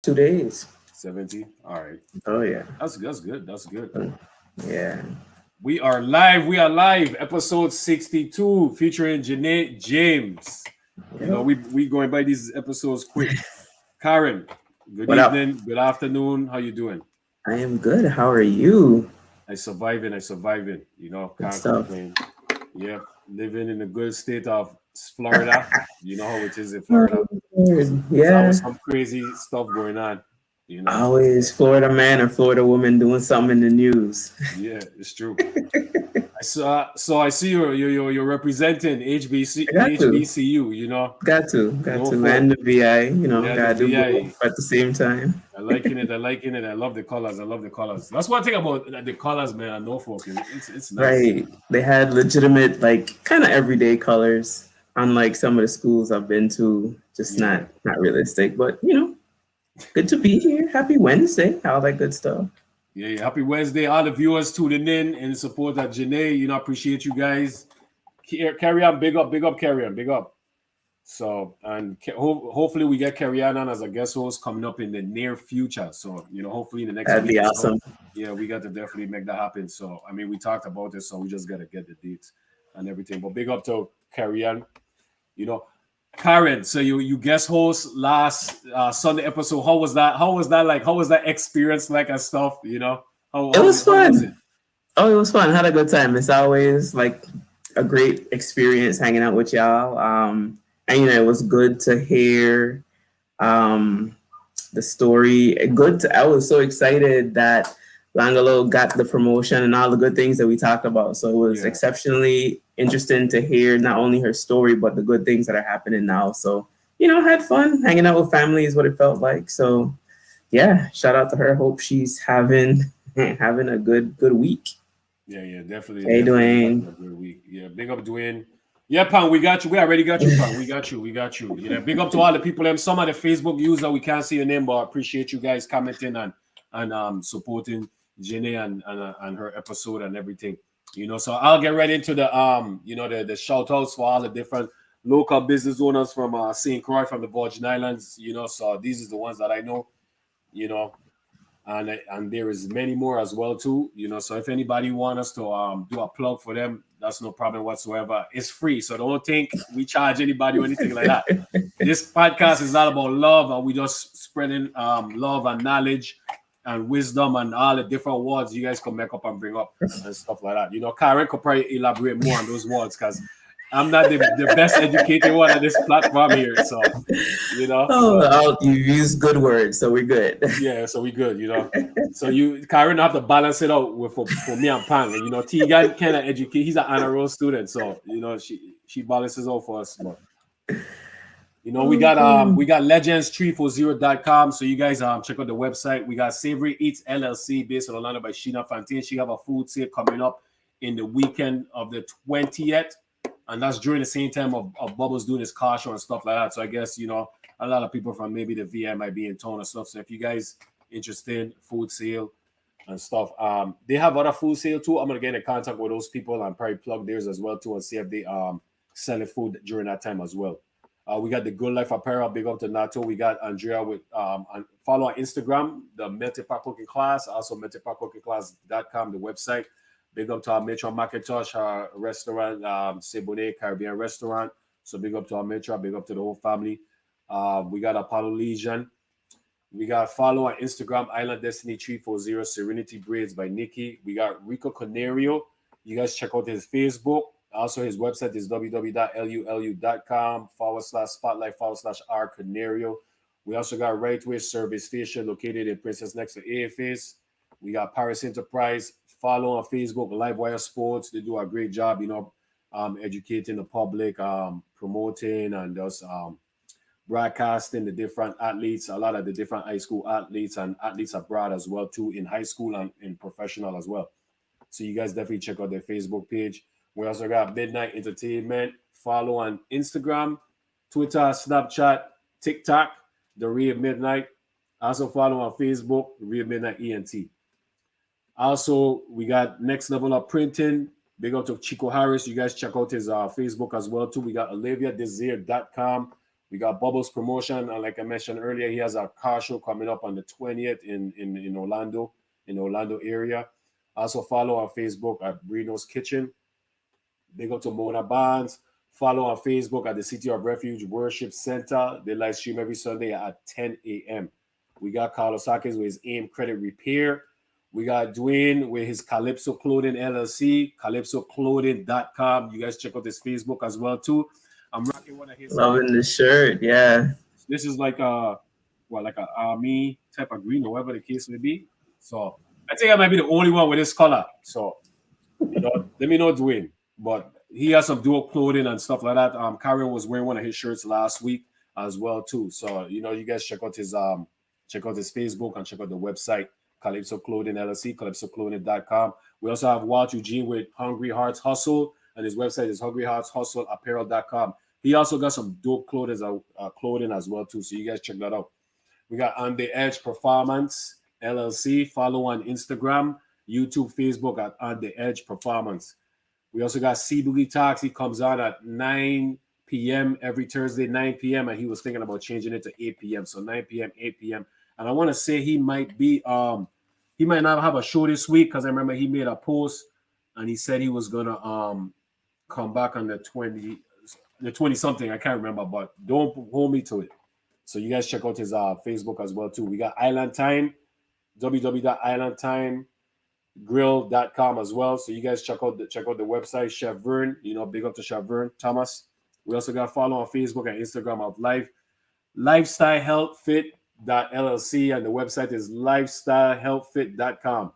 2 days. 70. All right. Oh yeah. That's good. That's good. Yeah. We are live. We are live. Episode 62 featuring Jenee James. You know, Yep. we going by these episodes quick. Karen, good What up? evening, good afternoon. How you doing? I am good. How are you? I surviving. I surviving. You know, Good can't stuff. complain. Yep, living in the good state of Florida. You know how it is in Oh, Florida. Lord. There's always Yeah. some crazy stuff going on. You know. Always Florida man or Florida woman doing something in the news. Yeah, it's true. I see you're representing I got to. HBCU. You know, Got to. Got to. And Norfolk. the VI, Yeah, the gotta do VI. both at the same time. I liking it. I liking it. I love the colors. I love the colors. That's one thing about the colors, man. At Norfolk, it's nice. Right. They had legitimate, like kind of everyday colors, unlike some of the schools I've been to. Just Yeah, not realistic, but good to be here. Happy Wednesday. All that good stuff. yeah, yeah. Happy Wednesday, all the viewers tuning in support of Jenee. You know, appreciate you guys. Carry on, big up, carry on, big up. So, and hopefully we get Carrie Ann on as a guest host coming up in the near future. So, you know, hopefully in the next That'd week be or so. awesome. Yeah, we got to definitely make that happen. So, I mean, we talked about it, so we just got to get the dates and everything. But big up to Carrie Ann. You know, Karen. So you guest host last Sunday episode. How was that? How was that like? How was that experience like and stuff? You know, It was how was it? fun. Oh, it was fun. Had a good time. It's always like a great experience hanging out with y'all. And it was good to hear um, the story. I was so excited that Langalo got the promotion and all the good things that we talked about. So it was Yeah. exceptionally interesting to hear not only her story but the good things that are happening now. So had fun hanging out with family is what it felt like. So yeah, shout out to her. Hope she's having having a good week. Yeah, yeah, definitely, Hey, definitely having Dwayne. a good week. Yeah, big up Dwayne. Yeah, Pan, we got you. We already got you, Pan. We got you. We got you. You know, big up to all the people. Them some of the Facebook user we can't see your name, but I appreciate you guys commenting and supporting Jenny and her episode and everything. You know, so I'll get right into the shout outs for all the different local business owners from St. Croix from the Virgin Islands. You know, so these is the ones that I know. You know, and there is many more as well too. You know, so if anybody want us to do a plug for them, that's no problem whatsoever. It's free, so don't think we charge anybody or anything like that. This podcast is all about love, and we just spreading love and knowledge and wisdom and all the different words you guys can make up and bring up and stuff like that. You know, Karen could probably elaborate more on those words because I'm not the best educated one on this platform here. So, you know, but You use good words, so we're good. yeah, so we good, you know. So you Karen have to balance it out with for me and Pang. And you know, Tegan kind of educate, he's an honor roll student, so you know, she balances out for us. But you know, we got legends340.com. So you guys check out the website. We got Savory Eats LLC based in Orlando by Sheena Fontaine. She have a food sale coming up in the weekend of the 20th. And that's during the same time of Bubbles doing his car show and stuff like that. So I guess, you know, a lot of people from maybe the VI might be in town and stuff. So if you guys interested, food sale and stuff, they have other food sale too. I'm gonna get in contact with those people and probably plug theirs as well too and see if they selling food during that time as well. We got the Good Life Apparel, big up to Nato. We got Andrea with follow on Instagram, the Melted Pot Cooking Class, also meltedpotcookingclass.com, the website. Big up to our Metro Macintosh, our restaurant, Sebone Caribbean restaurant. So big up to our Metro, big up to the whole family. We got Apollo Legion. We got follow on Instagram, Island Destiny 340, Serenity Braids by Nikki. We got Rico Canario. You guys check out his Facebook. Also, his website is www.lulu.com/spotlight/R Canario. We also got Right Way Service Station located in Princess next to AFS. We got Paris Enterprise. Follow on Facebook, Livewire Sports. They do a great job, you know, educating the public, promoting and just broadcasting the different athletes, a lot of the different high school athletes and athletes abroad as well too, in high school and in professional as well. So you guys definitely check out their Facebook page. We also got Midnight Entertainment. Follow on Instagram, Twitter, Snapchat, TikTok, The Real Midnight. Also follow on Facebook, Real Midnight ENT. Also, we got Next Level Up Printing. Big up to Chico Harris. You guys check out his Facebook as well too. We got oliviadesir.com. We got Bubbles Promotion, and like I mentioned earlier, he has a car show coming up on the 20th in Orlando, in the Orlando area. Also follow on Facebook at Brino's Kitchen. Big up to Mona Barnes. Follow on Facebook at the City of Refuge Worship Center. They live stream every Sunday at 10 a.m. We got Carlos Sakis with his AIM Credit Repair. We got Dwayne with his Calypso Clothing LLC, calypsoclothing.com. You guys check out his Facebook as well too. I'm rocking one of his. Loving the shirt, yeah. This is like like a army type of green, or whatever the case may be. So I think I might be the only one with this color. So let me know, Dwayne. But he has some dual clothing and stuff like that. Karen was wearing one of his shirts last week as well too. So you guys check out his Facebook and check out the website, Calypso Clothing LLC, calypsoclothing.com. We also have Walt Eugene with Hungry Hearts Hustle, and his website is hungryheartshustleapparel.com. He also got some dope clothing as well too. So you guys check that out. We got On the Edge Performance LLC. Follow on Instagram, YouTube, Facebook at On the Edge Performance. We also got C Boogie Talks. He comes on at 9 p.m. every Thursday, 9 p.m. And he was thinking about changing it to 8 p.m. So 9 p.m., 8 p.m. And I want to say he might not have a show this week, because I remember he made a post and he said he was gonna come back on the 20 something. I can't remember, but don't hold me to it. So you guys check out his Facebook as well too. We got Island Time, www.islandtimegrill.com as well. So you guys check out the website. Chef Vern, big up to Chef Vern Thomas. We also got follow on Facebook and Instagram of Lifestyle Health Fit LLC, and the website is lifestylehealthfit.com.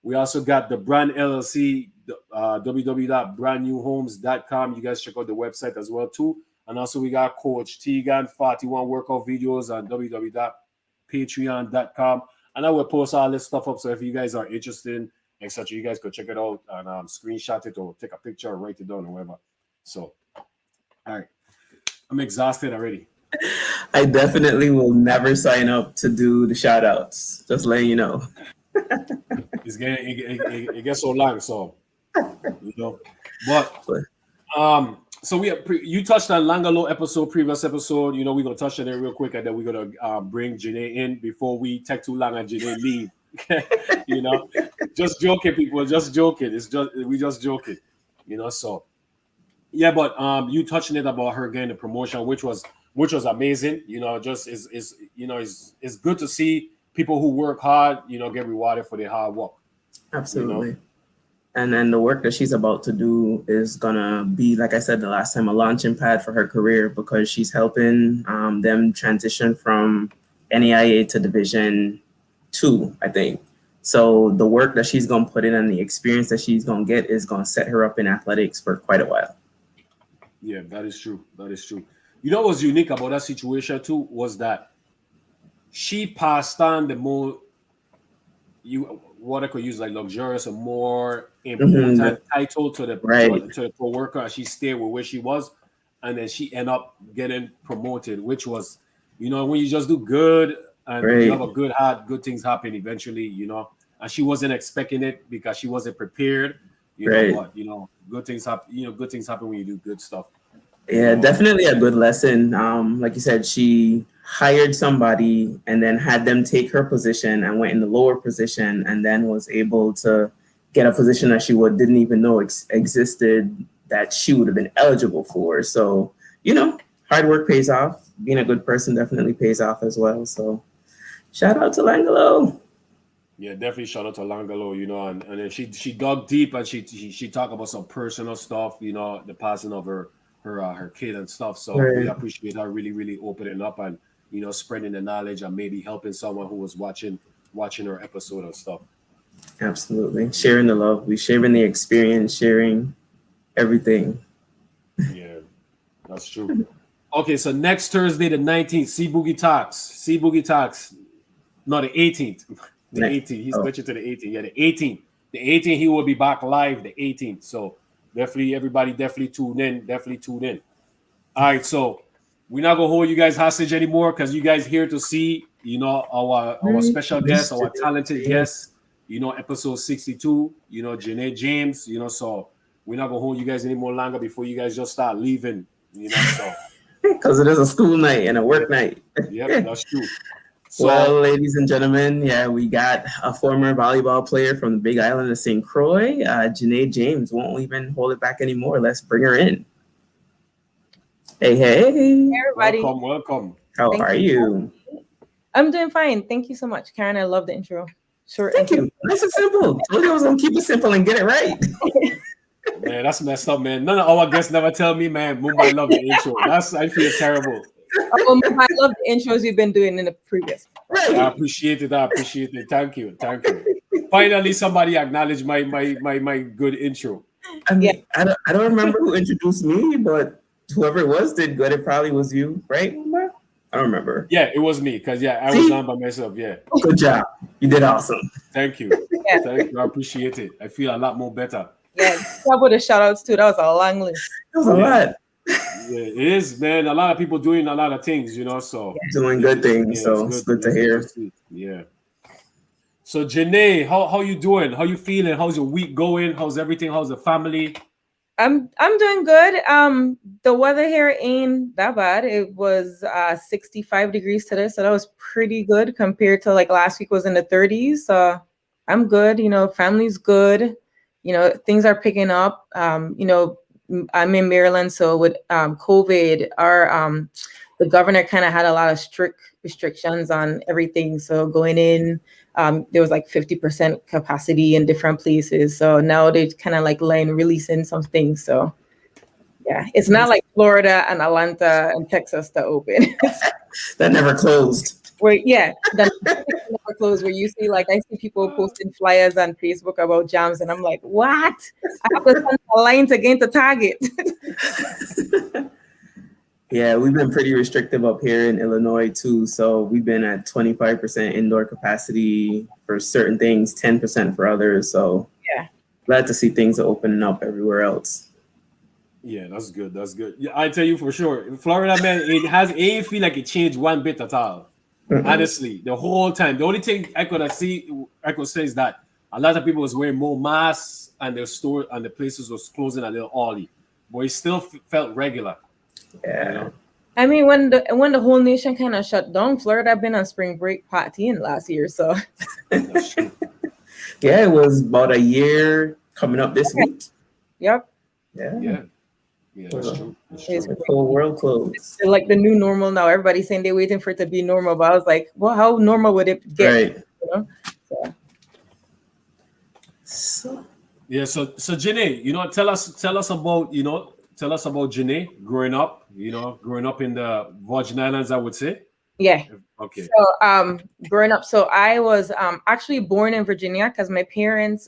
We also got the Brand LLC, www.brandnewhomes.com. You guys check out the website as well too. And also we got Coach Tegan 41 workout videos on www.patreon.com. And I will post all this stuff up, so if you guys are interested, etc., you guys could check it out and screenshot it or take a picture or write it down or whatever. So, all right, I'm exhausted already. I definitely will never sign up to do the shout outs. Just letting you know. It gets so long, so But so you touched on Langalo previous episode. We're gonna touch on it real quick, and then we're gonna bring Jenee in before we take too long and Jenee leave. Just joking, people. Just joking. We just joking. So yeah, but you touching it about her getting the promotion, which was amazing. It's good to see people who work hard, get rewarded for their hard work. Absolutely. And then the work that she's about to do is gonna be, like I said the last time, a launching pad for her career, because she's helping them transition from NAIA to Division II, I think. So the work that she's gonna put in and the experience that she's gonna get is gonna set her up in athletics for quite a while. Yeah, that is true. That is true. What was unique about that situation too was that she passed on the more what I could use like luxurious or more important title to the co-worker, and she stayed with where she was, and then she ended up getting promoted, which was, when you just do good and you have a good heart, good things happen eventually, and she wasn't expecting it because she wasn't prepared, but good things happen, good things happen when you do good stuff. Yeah, definitely a good lesson. Like you said, she hired somebody and then had them take her position and went in the lower position, and then was able to get a position that she didn't even know existed, that she would have been eligible for. So, hard work pays off. Being a good person definitely pays off as well. So shout out to Langalo. Yeah, definitely shout out to Langalo, and then she dug deep, and she talked about some personal stuff, the passing of her kid and stuff. So we appreciate her really, really opening up and, spreading the knowledge and maybe helping someone who was watching her episode and stuff. Absolutely. Sharing the love. We sharing the experience, sharing everything. Yeah, that's true. Okay, so next Thursday, the 19th, C Boogie Talks. No, the 18th. The 18th. He's switching to the 18th. Yeah, the 18th. The 18th, he will be back live the 18th. So everybody tune in. All right, so we're not gonna hold you guys hostage anymore, because you guys here to see, our special guest, our talented guest, episode 62, Jenee James, so we're not gonna hold you guys any more longer before you guys just start leaving, so Because it is a school night and a work night. Yep, that's true. So, Well, ladies and gentlemen, yeah, we got a former volleyball player from the Big Island of St. Croix, Jenee James. Won't even hold it back anymore. Let's bring her in. Hey, hey. Everybody. welcome. How are you? I'm doing fine. Thank you so much, Karen. I love the intro. Short. Thank you. Nice and simple. Told you I was gonna keep it simple and get it right. Man, that's messed up, man. None of our guests never tell me, man, Mumbai love the intro. I feel terrible. I love the intros you've been doing in the previous. Right. I appreciate it. Thank you. Finally, somebody acknowledged my good intro. I mean, I don't remember who introduced me, but whoever it was did good. It probably was you, right? I don't remember. Yeah, it was me because I was on by myself. Yeah. Good job. You did awesome. Thank you. Yeah. Thank you. I appreciate it. I feel a lot more better. Yeah, couple of shout outs too. That was a long list. That was a lot. Yeah, it is, man. A lot of people doing a lot of things, so doing good things. So it's good to hear. Yeah. So Jenee, how you doing? How you feeling? How's your week going? How's everything? How's the family? I'm doing good. The weather here ain't that bad. It was 65 degrees today, so that was pretty good compared to like last week was in the 30s. So I'm good. Family's good. Things are picking up. I'm in Maryland, so with COVID, the governor kind of had a lot of strict restrictions on everything. So going in, there was like 50% capacity in different places. So now they're kind of like releasing some things. So yeah, it's not like Florida and Atlanta and Texas that open. That never closed. That never closed. Where you see, I see people posting flyers on Facebook about jams, and I'm like, what? I have to send a line to get to Target. Yeah, we've been pretty restrictive up here in Illinois too. So we've been at 25% indoor capacity for certain things, 10% for others. So yeah, glad to see things are opening up everywhere else. Yeah, that's good. Yeah, I tell you for sure, in Florida, man, it feel like it changed one bit at all. Honestly, the whole time. The only thing I could say is that a lot of people was wearing more masks and the store and the places was closing a little early, but it still felt regular. Yeah. I mean, when the whole nation kind of shut down, Florida been on spring break partying last year, so. Yeah, it was about a year coming up this week. Yep. Yeah, that's true. The whole world closed. It's like the new normal now. Everybody's saying they're waiting for it to be normal, but I was like, well, how normal would it get? Right. So. Yeah. So Jenee, tell us about Jenee growing up in the Virgin Islands, I would say. Yeah. Okay. So growing up, so I was actually born in Virginia because my parents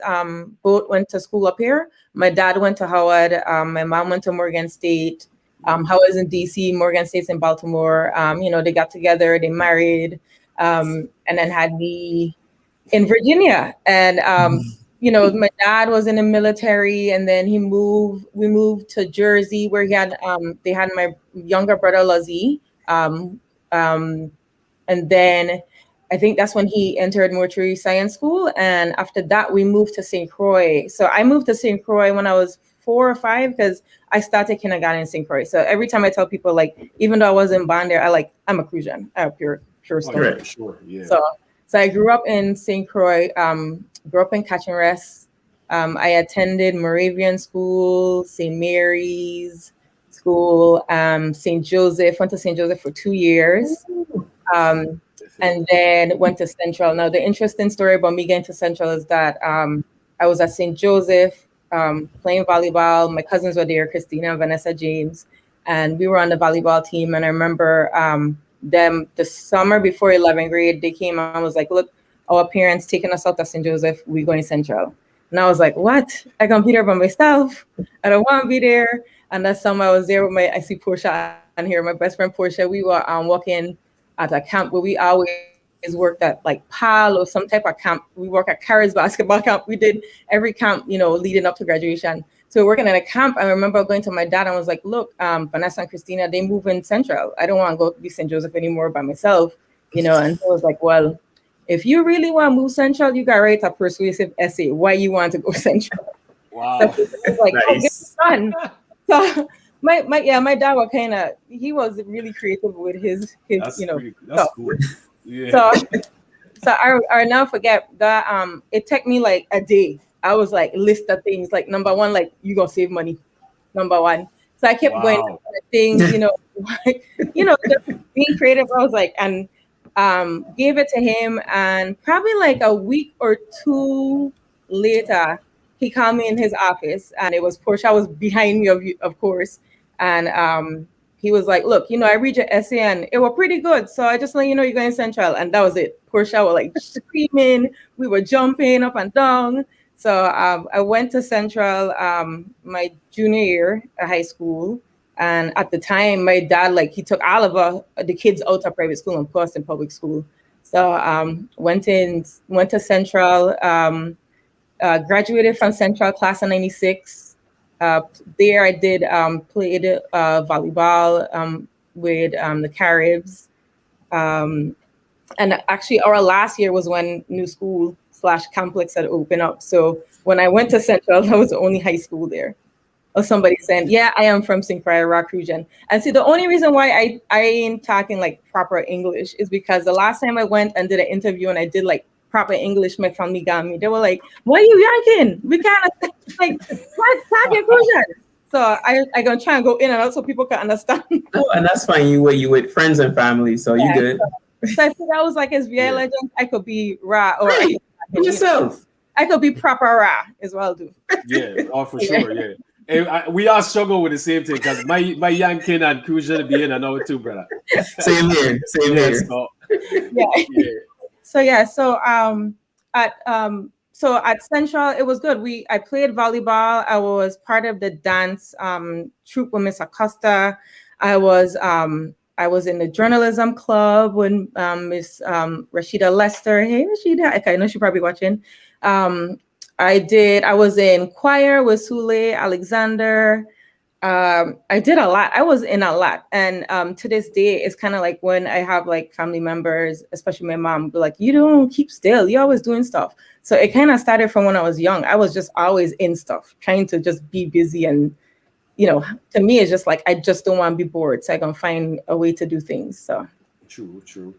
both went to school up here. My dad went to Howard. My mom went to Morgan State. Howard's in DC, Morgan State's in Baltimore. They got together, they married, and then had me in Virginia. And my dad was in the military, and then we moved to Jersey, where they had my younger brother Luzzie. And then I think that's when he entered mortuary science school. And after that, we moved to St. Croix. So I moved to St. Croix when I was 4 or 5 because I started kindergarten in St. Croix. So every time I tell people, even though I wasn't born there, I'm a Crucian. I'm a pure story. Right, sure, yeah. So I grew up in St. Croix, grew up in Catch and Rest. I attended Moravian School, St. Mary's School, St. Joseph, went to St. Joseph for 2 years. And then went to Central. Now, the interesting story about me getting to Central is that I was at St. Joseph playing volleyball. My cousins were there, Christina and Vanessa James, and we were on the volleyball team. And I remember them the summer before 11th grade, they came and was like, look, our parents taking us out to St. Joseph, we're going Central. And I was like, what? I can be there by myself. I don't want to be there. And that summer I was there with I see Portia on here, my best friend Portia. We were walking at a camp where we always worked at PAL or some type of camp. We work at Carrie's basketball camp. We did every camp, leading up to graduation. So we're working at a camp. I remember going to my dad and was like, look, Vanessa and Christina, they move in Central. I don't want to go to St. Joseph anymore by myself, And so I was like, well, if you really want to move Central, you got to write a persuasive essay why you want to go Central. Wow. So it was like, nice. Oh, get it done. my dad was he was really creative with his That's that's stuff. cool. Yeah. So I never forget that it took me like a day. I was like list of things like number one, like you gonna save money. Number one. So I kept going Wow. things, just being creative. I was like, and gave it to him, and probably like a week or two later, he called me in his office, and it was Portia was behind me, of course, and he was like, "Look, I read your essay, and it was pretty good. So I just let you know you're going Central," and that was it. Portia was like screaming, we were jumping up and down. So I went to Central my junior year at high school. And at the time, my dad, like, he took all of the kids out of private school and put us in public school. So went to Central, graduated from Central class of 96. There I did played volleyball with the Caribs. And actually, our last year was when new school / complex had opened up. So when I went to Central, that was the only high school there. Or somebody saying, "Yeah, I am from St. Croix, Rock Region." And see, the only reason why I ain't talking like proper English is because the last time I went and did an interview and I did like proper English, my family got me. They were like, "Why you yanking? We can't like what talk inclusion." So I gonna try and go in and out so people can understand. No, and that's fine. You with friends and family, so you good. So I think I was like, as VA legend, I could be raw or Right. Yourself. I could be proper raw as well, do. Yeah, for sure, yeah. We all struggle with the same thing because my yanking and crucial be in and out too, brother. Same here. So, So at Central, it was good. I played volleyball. I was part of the dance troupe with Miss Acosta. I was in the journalism club with Miss Rashida Lester. Hey, Rashida. Okay, I know she's probably watching. I was in choir with Sule Alexander. I did a lot. I was in a lot. And to this day, it's kind of like when I have like family members, especially my mom, be like, "You don't keep still. You're always doing stuff." So it kind of started from when I was young. I was just always in stuff, trying to just be busy. And, to me, it's just like, I just don't want to be bored. So I can find a way to do things. So True.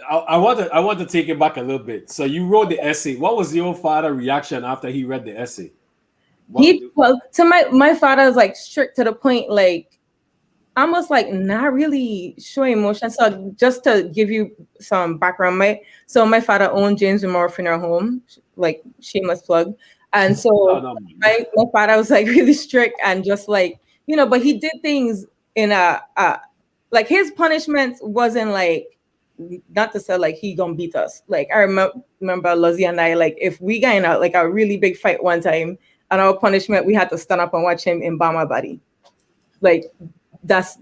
I want to take it back a little bit. So you wrote the essay. What was your father's reaction after he read the essay? My father was like strict to the point, like almost like not really showing emotion. So just to give you some background, my father owned James Memorial Funeral Home, like shameless plug. And so my father was like really strict and just like, but he did things in like his punishment wasn't like, not to say like he gonna beat us. Like I remember Lozzie and I, like if we got in a really big fight one time, and our punishment, we had to stand up and watch him embalm our body. Like that's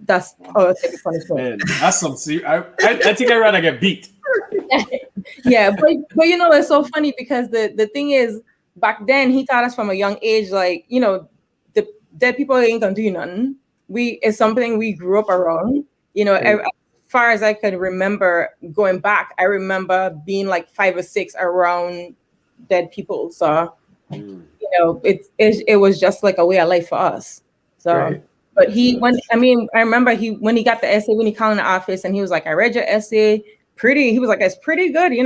our type of punishment. Man, that's some serious. I think I'd rather get beat. Yeah, but it's so funny because the thing is, back then he taught us from a young age, like the dead people ain't gonna do nothing. It's something we grew up around. As far as I could remember going back, I remember being like 5 or 6 around dead people. So it was just like a way of life for us. So right. But I remember when he got the essay, when he called in the office and he was like, "I read your essay, he was like, "It's pretty good, He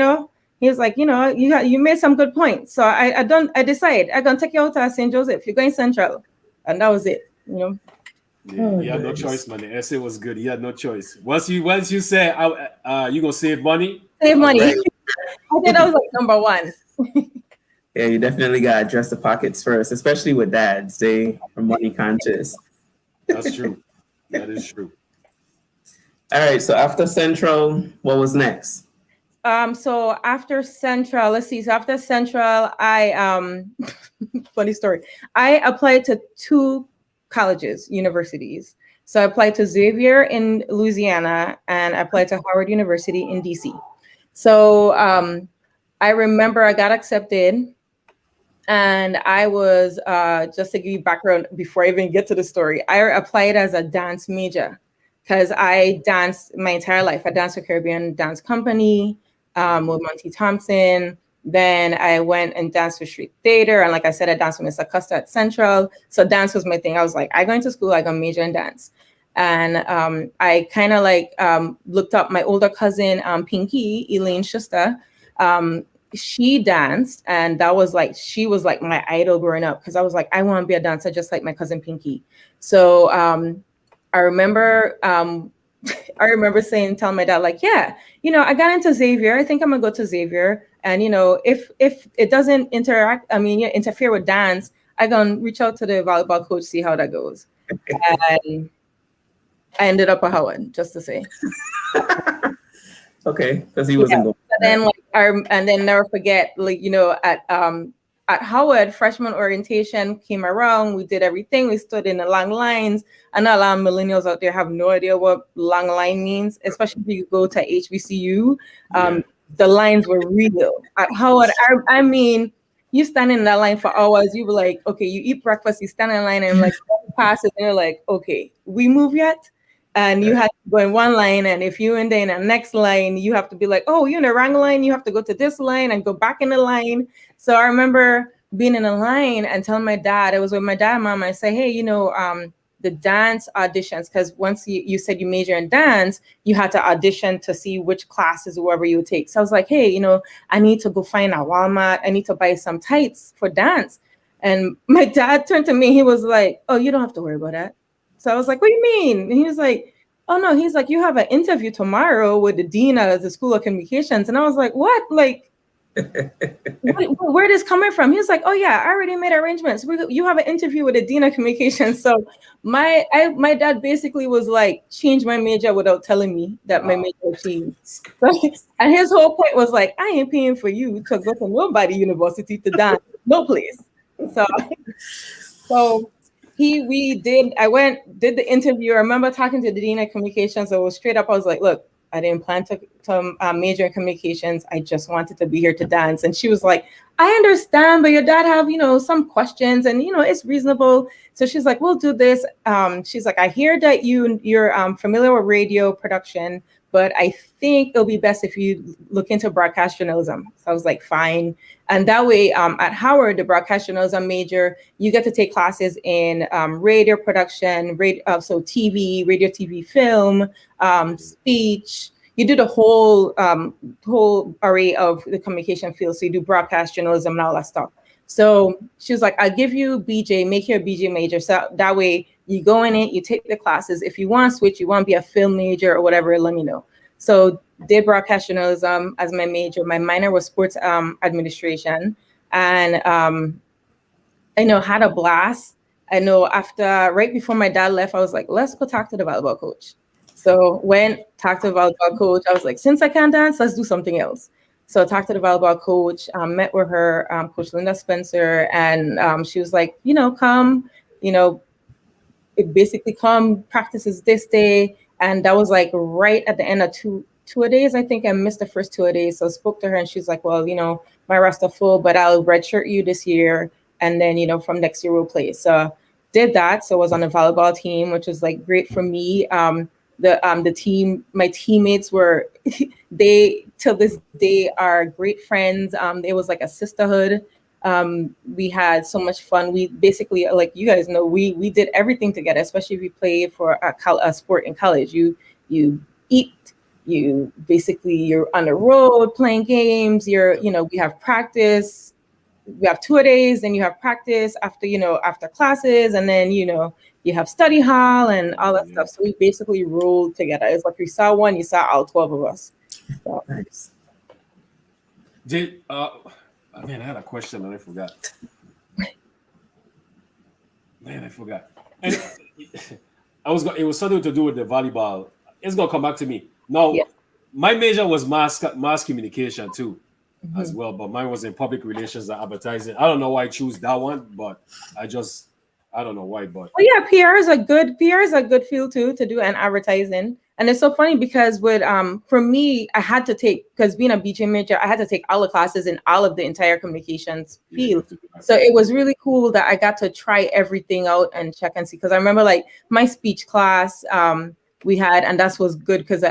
was like, you made some good points. So I decided I'm gonna take you out to St. Joseph. You're going Central." And that was it, Yeah, you had no choice, man. The essay was good. You had no choice. Once you said you gonna save money. Save money. Right. I think that was like number one. Yeah, you definitely gotta address the pockets first, especially with dads. They are money conscious. That's true. That is true. All right. So after Central, what was next? So after Central, let's see. So after Central, I funny story. I applied to 2 colleges, universities. So I applied to Xavier in Louisiana and I applied to Howard University in DC. So I remember I got accepted. And I was, just to give you background before I even get to the story, I applied as a dance major because I danced my entire life. I danced for Caribbean Dance Company with Monty Thompson, Then I went and danced with street theater. And like I said, I danced with Miss Acosta at Central. So dance was my thing. I was like, I go into school, I go major in dance. And I kind of like looked up my older cousin, Pinky, Elaine Schuster. She danced, and that was like, she was like my idol growing up, because I was like, I want to be a dancer just like my cousin Pinky. So I remember telling my dad, like, yeah, I got into Xavier. I think I'm gonna go to Xavier. And if it doesn't interfere with dance, I gonna reach out to the volleyball coach, see how that goes. And I ended up at Howard, just to say. Okay, because he wasn't going. And then never forget, like, at Howard, freshman orientation came around. We did everything. We stood in the long lines. I know a lot of millennials out there have no idea what long line means, especially if you go to HBCU. The lines were real. At Howard, I mean, you stand in that line for hours. You were like, okay, you eat breakfast, you stand in line, and like passes, and you're like, okay, we move yet? And you have to go in one line, and if you're in the next line, you have to be like, oh, you're in the wrong line. You have to go to this line and go back in the line. So I remember being in a line and telling my dad, it was with my dad and mom, I say, hey, the dance auditions, because once you said you major in dance, you had to audition to see which classes or whatever you would take. So I was like, hey, I need to go find a Walmart. I need to buy some tights for dance. And my dad turned to me. He was like, oh, you don't have to worry about that. So I was like, what do you mean? And he was like, oh, no. He's like, you have an interview tomorrow with the dean of the School of Communications. And I was like, what? Like, where this coming from? He was like, oh, yeah, I already made arrangements. You have an interview with the dean of communications. So my dad basically was like, change my major without telling me that my major changed. And his whole point was like, I ain't paying for you to go to nobody university to dance. No place. So I did the interview. I remember talking to the dean of communications. So it was straight up. I was like, look, I didn't plan to major in communications. I just wanted to be here to dance. And she was like, I understand, but your dad have, some questions, and, it's reasonable. So she's like, we'll do this. She's like, I hear that you're familiar with radio production, but I think it'll be best if you look into broadcast journalism. So I was like, fine. And that way, at Howard, the broadcast journalism major, you get to take classes in radio production, so TV, radio, TV, film, speech. You do the whole array of the communication field. So you do broadcast journalism and all that stuff. So she was like, I'll give you BJ, make you a BJ major. So that way you go in it, you take the classes. If you want to switch, you want to be a film major or whatever, let me know. So did broadcast journalism as my major. My minor was sports administration. And had a blast. Right before my dad left, I was like, let's go talk to the volleyball coach. So went, talked to the volleyball coach. I was like, since I can't dance, let's do something else. So I talked to the volleyball coach, met with her, Coach Linda Spencer, and she was like, come, basically come, practices this day. And that was like right at the end of two-a-days. I think I missed the first 2 days. So I spoke to her, and she's like, well, my roster full, but I'll redshirt you this year. And then, from next year we'll play. So did that. So I was on the volleyball team, which was like great for me. The team, my teammates were, they till this day are great friends. It was like a sisterhood. We had so much fun. We basically, like you guys know, we did everything together, especially if you play for a sport in college. You eat, you're on the road playing games. We have practice. We have 2 days, then you have practice after classes, and then you have study hall and all that stuff. So we basically rolled together. It's like you saw one, you saw all 12 of us. So. Nice. I had a question and I forgot. And it was something to do with the volleyball. It's gonna come back to me. Now, my major was mass communication too. Mm-hmm. As well, but mine was in public relations and advertising. I don't know why I choose that one, but I don't know why. But PR is a good field too to do, and advertising. And it's so funny because for me, I had to take, because being a BJ major, I had to take all the classes in all of the entire communications field. So it was really cool that I got to try everything out and check and see. Because I remember like my speech class we had, and that was good because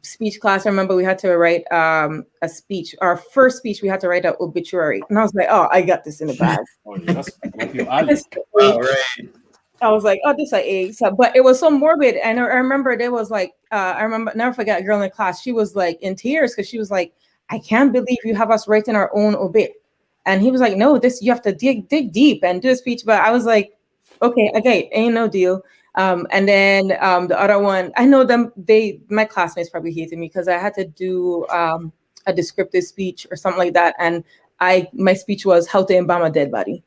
speech class, I remember we had to write a speech. Our first speech, we had to write an obituary. And I was like, oh, I got this in the bag. Oh, yeah, that's up your alley. All right. I was like, oh, this is A. So, but it was so morbid. And I remember there was like, I remember, never forget a girl in class. She was like in tears because she was like, I can't believe you have us writing our own obit. And he was like, no, this, you have to dig deep and do a speech. But I was like, okay, ain't no deal. And then the other one, I know them, my classmates probably hated me because I had to do a descriptive speech or something like that. And my speech was how to embalm a dead body.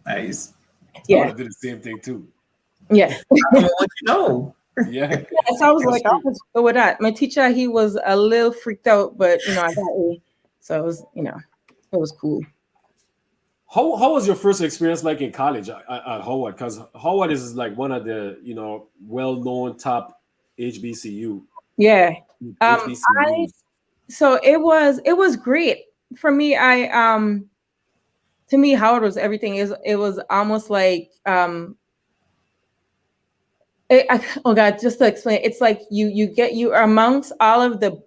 Nice. I would Yeah. have did the same thing too. Yeah. What you know? Yeah. So I was like, I'll just go with that. My teacher, he was a little freaked out, but I got A. So it was, it was cool. How was your first experience like in college at Howard? Because Howard is like one of the well-known top HBCU. Yeah. HBCUs. So it was great for me. To me, Howard was everything. It was almost like oh God, just to explain, it's like you are amongst all of the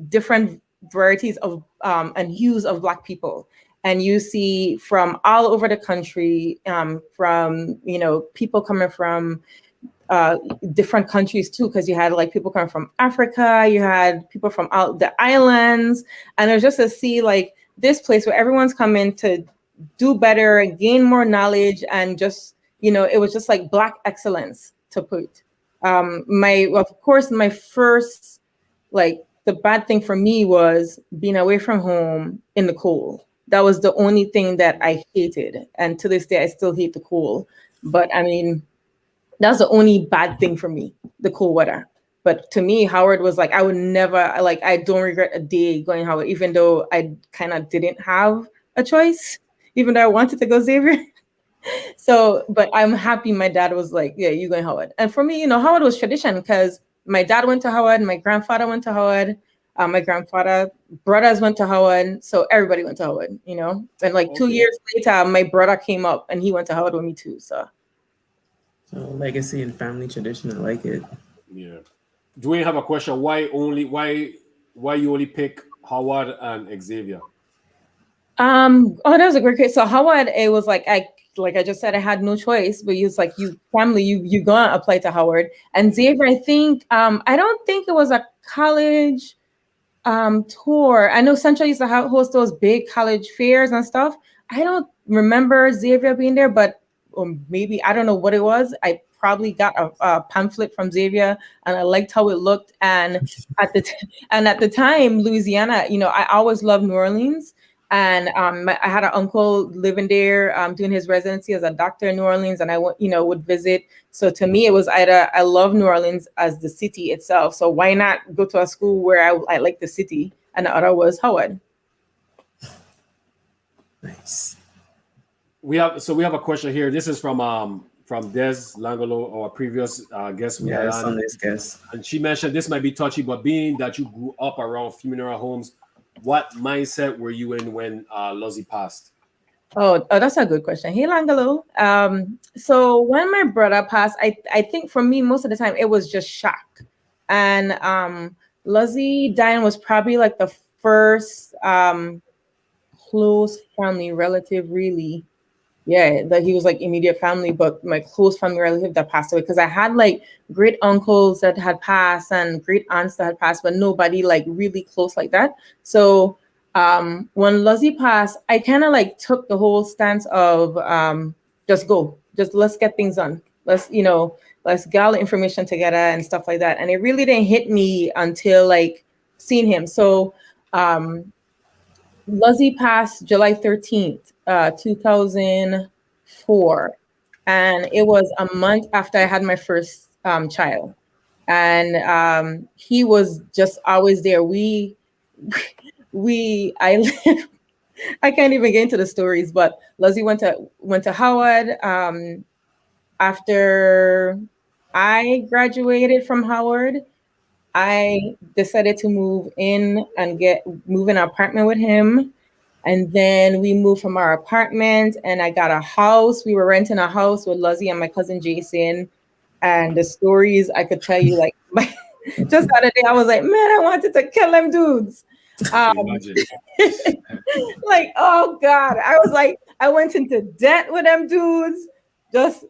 different varieties of and hues of Black people, and you see from all over the country, from people coming from different countries too, because you had like people coming from Africa, you had people from out the islands, and it was just to see like this place where everyone's coming to do better and gain more knowledge, and just it was just like Black excellence to put. Of course, my first, like, the bad thing for me was being away from home in the cold. That was the only thing that I hated, and to this day I still hate the cold. But I mean, that's the only bad thing for me, the cold weather. But to me, Howard was like, I would never, like, I don't regret a day going Howard, even though I kind of didn't have a choice, even though I wanted to go Xavier. So, but I'm happy my dad was like, yeah, you going Howard. And for me, Howard was tradition because my dad went to Howard, my grandfather went to Howard, my grandfather brothers went to Howard, so everybody went to Howard, And like 2 years later, my brother came up and he went to Howard with me too. So legacy and family tradition, I like it. Yeah. Do we have a question? Why you only pick Howard and Xavier? Oh, that was a great question. So Howard, it was like I just said, I had no choice, but he was like, you gonna apply to Howard. And Xavier, I think, I don't think it was a college tour. I know Central used to host those big college fairs and stuff. I don't remember Xavier being there, but or maybe I don't know what it was. I probably got a pamphlet from Xavier, and I liked how it looked. And at the time, Louisiana, I always loved New Orleans. And I had an uncle living there, doing his residency as a doctor in New Orleans, and I would visit. So to me, it was either I love New Orleans as the city itself, so why not go to a school where I like the city, and the other was Howard. Nice. We have a question here. This is from Des Langolo, our previous guest. Sunday's guest, and she mentioned this might be touchy, but being that you grew up around funeral homes, what mindset were you in when Lozzie passed? Oh, that's a good question. Hey, Langalo. So when my brother passed, I think for me, most of the time, it was just shock. And Lozzie dying was probably like the first close family relative, really. Yeah, that he was like immediate family, but my close family relative that passed away, because I had like great uncles that had passed and great aunts that had passed, but nobody like really close like that. So when Lozzie passed, I kind of like took the whole stance of just let's get things done. Let's get all the information together and stuff like that. And it really didn't hit me until like seeing him. So Lozzie passed July 13th, 2004. And it was a month after I had my first child. And he was just always there. I can't even get into the stories, but Lozzie went to Howard. After I graduated from Howard, I decided to move in and move in an apartment with him. And then we moved from our apartment and I got a house. We were renting a house with Lozzie and my cousin Jason. And the stories I could tell you, like Just the other day, I was like, man, I wanted to kill them dudes. Imagine. Like, oh God. I was like, I went into debt with them dudes just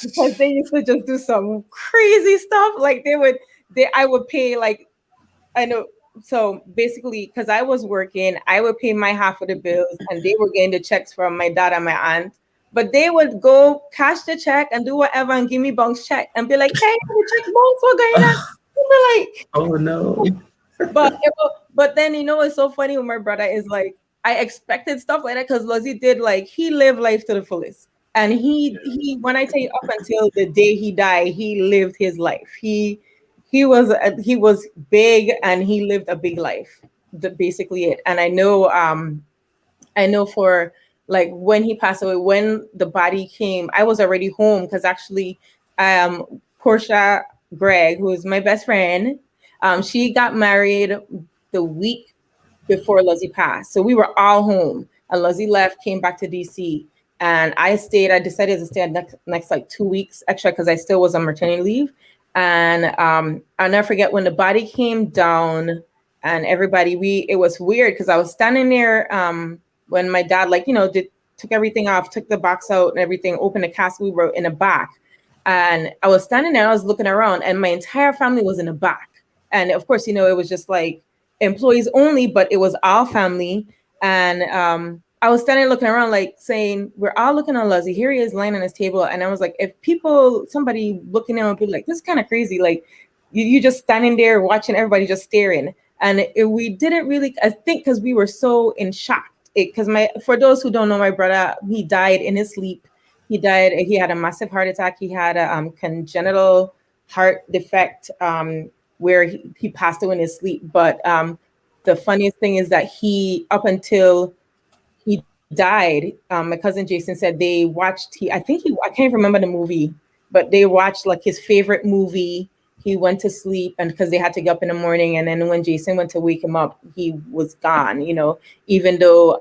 because they used to just do some crazy stuff. Like I would pay like, I know. So basically, because I was working, I would pay my half of the bills and they were getting the checks from my dad and my aunt. But they would go cash the check and do whatever and give me bounce check and be like, hey, the check bounce, what's going on? And be like, Oh no. but then what's so funny with my brother is like I expected stuff like that because Lozzie did like he lived life to the fullest. And he when I tell you up until the day he died, he lived his life. He was big and he lived a big life. Basically it. And I know for like when he passed away, when the body came, I was already home because actually Portia Gregg, who is my best friend, she got married the week before Lizzie passed. So we were all home and Lizzie left, came back to DC. And I decided to stay next like 2 weeks extra because I still was on maternity leave. And I'll never forget when the body came down and everybody, it was weird because I was standing there when my dad, like, took everything off, took the box out and everything, opened the casket, we were in the back. And I was standing there, I was looking around and my entire family was in the back. And of course, it was just like employees only, but it was our family. And I was standing looking around, like saying, we're all looking at Luzzie. Here he is lying on his table. And I was like, if somebody looking at him would be like, this is kind of crazy. Like you just standing there watching everybody just staring. And we didn't really, I think because we were so in shock. Because for those who don't know, my brother, he died in his sleep. He had a massive heart attack. He had a congenital heart defect where he passed away in his sleep. But the funniest thing is that up until he died, my cousin Jason said they watched, I can't remember the movie, but they watched like his favorite movie. He went to sleep and because they had to get up in the morning. And then when Jason went to wake him up, he was gone, even though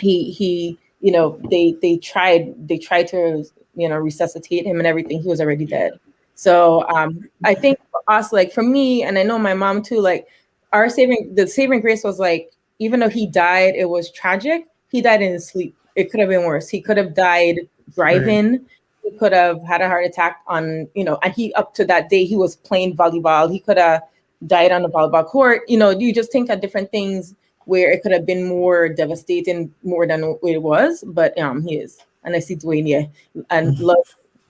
they tried to, resuscitate him and everything. He was already dead. So I think for us, like for me, and I know my mom too, like the saving grace was like, even though he died, it was tragic. He died in his sleep. It could have been worse. He could have died driving. Right. He could have had a heart attack and he, up to that day, he was playing volleyball. He could have died on the volleyball court. You just think of different things where it could have been more devastating more than what it was. But he is. And I see Dwayne here. And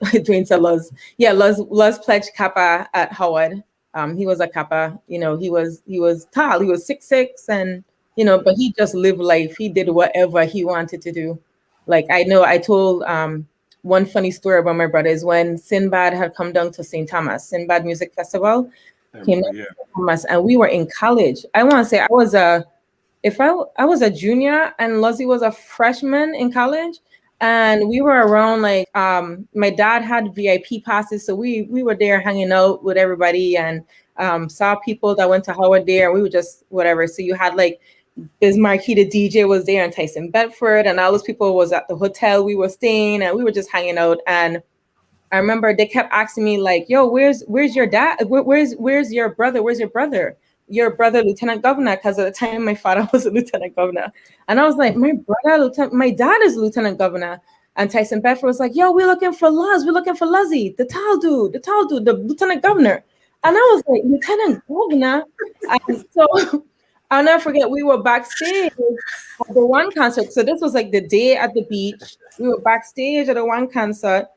Dwayne said Luz pledged Kappa at Howard. He was a Kappa. He was tall. He was 6'6", and but he just lived life. He did whatever he wanted to do. Like I know I told one funny story about my brother is when Sinbad had come down to St. Thomas, Sinbad Music Festival, came down to St. Thomas, and we were in college. I want to say I was a junior and Luzzie was a freshman in college. And we were around like my dad had VIP passes, so we were there hanging out with everybody and saw people that went to Howard there, and we were just whatever. So you had like Bismarck, the DJ was there, and Tyson Bedford, and all those people was at the hotel we were staying, and we were just hanging out. And I remember they kept asking me like, "Yo, where's your dad? Where's your brother? Where's your brother? Your brother, Lieutenant Governor?" Because at the time my father was a Lieutenant Governor, and I was like, my dad is Lieutenant Governor. And Tyson Bedford was like, "Yo, we're looking for Luzzie, the tall dude, the Lieutenant Governor." And I was like, "Lieutenant Governor?" And so I'll never forget, we were backstage at the one concert. So this was like the day at the beach. We were backstage at the one concert,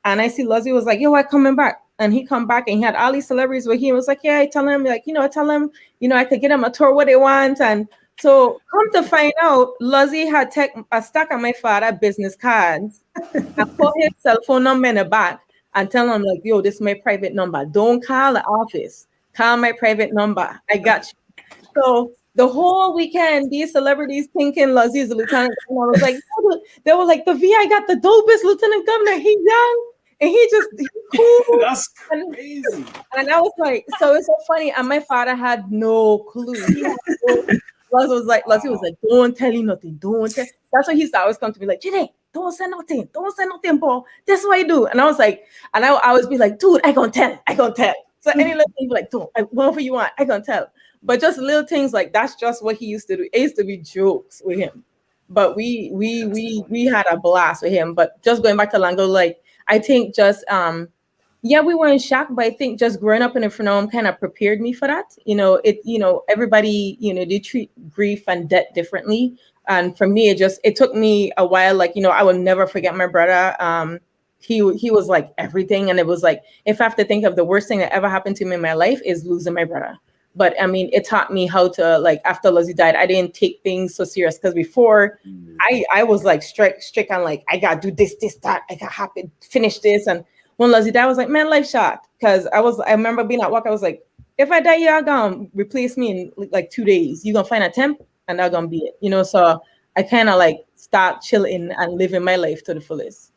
and I see Luzzie was like, "Yo, I coming back." And he come back and he had all these celebrities with him. He was like, "Yeah, I tell him I could get him a tour what they want." And so come to find out, Luzzie had taken a stack of my father business cards and put his cell phone number in the back and tell him like, "Yo, this is my private number. Don't call the office. Call my private number. I got you." So the whole weekend, these celebrities thinking Luzzie is the Lieutenant Governor. I was like, they were like, "The VI got the dopest Lieutenant Governor. He's young. And he's cool." That's crazy. And I was like, so it's so funny. And my father had no clue. Luzzie was like, "Don't tell him nothing. Don't tell." That's why he used to always come to me like, "Jenee, don't say nothing. Don't say nothing, boy. That's what I do." And I was like, and I always be like, "Dude, I gonna tell. So any little thing like, don't, whatever you want, I can tell. But just little things like that's just what he used to do. It used to be jokes with him. But we had a blast with him. But just going back to Lango, like I think just yeah, we were in shock, but I think just growing up in a phenom kind of prepared me for that. Everybody, they treat grief and death differently. And for me, it took me a while. Like, I will never forget my brother. He was like everything. And it was like, if I have to think of the worst thing that ever happened to me in my life is losing my brother. But I mean, it taught me how to, like, after Lizzie died, I didn't take things so serious. Because before I was like strict on like, I got to do this, that, I got to finish this. And when Lizzie died, I was like, man, life shot. Because I remember being at work, I was like, if I die, you're going to replace me in like 2 days. You're going to find a temp and that's going to be it. So I kind of like start chilling and living my life to the fullest,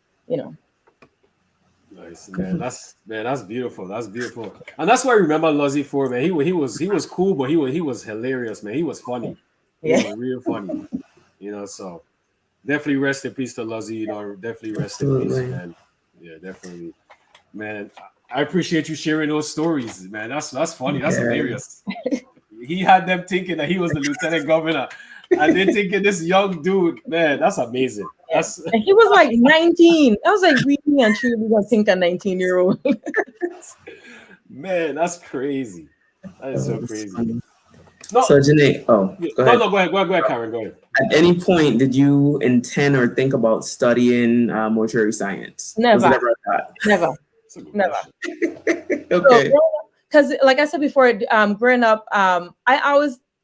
Nice, man. That's beautiful. That's beautiful. And that's what I remember Lozzie for, man. He was cool, but he was hilarious, man. He was funny. He was real funny. So definitely rest in peace to Lozzie, definitely rest in peace, man. Yeah, definitely. Man, I appreciate you sharing those stories, man. That's funny. That's hilarious. He had them thinking that he was the lieutenant governor, and they thinking this young dude, man. That's amazing. And he was like 19. I was like, really and truly gonna think a 19-year-old. Man, that's crazy. That is so crazy. Funny. No, so Jenee, go ahead. No, go ahead, Karen. Go ahead. At any point, did you intend or think about studying mortuary science? Never. Never. Okay. Because, like I said before, growing up,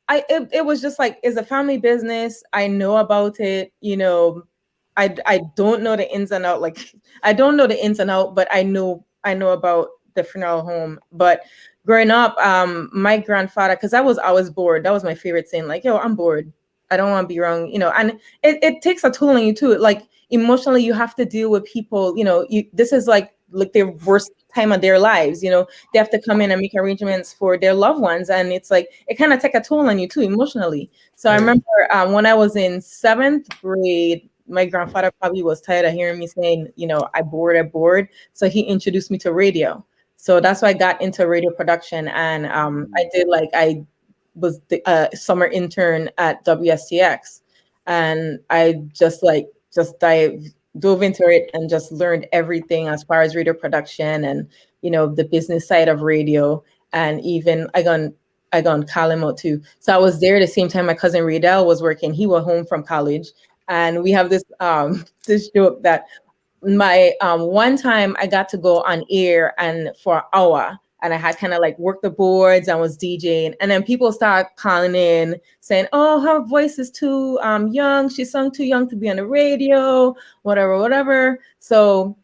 it was just like, it's a family business. I know about it. I don't know the ins and out. Like, I don't know the ins and out, but I know about the funeral home. But growing up, my grandfather, because I was always bored. That was my favorite thing. Like, yo, I'm bored. I don't want to be wrong, and it takes a toll on you too. Like emotionally, you have to deal with people, this is like their worst time of their lives, they have to come in and make arrangements for their loved ones. And it's like, it kind of take a toll on you too, emotionally. So I remember when I was in 7th grade, my grandfather probably was tired of hearing me saying, I bored. So he introduced me to radio. So that's why I got into radio production. And I was the summer intern at WSTX, and I just dove into it and just learned everything as far as radio production and the business side of radio. And even I gone Calimo too. So I was there the same time my cousin Radel was working. He was home from college, and we have this this joke that my one time I got to go on air and for an hour. And I had kind of like worked the boards and was DJing. And then people start calling in saying, oh, her voice is too young. She sung too young to be on the radio, whatever. So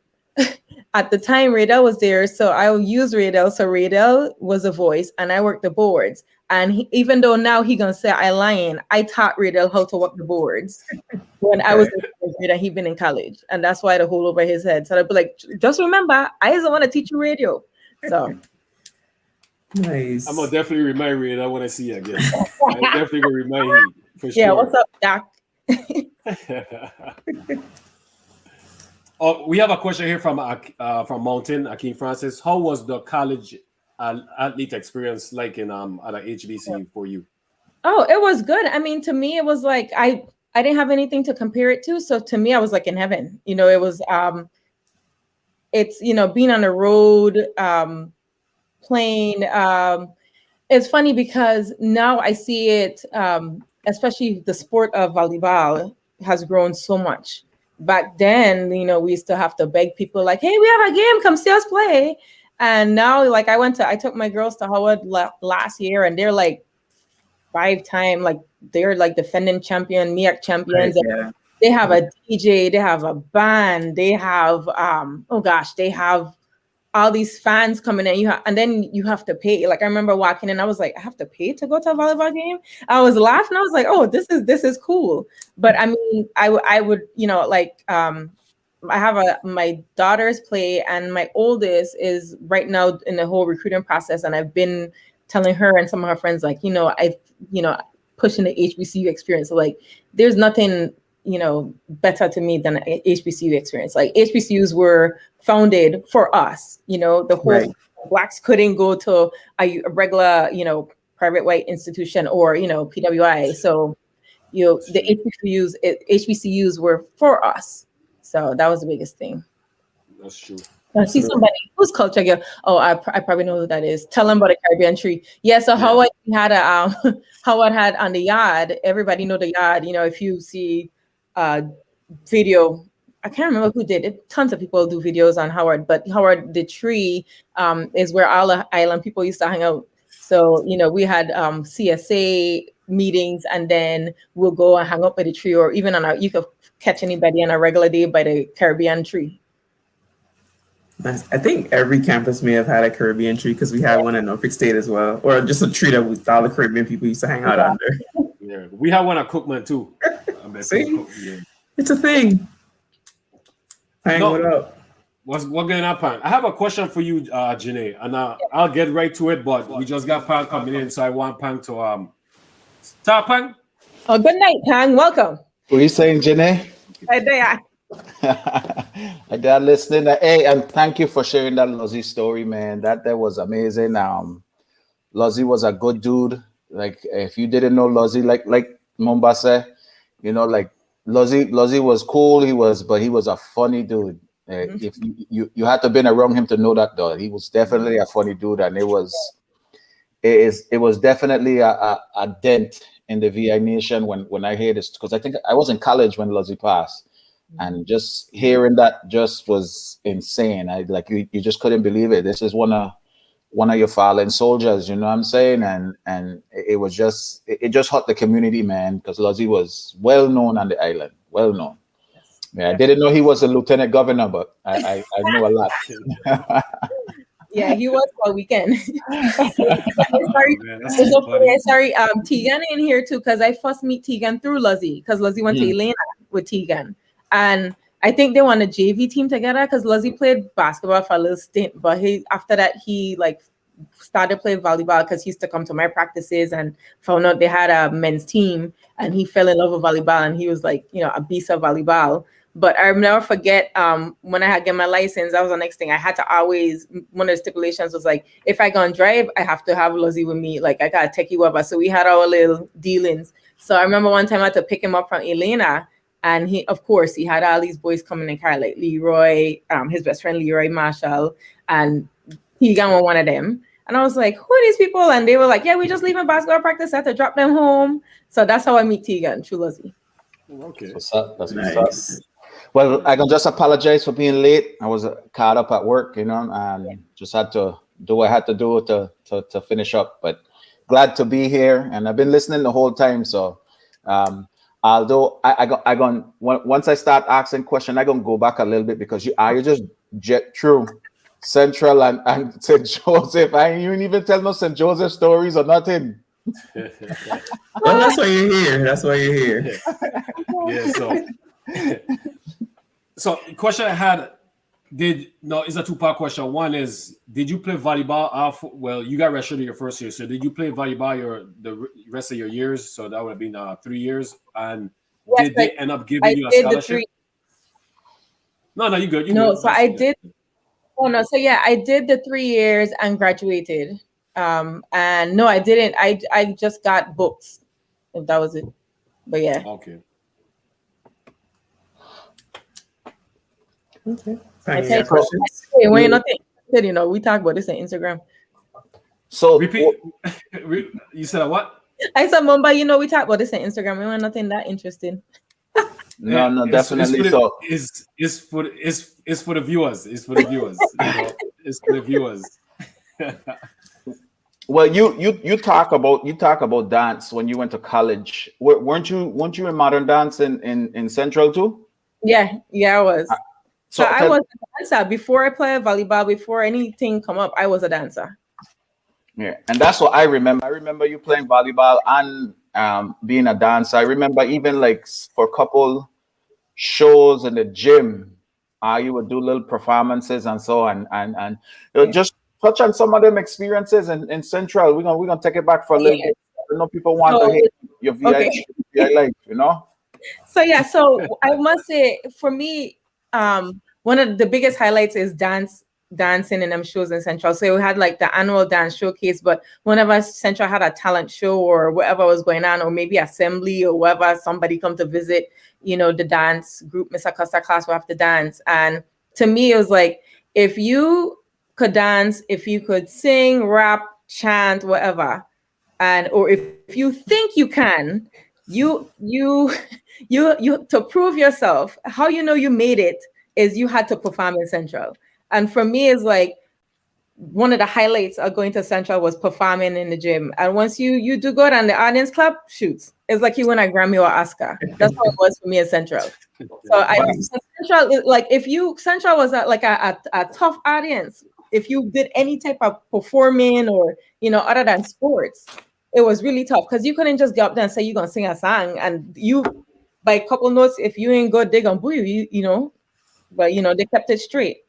at the time, Radel was there. So I used Radel. So Radel was a voice and I worked the boards. And even though now he going to say I lying, I taught Radel how to work the boards when I was in college and he'd been in college. And that's why the whole over his head. So I'd be like, just remember, I just want to teach you radio. So... Nice. I'm gonna definitely remind you that when I see you again. I'm definitely gonna remind you for sure. Yeah, what's up, Doc? We have a question here from Mountain Akeem Francis. How was the college athlete experience like in at a HBCU for you? Oh, it was good. I mean, to me, it was like I didn't have anything to compare it to, so to me, I was like in heaven. It was it's being on the road. Playing it's funny because now I see it, especially the sport of volleyball has grown so much. Back then, we used to have to beg people like, hey, we have a game, come see us play. And now, like, I took my girls to Howard last year, and they're like 5-time, like they're like defending champion, MEAC champions. Right, yeah. They have a DJ, they have a band, they have they have all these fans coming in, and then you have to pay. Like I remember walking in, I was like, I have to pay to go to a volleyball game. I was laughing. I was like, oh, this is cool. But I mean, I would, I have my daughters play, and my oldest is right now in the whole recruiting process, and I've been telling her and some of her friends, like, pushing the HBCU experience. So like, there's nothing better to me than an HBCU experience. Like HBCUs were founded for us, the whole Blacks couldn't go to a regular, private white institution or, PWI. So, the HBCUs were for us. So that was the biggest thing. That's true. I see somebody who's culture girl. Oh, I probably know who that is. Tell them about the Caribbean tree. Yeah, so Howard had Howard had on the yard. Everybody know the yard. If you see video, I can't remember who did it. Tons of people do videos on Howard, but Howard, the tree, is where all the island people used to hang out. So we had CSA meetings, and then we'll go and hang out by the tree, or even you could catch anybody on a regular day by the Caribbean tree. Nice. I think every campus may have had a Caribbean tree because we had one in Norfolk State as well, or just a tree that all the Caribbean people used to hang out under. Yeah, we have one at Cookman too. See, it's a thing. Hang what up? What's going on, Pan? I have a question for you, Jenee, and I'll get right to it. But we just got Pan coming in, so I want Pan to start, Pan. Oh, good night, Pan. Welcome. What are you saying, Jenee? Hey, there. I got listening. Hey, and thank you for sharing that Lozzie story, man. That was amazing. Lozzie was a good dude. Like, if you didn't know Lozzie, like Mombasa, like Lozzie was cool. But he was a funny dude. If you had to been around him to know that, though, he was definitely a funny dude, and it was definitely a dent in the VI Nation when I hear this, because I think I was in college when Lozzie passed. And just hearing that just was insane. You just couldn't believe it. This is one of your fallen soldiers, you know what I'm saying? And it was just hurt the community, man, because Lozzie was well known on the island, well known. Yeah, I didn't know he was a lieutenant governor, but I know a lot. Yeah, he was all weekend. Sorry, Tegan in here too, because I first meet Tegan through Lozzie, because Lozzie went to Elena with Tegan. And I think they won a JV team together because Lozzie played basketball for a little stint, but after that he started playing volleyball because he used to come to my practices and found out they had a men's team, and he fell in love with volleyball, and he was a beast of volleyball. But I'll never forget when I had get my license, that was the next thing. I had to always, one of the stipulations was if I go and drive, I have to have Lozzie with me. I gotta take you over. So we had our little dealings. So I remember one time I had to pick him up from Elena. And he had all these boys coming in the car, like Leroy, his best friend Leroy Marshall, and Tegan was one of them. And I was like, who are these people? And they were like, yeah, we just leaving basketball practice. I had to drop them home. So that's how I meet Tegan, through Lozzie. Okay. That's what's up. Well, I can just apologize for being late. I was caught up at work, and just had to do what I had to do to finish up. But glad to be here, and I've been listening the whole time. So, although once I start asking questions, I'm gonna go back a little bit because you just jet through Central and St. Joseph. I ain't even tell no St. Joseph stories or nothing. Well, that's why you're here. That's why you're here. Yeah. So question I had, it's a two-part question. One is, did you play volleyball? Well, you got redshirted your first year, so did you play volleyball the rest of your years? So that would have been 3 years. And yes, did they end up giving you a scholarship? No, you good. I did. Oh no, so yeah, I did the 3 years and graduated. And no, I didn't. I just got books, if that was it. But yeah. Okay. Okay. We're not interested, we talk about this on Instagram. So repeat. You said what? I said, Mumbai, we talk about this on Instagram. We want nothing that interesting. No, definitely. It's for the viewers. It's for the viewers. It's for the viewers. Well, you talk about dance when you went to college. Weren't you in modern dance in Central too? Yeah, I was. So I was a dancer before I played volleyball. Before anything come up, I was a dancer. Yeah, and that's what I remember. I remember you playing volleyball and being a dancer. I remember even for a couple shows in the gym, you would do little performances and so on, and just touch on some of them experiences in Central. We're gonna take it back for a little bit. I know people want to hear your VI life, So I must say, for me, one of the biggest highlights is dance dancing in them shows in Central. So we had like the annual dance showcase, but whenever Central had a talent show or whatever was going on, or maybe assembly or whatever, somebody come to visit, you know, the dance group, Miss Acosta class will have to dance. And to me, it was like, if you could dance, if you could sing, rap, chant, whatever, and or if you think you can, you to prove yourself, how you know you made it is you had to perform in Central. And for me, it's like one of the highlights of going to Central was performing in the gym. And once you do good and the audience clap, shoots. It's like you win a Grammy or Oscar. That's how it was for me at Central. So Central, like if you Central was like a tough audience. If you did any type of performing or, you know, other than sports, it was really tough because you couldn't just get up there and say you're gonna sing a song and you by a couple notes, if you ain't good, they're gonna boo you, you know. But you know, they kept it straight.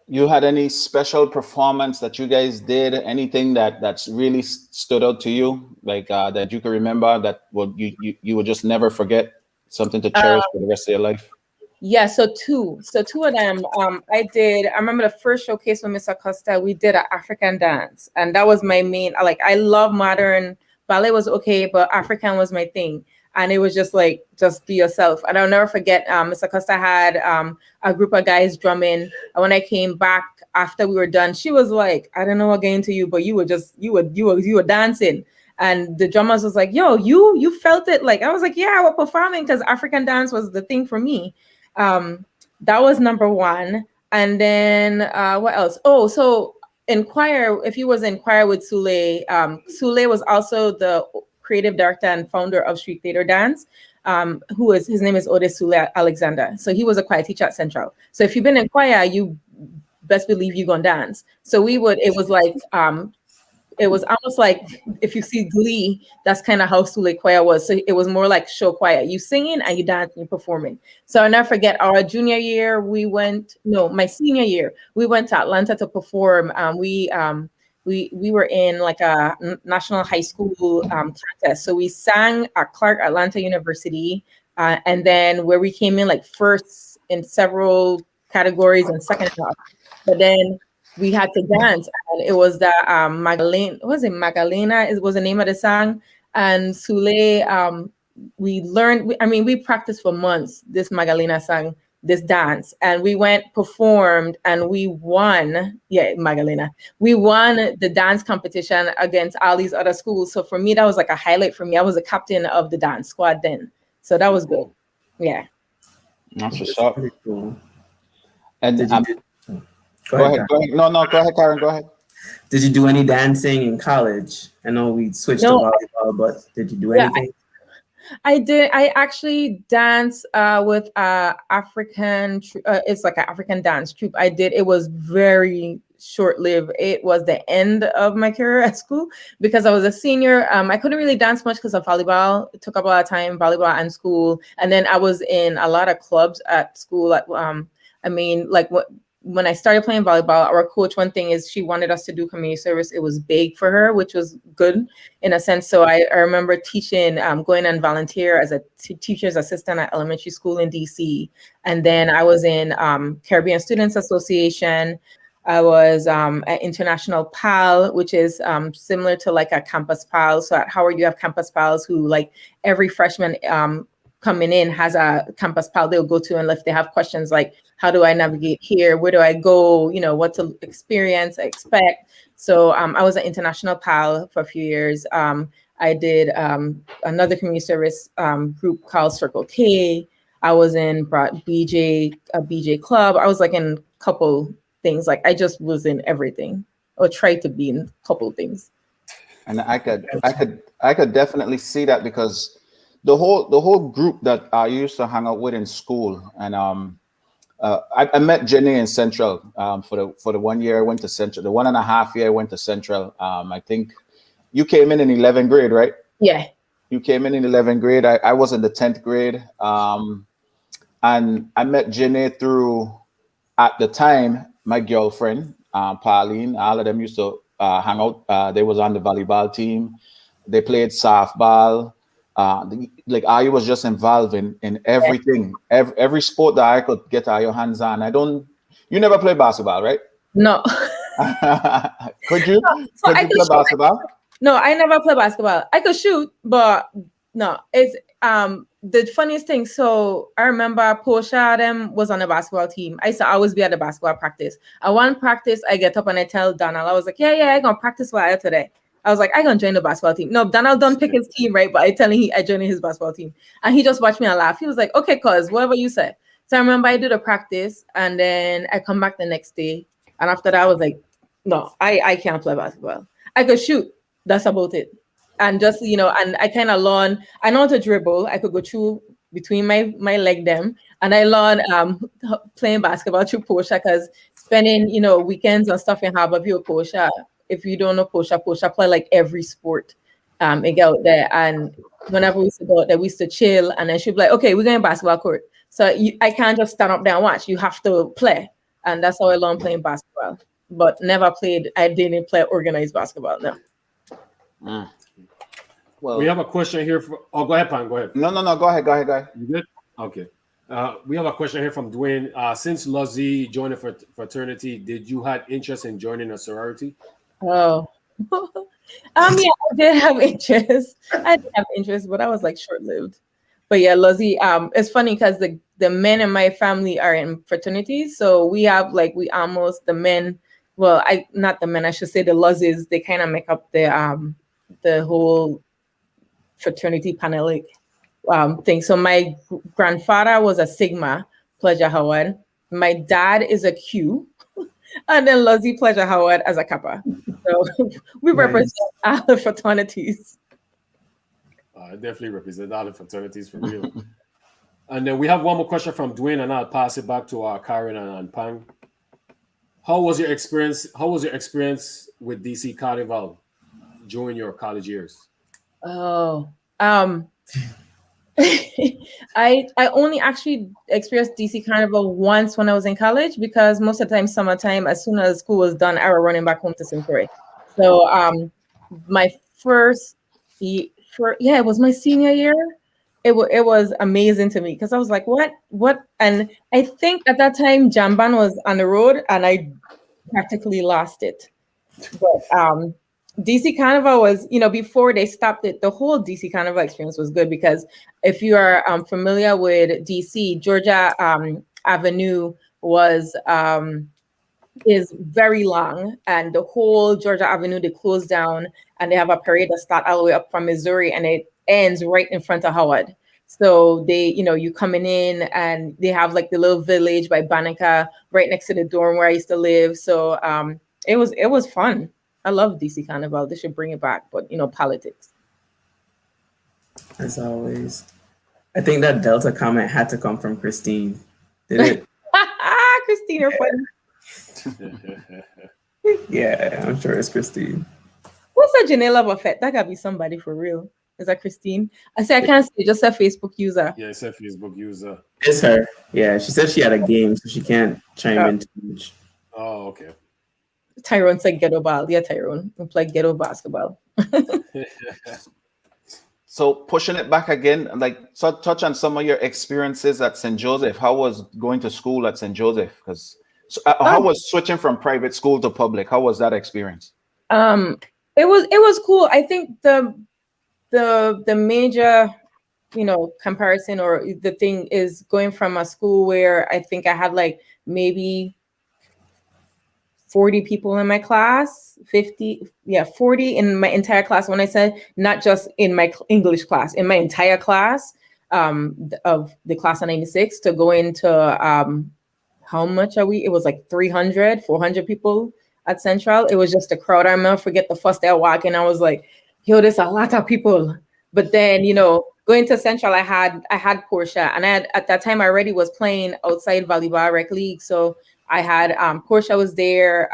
You had any special performance that you guys did? Anything that's really stood out to you, like that you can remember that you would just never forget, something to cherish for the rest of your life? Yeah, so two of them. I remember the first showcase with Miss Acosta, we did an African dance, and that was my main. Like, I love modern ballet was okay, but African was my thing. And it was just like, just be yourself. And I'll never forget, Miss Acosta had a group of guys drumming. And when I came back after we were done, she was like, I don't know what getting to you, but you were dancing. And the drummers was like, yo, you felt it. Like, I was like, yeah, we're performing because African dance was the thing for me. That was number one. And then what else? Oh, so in choir, if you was in choir with Sule, Sule was also the creative director and founder of Street Theater Dance, his name is Otis Sule Alexander. So he was a choir teacher at Central. So if you've been in choir, you best believe you're gonna dance. So it was almost like if you see Glee, that's kind of how Sule choir was. So it was more like show choir. You singing and you dancing, you performing. So I'll never forget our junior year, my senior year, we went to Atlanta to perform. We were in like a national high school contest. So we sang at Clark Atlanta University. And then where we came in like first in several categories and second half. But then we had to dance, and it was the Magdalena. Was it Magdalena? It was the name of the song. And Sule, we learned. We practiced for months this Magdalena song, this dance, and we went performed, and we won. Yeah, Magdalena. We won the dance competition against all these other schools. So for me, that was like a highlight for me. I was a captain of the dance squad then, so that was good. Yeah, that's what's up. Pretty cool. And Go ahead. No, go ahead, Karen. Go ahead. Did you do any dancing in college? I know we switched to volleyball, but did you do anything? I did. I actually danced with African. It's like an African dance troupe. I did. It was very short-lived. It was the end of my career at school because I was a senior. I couldn't really dance much because of volleyball. It took up a lot of time, volleyball and school. And then I was in a lot of clubs at school. When I started playing volleyball, our coach, one thing is she wanted us to do community service. It was big for her, which was good in a sense. So I remember teaching, going and volunteer as a teacher's assistant at elementary school in DC. And then I was in Caribbean Students Association. I was at International PAL, which is similar to like a campus PAL. So at Howard, you have campus PALs who like every freshman coming in has a campus PAL they'll go to, and if they have questions like, how do I navigate here? Where do I go? You know, what to experience, expect. So I was an international PAL for a few years. I did another community service group called Circle K. I was in a BJ club. I was like in a couple things. Like I just was in everything, or tried to be in a couple things. And I could definitely see that because the whole group that I used to hang out with in school, and I met Jenee in Central for the 1 year I went to Central. The 1.5 year I went to Central. I think you came in 11th grade, right? Yeah. You came in 11th grade. I was in the 10th grade. And I met Jenee through, at the time, my girlfriend, Pauline. All of them used to hang out. They was on the volleyball team. They played softball. I was just involved in everything, every sport that I could get your hands on. I don't You never played basketball, right? No. Could you? So Could I you could play shoot. basketball? No, I never play basketball. I could shoot, but no. It's the funniest thing. So I remember Portia them was on the basketball team. I used to always be at the basketball practice. At one practice, I get up and I tell Donald, I was like, yeah, I gonna practice for you today. I was like, I gonna join the basketball team. No, Donald don't pick his team, right? But I tell him I joined his basketball team. And he just watched me and laugh. He was like, okay, cuz whatever you say. So I remember I did a practice and then I come back the next day. And after that, I was like, no, I can't play basketball. I could shoot. That's about it. And just, and I kind of learn, I know how to dribble. I could go through between my leg them. And I learned playing basketball through Portia because spending, weekends and stuff in Harborview, Portia. If you don't know Portia play like every sport. And get out there. And whenever we used to go out there, we used to chill. And then she'd be like, okay, we're going to basketball court. So I can't just stand up there and watch. You have to play. And that's how I learned playing basketball. But I didn't play organized basketball, no. Well, we have a question here. Go ahead, Pan. Go ahead. No. Go ahead. You good? Okay. We have a question here from Dwayne. Since Lozzie joined a fraternity, did you have interest in joining a sorority? Oh. Yeah, I did have interest. But I was like short-lived. But yeah, Lozzie, it's funny because the men in my family are in fraternities. So we have the men, well, not the men, I should say the Lozzies, they kind of make up the whole fraternity panelic thing. So my grandfather was a Sigma, Pleasure Howard. My dad is a Q, and then Lozzie Pleasure Howard as a Kappa. So we represent all the fraternities. I definitely represent all the fraternities for real. And then we have one more question from Dwayne, and I'll pass it back to Karen and Pang. How was your experience with DC Carnival during your college years? Oh, I only actually experienced DC Carnival once when I was in college because most of the time, summertime, as soon as school was done, I was running back home to St. Croix. So my first year, it was my senior year. It was amazing to me because I was like, what? And I think at that time, Jamban was on the road and I practically lost it. But DC Carnival was, before they stopped it, the whole DC Carnival experience was good because if you are familiar with DC, Georgia Avenue is very long, and the whole Georgia Avenue, they closed down and they have a parade that starts all the way up from Missouri and it ends right in front of Howard. So they, you coming in and they have like the little village by Banneker right next to the dorm where I used to live. So it was fun. I love DC Carnival. They should bring it back, but politics. As always. I think that Delta comment had to come from Christine. Did it? Christine, you're funny. Yeah, I'm sure it's Christine. What's that Jenee Buffett? That gotta be somebody for real. Is that Christine? I can't say, just a Facebook user. Yeah, it's a Facebook user. It's her. Yeah, she said she had a game, so she can't chime in too much. Oh, okay. Tyrone said ghetto ball. Yeah, Tyrone. We play ghetto basketball. So pushing it back again, touch on some of your experiences at St. Joseph. How was going to school at St. Joseph? Because how was switching from private school to public? How was that experience? It was cool. I think the major, comparison or the thing is going from a school where I think I had maybe 40 people in my class, 40 in my entire class. When I said not just in my English class, in my entire class of the class of 96 to go into how much are we? It was 300, 400 people at Central. It was just a crowd. I remember forget the first day I walked in, I was like, yo, there's a lot of people. But then, going to Central, I had Portia, and at that time I already was playing outside volleyball rec league. So I had Portia was there,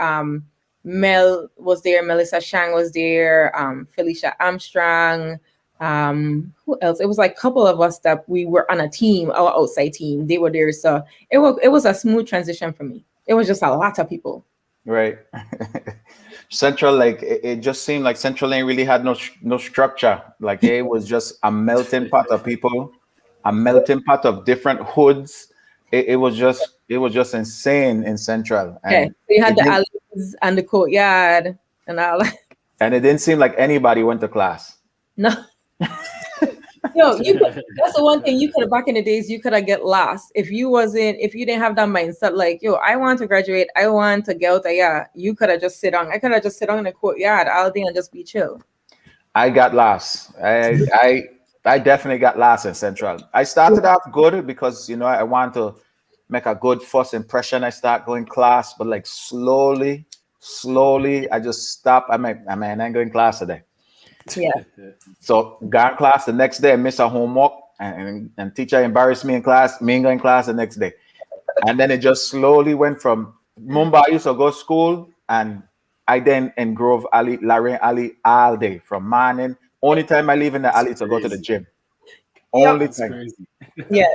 Mel was there, Melissa Shang was there, Felicia Armstrong, who else? It was a couple of us that we were on a team, our outside team. They were there, so it was a smooth transition for me. It was just a lot of people. Right. Central, it just seemed like Central ain't really had no structure. It was just a melting pot of people, a melting pot of different hoods, it was just insane in Central, Okay. and So you had it the didn't, alleys and the courtyard and all that. and it didn't seem like anybody went to class. No. Yo, that's the one thing you could have back in the days, you could have get lost if you didn't have that mindset, like, yo, I want to graduate, I want to get out there. Yeah, you could have just sit on. I could have just sit on in the courtyard all day and just be chill. I got lost. I definitely got lost in Central. I started off good because I want to make a good first impression. I start going class, but like slowly, I just stop. I ain't going class today. Yeah. So got class the next day, I miss a homework, and teacher embarrassed me in class. Me ain't going class the next day, and then it just slowly went from Mumbai. I used to go to school, and I then in Grove Alley, Larian Alley all day from morning. Only time I leave in the alley to go to the gym. Only That's time. crazy. Yeah,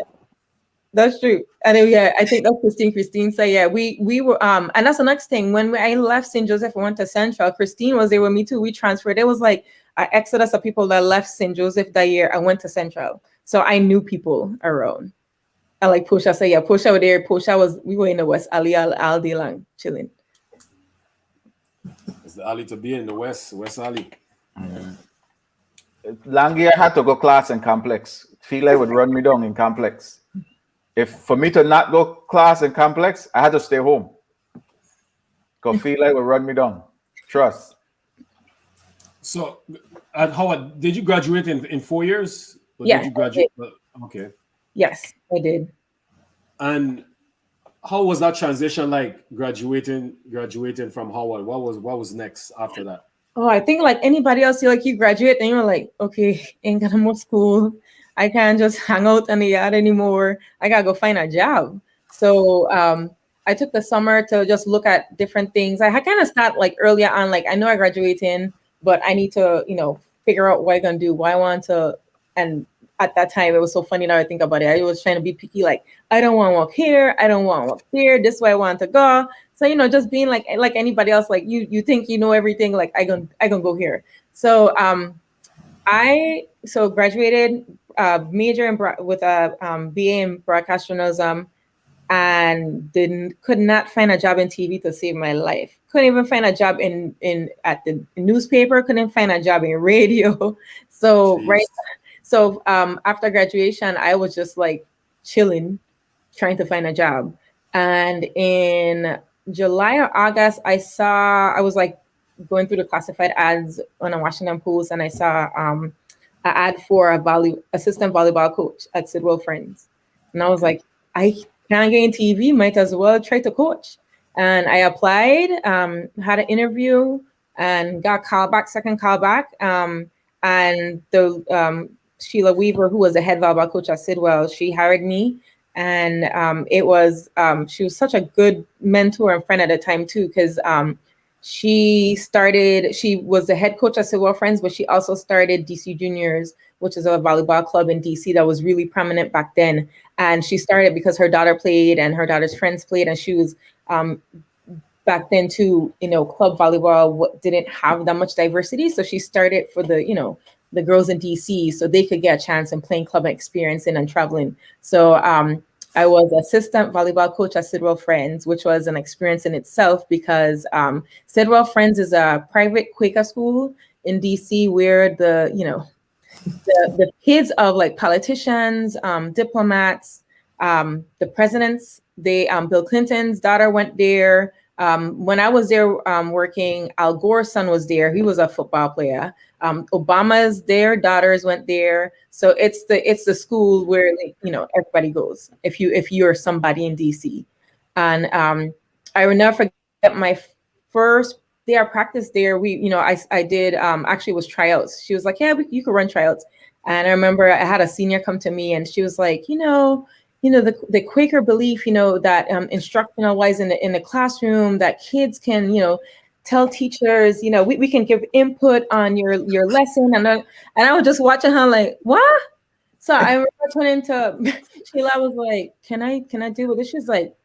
that's true. And yeah, I think that's Christine said. Yeah, we were and that's the next thing. When I left St. Joseph and went to Central, Christine was there with me too. We transferred. It was like an exodus of people that left St. Joseph that year and went to Central. So I knew people around. And like Portia said, yeah, Portia was there. We were in the West Alley all day long, chilling. It's the alley to be in, the West Alley. Long year I had to go class in complex. Feel like would run me down in complex. If for me to not go class in complex, I had to stay home. Because feel like would run me down. Trust. So, at Howard, did you graduate in 4 years? Or Yeah, did you graduate? Okay. Yes, I did. And how was that transition like graduating from Howard? What was next after that? Oh, I think like anybody else, you graduate and you're like, okay, ain't gonna move school. I can't just hang out in the yard anymore. I gotta go find a job. So I took the summer to just look at different things. I kind of start like earlier on, like I know I graduating, but I need to, figure out what I'm gonna do, what I want to. And at that time, it was so funny now I think about it. I was trying to be picky, like I don't want to walk here, I don't want to walk here. This way I want to go. So just being like anybody else, like you think you know everything, like I gonna go here. So I graduated, major with a BA in broadcast journalism, and could not find a job in TV to save my life. Couldn't even find a job at the newspaper. Couldn't find a job in radio. So Jeez. So after graduation, I was just like chilling, trying to find a job. And in July or August, I was like going through the classified ads on a Washington Post, and I saw an ad for assistant volleyball coach at Sidwell Friends. And I was like, I can't get in TV, might as well try to coach. And I applied, had an interview, and got second call back. And the Sheila Weaver, who was the head volleyball coach at Sidwell, she hired me. And she was such a good mentor and friend at the time too, because she was the head coach at Sidwell Friends, but she also started DC Juniors, which is a volleyball club in DC that was really prominent back then. And she started because her daughter played and her daughter's friends played, and she was back then too, club volleyball didn't have that much diversity. So she started for the girls in DC so they could get a chance in playing club and experiencing and traveling. So I was assistant volleyball coach at Sidwell Friends, which was an experience in itself because Sidwell Friends is a private Quaker school in DC where the kids of like politicians, diplomats, the presidents, Bill Clinton's daughter went there. When I was there working, Al Gore's son was there. He was a football player. Their daughters went there. So it's the school where everybody goes if you're somebody in DC. And I will never forget my first day of practice there. I did actually was tryouts. She was like, yeah, you could run tryouts. And I remember I had a senior come to me and she was like, the Quaker belief, that instructional wise in the classroom, that kids can, tell teachers, we can give input on your lesson. And I was just watching her like, what? So I remember turning to Sheila, I was like, can I deal with this? She's like,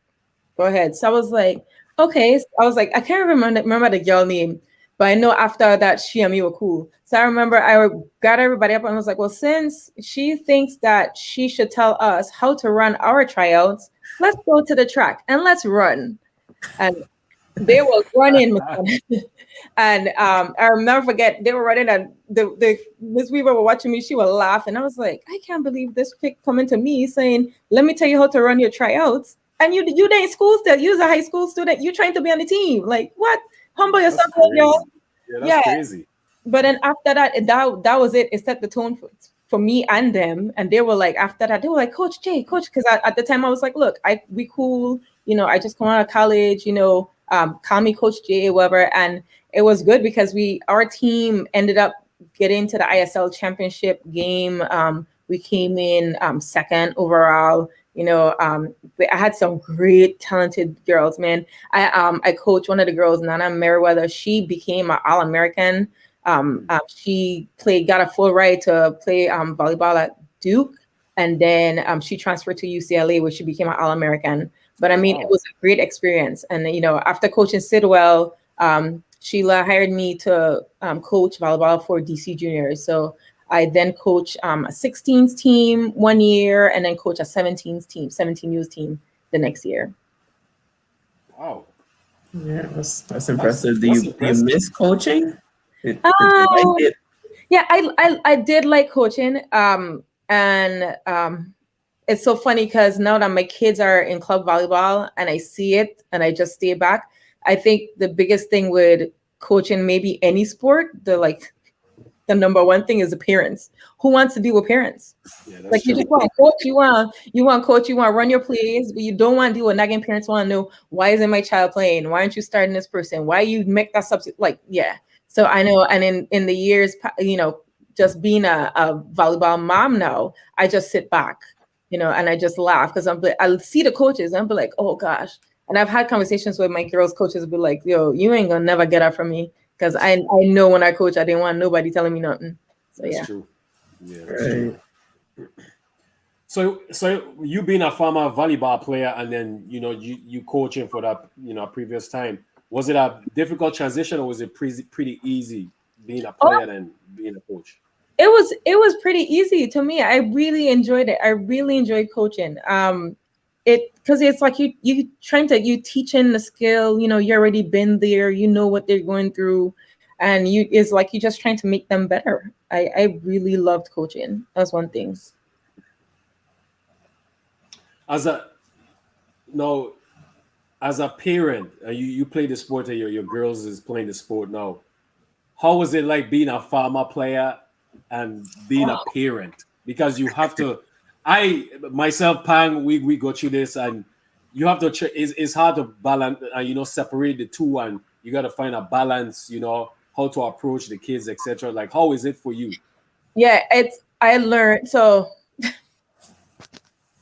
go ahead. So I was like, okay. So I was like, I can't remember the girl name. But I know after that, she and me were cool. So I remember I got everybody up and was like, well, since she thinks that she should tell us how to run our tryouts, let's go to the track and let's run. And they were running. And I'll never forget, they were running and the Miss Weaver were watching me. She would laugh. And I was like, I can't believe this chick coming to me saying, let me tell you how to run your tryouts. And you ain't school still. You're a high school student. You're trying to be on the team. Like, what? Humble yourself, y'all. Yeah, that's crazy. But then after that, that was it. It set the tone for me and them. And they were like, after that, they were like, Coach Jay, Coach, because at the time I was like, look, we cool. You know, I just come out of college, you know, call me Coach Jay, whatever. And it was good because our team ended up getting to the ISL championship game. We came in second overall. You know, I had some great talented girls, man. I coached one of the girls, Nana Merriweather. She became an All-American. She got a full ride to play volleyball at Duke. And then she transferred to UCLA, where she became an All-American. But I mean, It was a great experience. And, you know, after coaching Sidwell, Sheila hired me to coach volleyball for DC Juniors. So I then coached a 16s team 1 year and then coach a 17 youth team the next year. Wow. Yeah, that's impressive. Do you miss coaching? Did you like it? Yeah, I did like coaching. And it's so funny because now that my kids are in club volleyball and I see it and I just stay back, I think the biggest thing with coaching, maybe any sport, the number one thing is appearance. Who wants to be with parents? Yeah, like you just want to coach, you want to run your plays, but you don't want to deal with nagging parents want to know, why isn't my child playing? Why aren't you starting this person? Why you make that substitute? Like, yeah. So I know, and in the years, you know, just being a volleyball mom now, I just sit back, you know, and I just laugh because I'll see the coaches and I'll be like, oh gosh. And I've had conversations with my girls' coaches, be like, yo, you ain't gonna never get up from me. Because I know when I coach, I didn't want nobody telling me nothing. So that's yeah. true. Yeah, that's true. So you being a former volleyball player and then, you know, you coaching for that, you know, previous time, was it a difficult transition or was it pretty easy being a player and being a coach? It was pretty easy to me. I really enjoyed it. I really enjoyed coaching. Because it's like you teaching the skill, you know, you already been there, you know what they're going through, and it's like you're just trying to make them better. I really loved coaching. That's one thing. As a parent, you play the sport and your girls is playing the sport now. How was it like being a former player and being a parent? Because you have to, myself, Pang, we go through this and you have to, it's hard to balance, you know, separate the two and you got to find a balance, you know, how to approach the kids, etc. Like, how is it for you? Yeah, I learned, so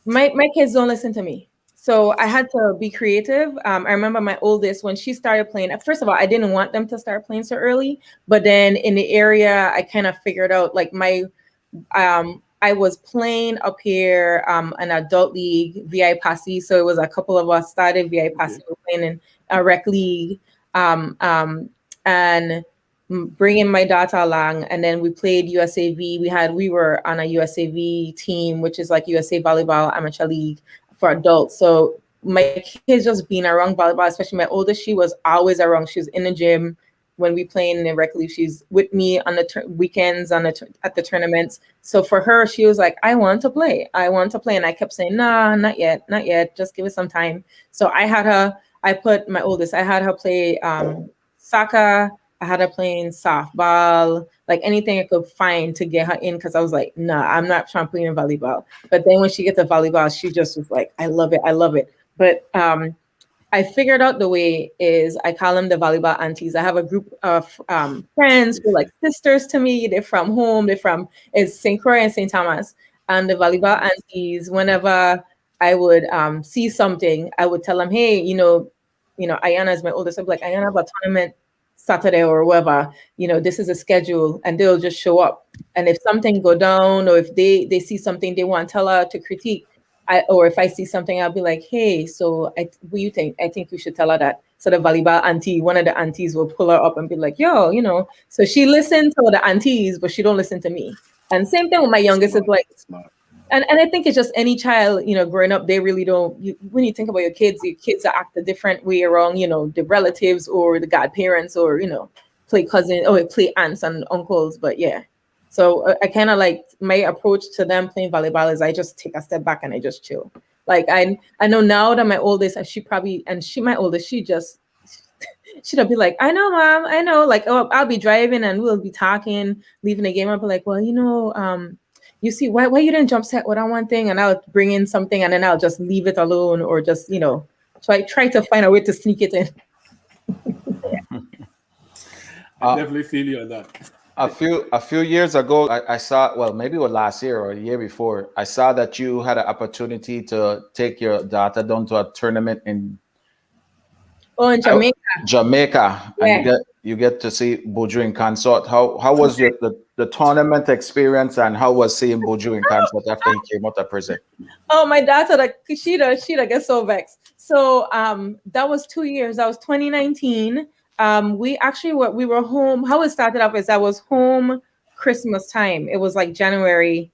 my kids don't listen to me. So I had to be creative. I remember my oldest, when she started playing, first of all, I didn't want them to start playing so early, but then in the area, I kind of figured out like I was playing up here, an adult league, VI Posse. So it was a couple of us started VI Posse, we were playing in a rec league, and bringing my daughter along. And then we played USAV. We were on a USAV team, which is like USA Volleyball Amateur League for adults. So my kids just being around volleyball, especially my oldest, she was always around. She was in the gym when we playing in the rec league. She's with me on the weekends at the tournaments. So for her, she was like, I want to play. And I kept saying, nah, not yet. Just give it some time. So I had her play soccer. I had her playing softball, like anything I could find to get her in, because I was like, nah, I'm not trying to play in volleyball. But then when she gets to volleyball, she just was like, I love it. But I figured out the way is I call them the volleyball aunties. I have a group of friends who are like sisters to me. They're from home. It's St. Croix and St. Thomas. And the volleyball aunties, whenever I would see something, I would tell them, hey, you know, Ayana is my oldest. I'd be like, Ayana have a tournament Saturday or whatever, you know, this is a schedule, and they'll just show up. And if something go down, or if they see something they want to tell her to critique, or if I see something, I'll be like, hey, so what do you think? I think we should tell her that. So the volleyball auntie, one of the aunties will pull her up and be like, yo, so she listened to the aunties, but she don't listen to me. And same thing with my youngest is like, and I think it's just any child, growing up, they really don't, when you think about your kids act a different way around, the relatives or the godparents or, play cousins or play aunts and uncles. But yeah. So I kind of like my approach to them playing volleyball is I just take a step back and I just chill. Like I know now that my oldest, my oldest, she'll be like, I know, mom, I know. Like, oh, I'll be driving and we'll be talking, leaving the game. I'll be like, well, you see, why you didn't jump set with that one thing? And I'll bring in something and then I'll just leave it alone or just, try to find a way to sneak it in. I definitely feel you on that. A few years ago, I saw, well, maybe it was last year or a year before, I saw that you had an opportunity to take your daughter down to a tournament in Jamaica. Jamaica, Yeah. and you get to see Buju in concert. How was the tournament experience, and how was seeing Buju in concert after he came out of prison? Oh, my daughter, like she gets so vexed. So that was 2 years. That was 2019. We were home. How it started up is I was home Christmas time. It was like January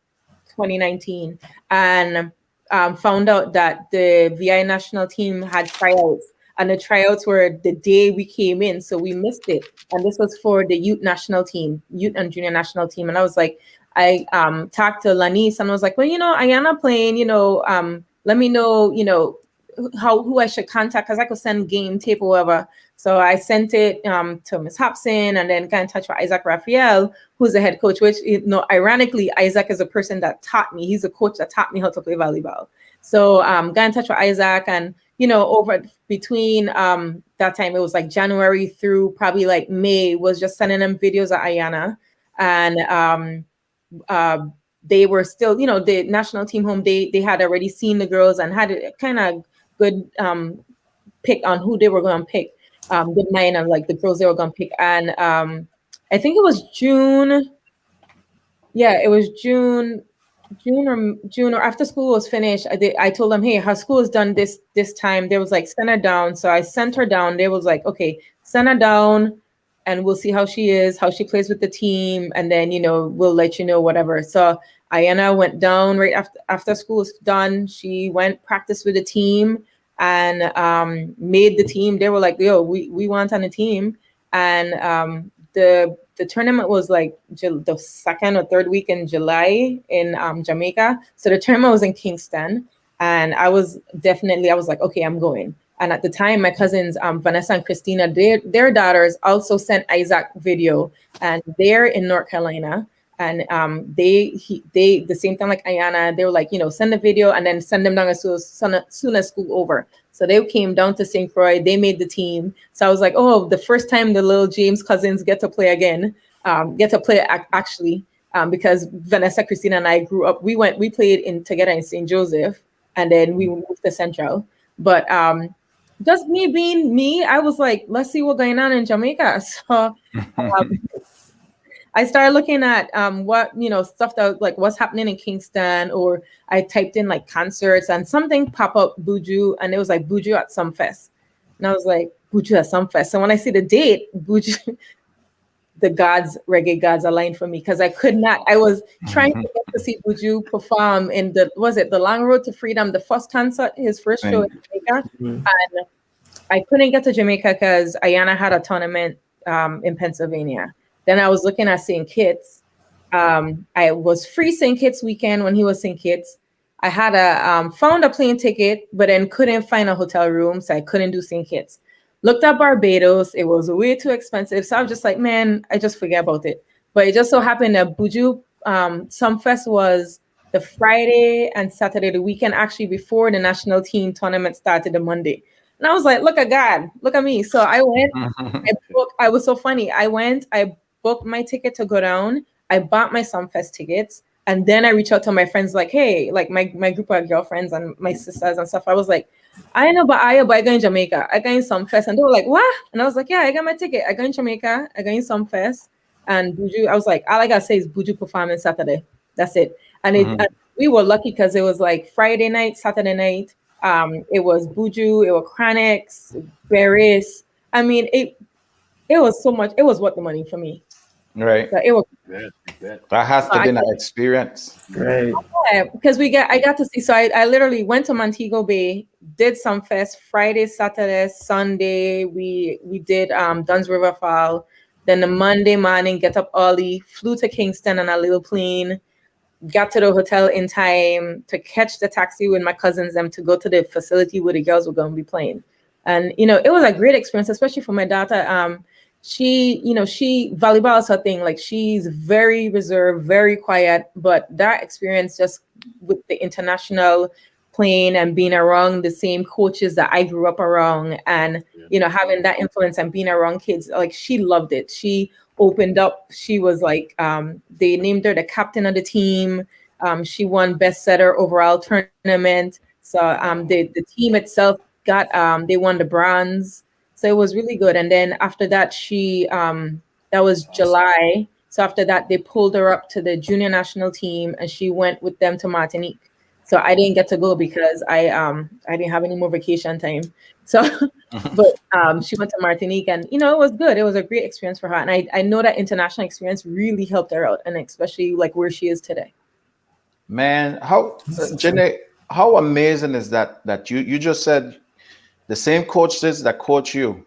2019, and found out that the VI national team had tryouts, and the tryouts were the day we came in, so we missed it. And this was for the youth national team, youth and junior national team. And I was like, I talked to Lanice and I was like, well, Ayana playing, let me know, who I should contact because I could send game tape or whatever. So I sent it to Miss Hobson and then got in touch with Isaac Raphael, who's the head coach, which, ironically, Isaac is a person that taught me. He's a coach that taught me how to play volleyball. So got in touch with Isaac and, over between that time, it was like January through probably like May, was just sending them videos of Ayana. And they were still, the national team home, they had already seen the girls and had a kind of good pick on who they were going to pick. Good mind and like the girls they were going to pick. And I think it was June. Yeah, it was June or after school was finished. I told them, hey, her school is done this time. They was like, send her down. So I sent her down. They was like, okay, send her down and we'll see how she is, how she plays with the team. And then, we'll let you know, whatever. So Ayana went down right after school was done. She went practice with the team and made the team. They were like, yo, we want on the team. And the tournament was like the second or third week in July in Jamaica. So the tournament was in Kingston. And I was like, okay, I'm going. And at the time, my cousins, Vanessa and Christina, their daughters also sent Isaac video, and they're in North Carolina. And they the same time like Ayana, they were like, send the video and then send them down as soon as school over. So they came down to St. Croix. They made the team. So I was like, oh, the first time the little James cousins get to play again, actually, because Vanessa, Christina, and I grew up. We played together in St. Joseph, and then we moved to Central. But just me being me, I was like, let's see what's going on in Jamaica. So I started looking at what, stuff that like what's happening in Kingston, or I typed in like concerts and something pop up Buju, and it was like Buju at some fest. And I was like, Buju at some fest. So when I see the date, Buju, the reggae gods aligned for me, because I was trying to get to see Buju perform in the Long Road to Freedom, the first concert, his first show in Jamaica. And I couldn't get to Jamaica because Ayana had a tournament in Pennsylvania. Then I was looking at St. Kitts. I was free St. Kitts weekend when he was St. Kitts. I had found a plane ticket, but then couldn't find a hotel room, so I couldn't do St. Kitts. Looked up Barbados. It was way too expensive. So I was just like, man, I just forget about it. But it just so happened that Buju Sumfest was the Friday and Saturday, the weekend actually before the national team tournament started the Monday. And I was like, look at God, look at me. So I went, I was so funny. I booked my ticket to go down. I bought my Sumfest tickets. And then I reached out to my friends like, hey, like my group of girlfriends and my sisters and stuff. I was like, I know, but I go in Jamaica. I go in Sumfest. And they were like, what? And I was like, yeah, I got my ticket. I go in Jamaica. I go in Sumfest. And Buju, I was like, all I got to say is Buju performance Saturday. That's it. And we were lucky because it was like Friday night, Saturday night. It was Buju, it was Cranix, Barris. I mean, it was so much. It was worth the money for me. Right. So it was. That has to be an experience. Right. Yeah, because I got to see. So I literally went to Montego Bay, did some fest Friday, Saturday, Sunday. We did Dunn's River Fall. Then the Monday morning, get up early, flew to Kingston on a little plane, got to the hotel in time to catch the taxi with my cousins them to go to the facility where the girls were going to be playing. And it was a great experience, especially for my daughter. She volleyball is her thing. Like, she's very reserved, very quiet, but that experience just with the international playing and being around the same coaches that I grew up around, and having that influence and being around kids, like, she loved it. She opened up. She was like, they named her the captain of the team. She won best setter overall tournament. So the team itself got they won the bronze. So it was really good. And then after that, that was July. So after that, they pulled her up to the junior national team, and she went with them to Martinique. So I didn't get to go because I didn't have any more vacation time. So, but she went to Martinique, and it was good. It was a great experience for her, and I know that international experience really helped her out, and especially like where she is today. Man, Jenee, how amazing is that you just said the same coaches that coach you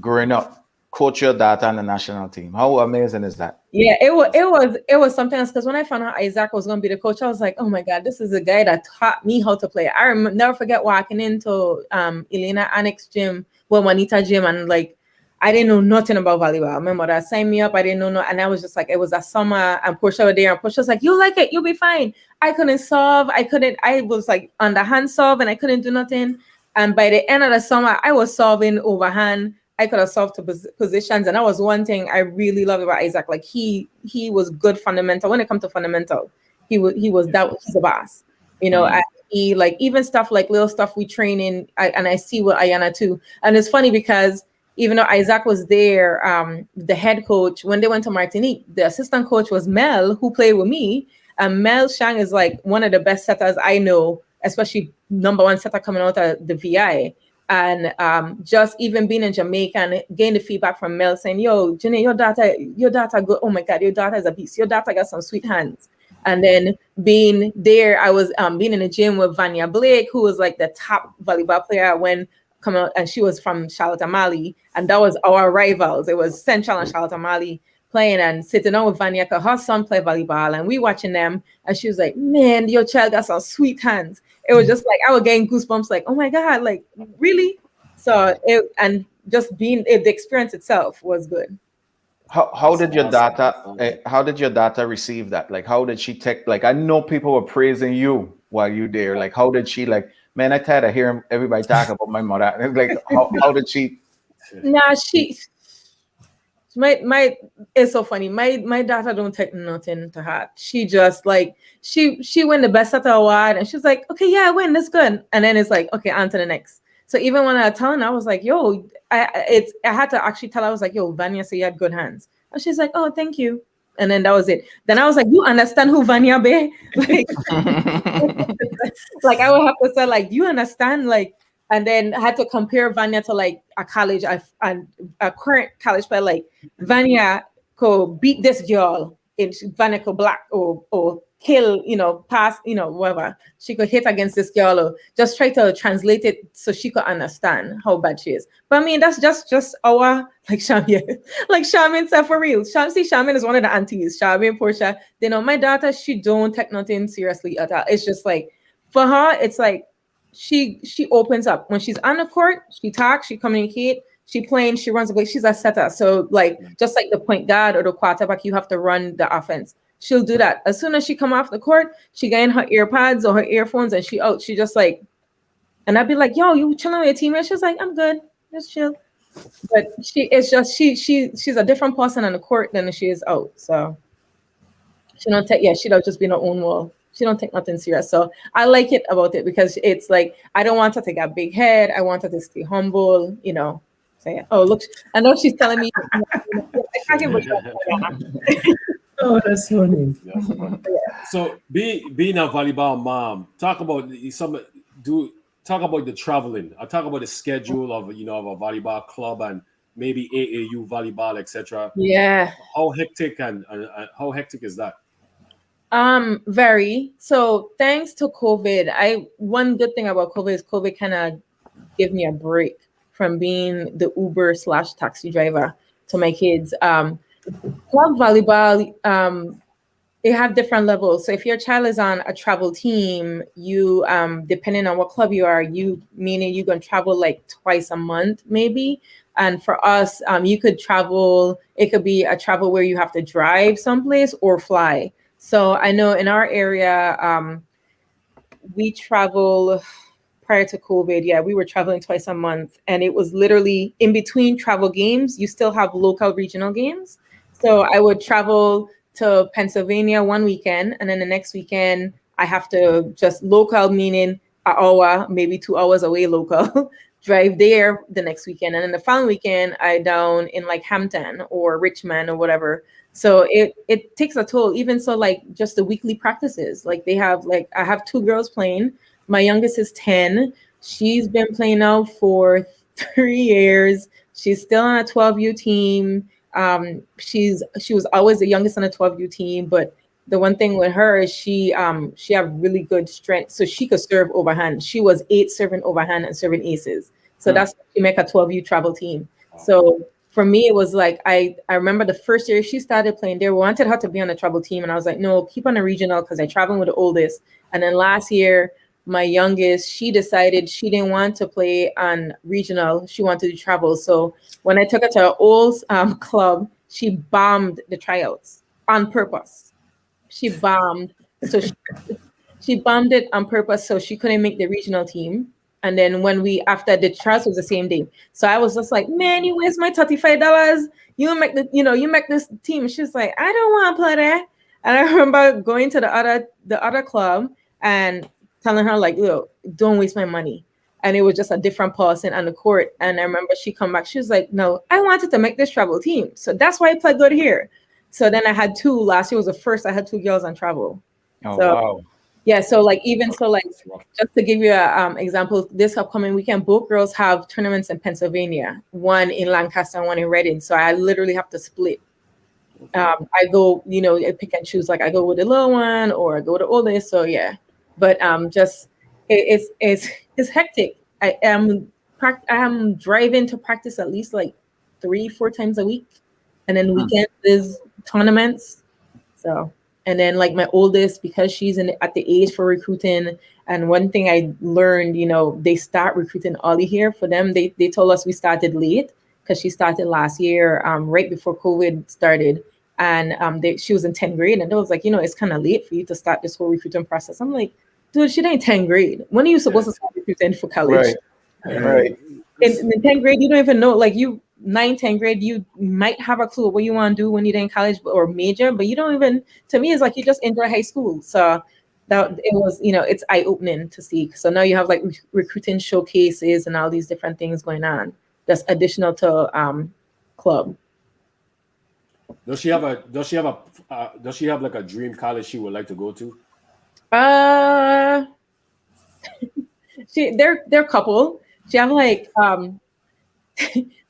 growing up coach your daughter on the national team. How amazing is that? Yeah, it was something else, because when I found out Isaac was going to be the coach, I was like, oh my God, this is a guy that taught me how to play. I never forget walking into Elena Annex gym, Juanita gym, and like, I didn't know nothing about volleyball. I remember that signed me up. I didn't know, and I was just like, it was a summer, and Portia was there, and Portia was like, you like it, you'll be fine. I couldn't solve. I was like underhand solve, and I couldn't do nothing. And by the end of the summer, I was solving overhand. I could have solved to positions, and that was one thing I really loved about Isaac. Like, he was good fundamental. When it comes to fundamental, he's the boss. He, like, even stuff like little stuff we train in, and I see with Ayana too. And it's funny because even though Isaac was there, the head coach, when they went to Martinique, the assistant coach was Mel, who played with me. And Mel Shang is like one of the best setters I know, especially number one setter coming out of the VI. And just even being in Jamaica and getting the feedback from Mel saying, yo, Jenee, your daughter good. Oh my God, your daughter is a beast. Your daughter got some sweet hands. And then being there, I was being in the gym with Vanya Blake, who was like the top volleyball player when coming out, and she was from Charlotte Mali. And that was our rivals. It was Central and Charlotte Mali playing, and sitting down with Vanya, because her son played volleyball, and we watching them. And she was like, man, your child got some sweet hands. It was just like, I was getting goosebumps, like, oh my God, like, really? So the experience itself was good. How did your daughter receive that? Like, how did she take, like, I know people were praising you while you there. Like, how did she, like, man, I tired of hearing everybody talk about my mother. Like, how did she? Nah, it's so funny. My daughter don't take nothing to heart. She just like, she win the best setter award, and she's like, okay, yeah, I win, that's good. And then it's like, okay, on to the next. So even when I tell her, I was like, yo, I had to actually tell her, I was like, yo, Vanya said you had good hands. And she's like, oh, thank you. And then that was it. Then I was like, you understand who Vanya be? Like, like, I would have to say, like, you understand, like. And then I had to compare Vanya to like a college, a current college player. Like, Vanya could beat this girl, and Vanya could block or kill, pass, whatever. She could hit against this girl, or just try to translate it so she could understand how bad she is. But I mean, that's just our, like, Charmaine. Like, Charmaine said, for real. Charmaine is one of the aunties. Charmaine, Portia. My daughter, she don't take nothing seriously at all. It's just like, for her, it's like, she opens up when she's on the court. She talks, she communicates, she playing, she runs away. She's a setter. So like, just like the point guard or the quarterback, you have to run the offense. She'll do that. As soon as she come off the court, she get in her earpods or her earphones, and she out. She just like, and I'd be like, yo, you chilling with your teammates? She's like, I'm good, just chill. But she's a different person on the court than she is out. So she don't just be in her own world. She don't take nothing serious. So I like it about it, because it's like, I don't want her to get a big head. I want her to stay humble, So yeah. Oh, look, I know she's telling me. Oh, that's funny. So being a volleyball mom, talk talk about the traveling. I'll talk about the schedule of, you know, of a volleyball club and maybe AAU volleyball, etc. Yeah. How hectic and how hectic is that? Very. So thanks to COVID, one good thing about COVID is COVID kind of gave me a break from being the Uber / taxi driver to my kids. Club volleyball, they have different levels. So if your child is on a travel team, you depending on what club you are, you meaning you're gonna travel like twice a month, maybe. And for us, you could travel, it could be a travel where you have to drive someplace or fly. So I know in our area, we travel prior to COVID. Yeah, we were traveling twice a month. And it was literally in between travel games, you still have local regional games. So I would travel to Pennsylvania one weekend, and then the next weekend I have to just local, meaning an hour, maybe 2 hours away local, drive there the next weekend. And then the following weekend I down in like Hampton or Richmond or whatever. So it takes a toll. Even so, like just the weekly practices, like they have, like I have 2 girls playing. My youngest is 10. She's been playing now for 3 years. She's still on a 12U team. She was always the youngest on a 12U team, but the one thing with her is she had really good strength, so she could serve overhand. She was 8 serving overhand and serving aces. So that's why she make a 12U travel team. So for me, it was like I remember the first year she started playing, they wanted her to be on a travel team, and I was like, no, keep on a regional because I traveling with the oldest. And then last year, my youngest, she decided she didn't want to play on regional. She wanted to travel. So when I took her to her old club, she bombed the tryouts on purpose. She bombed. So she bombed it on purpose so she couldn't make the regional team. And then after the tryouts was the same day. So I was just like, man, you waste my $35. You make this team. She's like, I don't want to play there. And I remember going to the other club and telling her like, look, don't waste my money. And it was just a different person on the court. And I remember she come back, she was like, no, I wanted to make this travel team. So that's why I played good here. So then I had 2. Last year was the first I had 2 girls on travel. Oh, so, wow. Yeah, so like even so, like just to give you an example, this upcoming weekend, both girls have tournaments in Pennsylvania, one in Lancaster and one in Reading. So I literally have to split. I go, I pick and choose. Like I go with the little one or I go with the oldest. So yeah. But just it's hectic. I am driving to practice at least like 3-4 times a week, and then weekends is tournaments. So and then like my oldest, because she's at the age for recruiting. And one thing I learned, they start recruiting early here for them. They told us we started late because she started last year, right before COVID started. And she was in 10th grade, and it was like, it's kind of late for you to start this whole recruiting process. I'm like, dude, she ain't 10th grade. When are you supposed to start recruiting for college? Right. In 10th grade, you don't even know. Like 9th, 10th grade, you might have a clue what you want to do when you're in college or major, but you don't even. To me, it's like you just enjoy high school. So that it was, it's eye opening to see. So now you have like recruiting showcases and all these different things going on. That's additional to club. Does she have like a dream college she would like to go to? They're a couple. She have like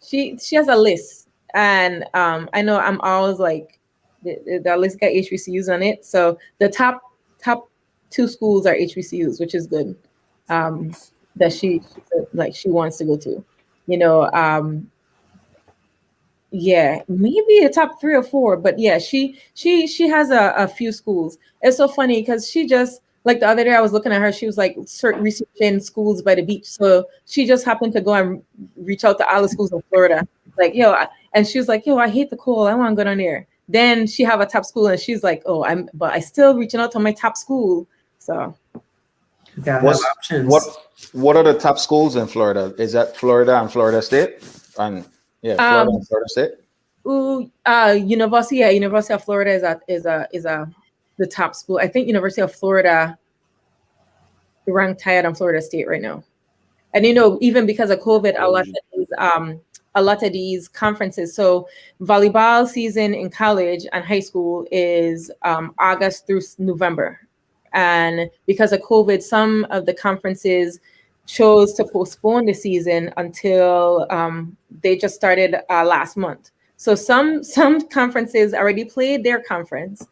she has a list, and I know I'm always like the list got HBCUs on it. So the top 2 schools are HBCUs, which is good. That she wants to go to, yeah, maybe a top 3 or 4, but yeah, she has a few schools. It's so funny because she just like the other day I was looking at her, she was like researching schools by the beach. So she just happened to go and reach out to all the schools in Florida. Like, and she was like, I hate the cold. I want to go down there. Then she have a top school and she's like, but I still reaching out to my top school. So what are the top schools in Florida? Is that Florida and Florida State? And Florida and Florida State. University of Florida is the top school. I think University of Florida ranked higher than Florida State right now. And even because of COVID, a lot of these conferences. So volleyball season in college and high school is August through November. And because of COVID, some of the conferences chose to postpone the season until they just started last month. So some conferences already played their conference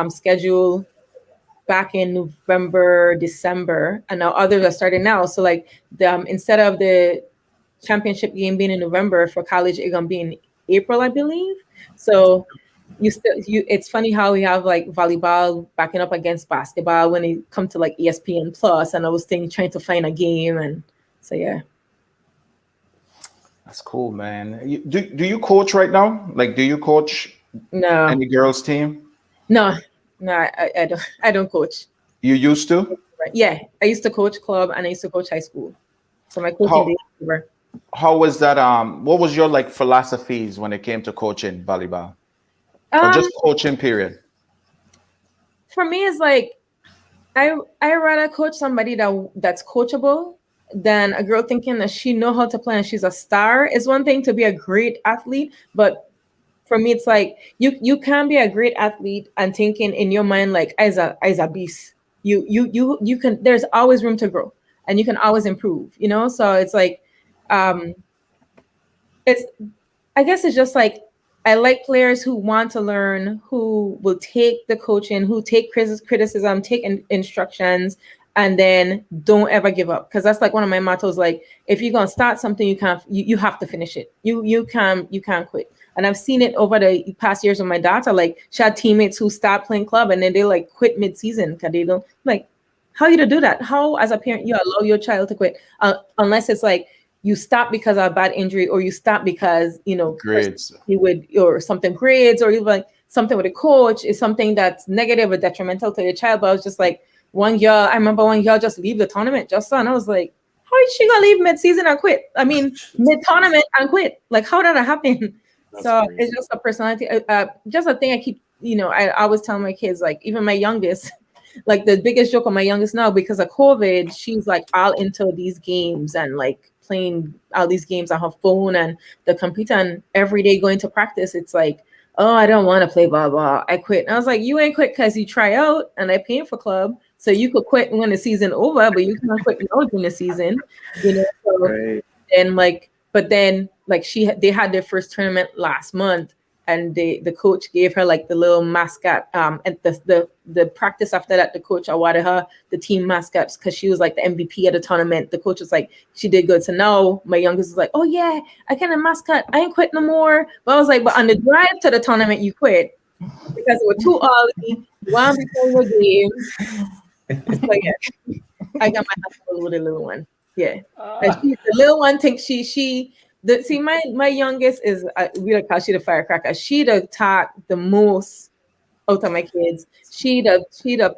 schedule back in November, December, and now others are starting now. So like instead of the championship game being in November for college, it's gonna be in April, I believe. So it's funny how we have like volleyball backing up against basketball when it comes to like ESPN Plus and those things, trying to find a game. And so yeah. That's cool, man. Do you coach right now? Like, do you coach No. any girls team? No, I don't coach. You used to? Yeah, I used to coach club and I used to coach high school. So my coaching days are over. How was that? What was your like philosophies when it came to coaching volleyball? Or just coaching period? For me, it's like I rather coach somebody that's coachable than a girl thinking that she know how to play and she's a star. It's one thing to be a great athlete, but for me, it's like you can be a great athlete and thinking in your mind like as a beast. You can. There's always room to grow, and you can always improve. You know, so it's like, it's. I guess it's just like I like players who want to learn, who will take the coaching, who take criticism, take instructions, and then don't ever give up. Because that's like one of my mottos. Like if you're gonna start something, you have to finish it. You can't quit. And I've seen it over the past years with my daughter. Like she had teammates who stopped playing club and then they like quit mid-season because they don't like. How you to do that? How as a parent you allow your child to quit unless it's like you stop because of a bad injury or you stop because grades or something grades or even like something with a coach is something that's negative or detrimental to your child. But I was just like I remember one girl just leave the tournament just so, and I was like, how is she gonna leave mid-season and quit? I mean mid-tournament and quit. Like how did that happen? So it's just a personality, just a thing I keep, I always tell my kids, like even my youngest, like the biggest joke on my youngest now, because of COVID, she's like all into these games and like playing all these games on her phone and the computer, and every day going to practice, it's like, oh, I don't want to play volleyball. I quit. And I was like, you ain't quit because you try out and I paying for club. So you could quit when the season over, but you can't quit now during the season, So, Right. and like, but then like they had their first tournament last month, and the coach gave her like the little mascot. And the practice after that, the coach awarded her the team mascots because she was like the MVP of the tournament. The coach was like, she did good. So now my youngest is like, oh yeah, I can a mascot. I ain't quit no more. But I was like, but on the drive to the tournament, you quit because it was too early. You want to be playing your games. So yeah, I got my hands full with the little one. Yeah, the little one thinks my youngest is we like call she the firecracker. She'd talk the most out of my kids. She'd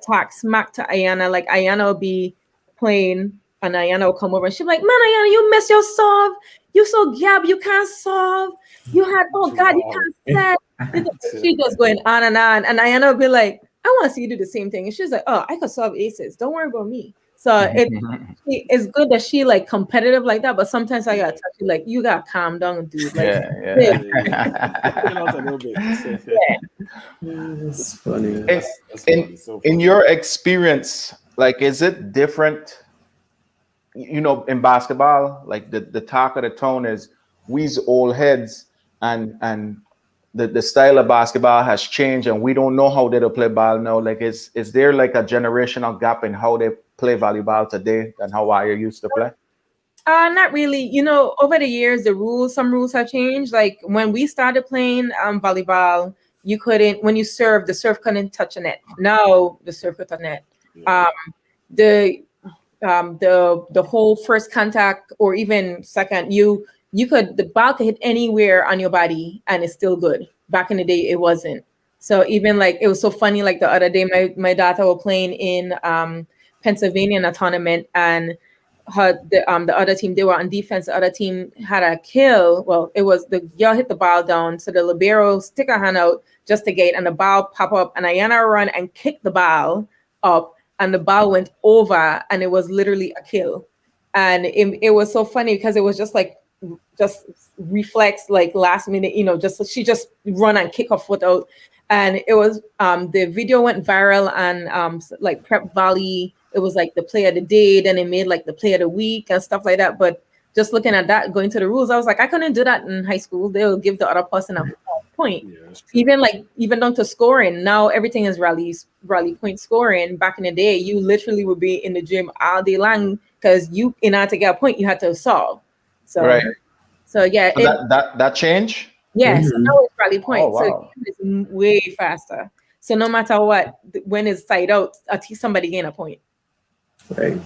talk smack to Ayana. Like Ayana will be playing and Ayana will come over and she'll be like, man, Ayana, you miss your solve. You so gab, you can't solve. You had you can't set. She just going on and Ayana will be like, I want to see you do the same thing. And she's like, oh, I could solve aces. Don't worry about me. So it's good that she like competitive like that, but sometimes I gotta touch you like you gotta calm down, dude. Like, yeah. That's funny. In your experience, like, is it different? In basketball, like the talk of the town is we's old heads, and the style of basketball has changed, and we don't know how they play ball now. Like, is there like a generational gap in how they play volleyball today than how I used to play? Not really. Over the years, some rules have changed. Like when we started playing volleyball, you couldn't, when you serve, the serve couldn't touch a net. Now the serve could touch a net. The whole first contact or even second, the ball could hit anywhere on your body and it's still good. Back in the day, it wasn't. So even like, it was so funny. Like the other day, my daughter was playing in Pennsylvania in a tournament, and the other team, they were on defense. The other team had a kill. Well, it was the girl hit the ball down, so the libero stick her hand out just to get, and the ball pop up, and Ayana run and kick the ball up, and the ball went over, and it was literally a kill. And it was so funny because it was just reflex, like last minute, she just run and kick her foot out. And it was the video went viral on like Prep Volley it was like the play of the day, then it made like the play of the week and stuff like that. But just looking at that, going to the rules, I was like, I couldn't do that in high school. They'll give the other person a point. Yeah, Even down to scoring. Now everything is rally point scoring. Back in the day, you literally would be in the gym all day long because you, in order to get a point, you had to solve. So Right. So yeah, So that change? yeah. So now it's rally point. Oh, wow. So it's way faster. So no matter what, when it's side out, somebody gain a point. Right.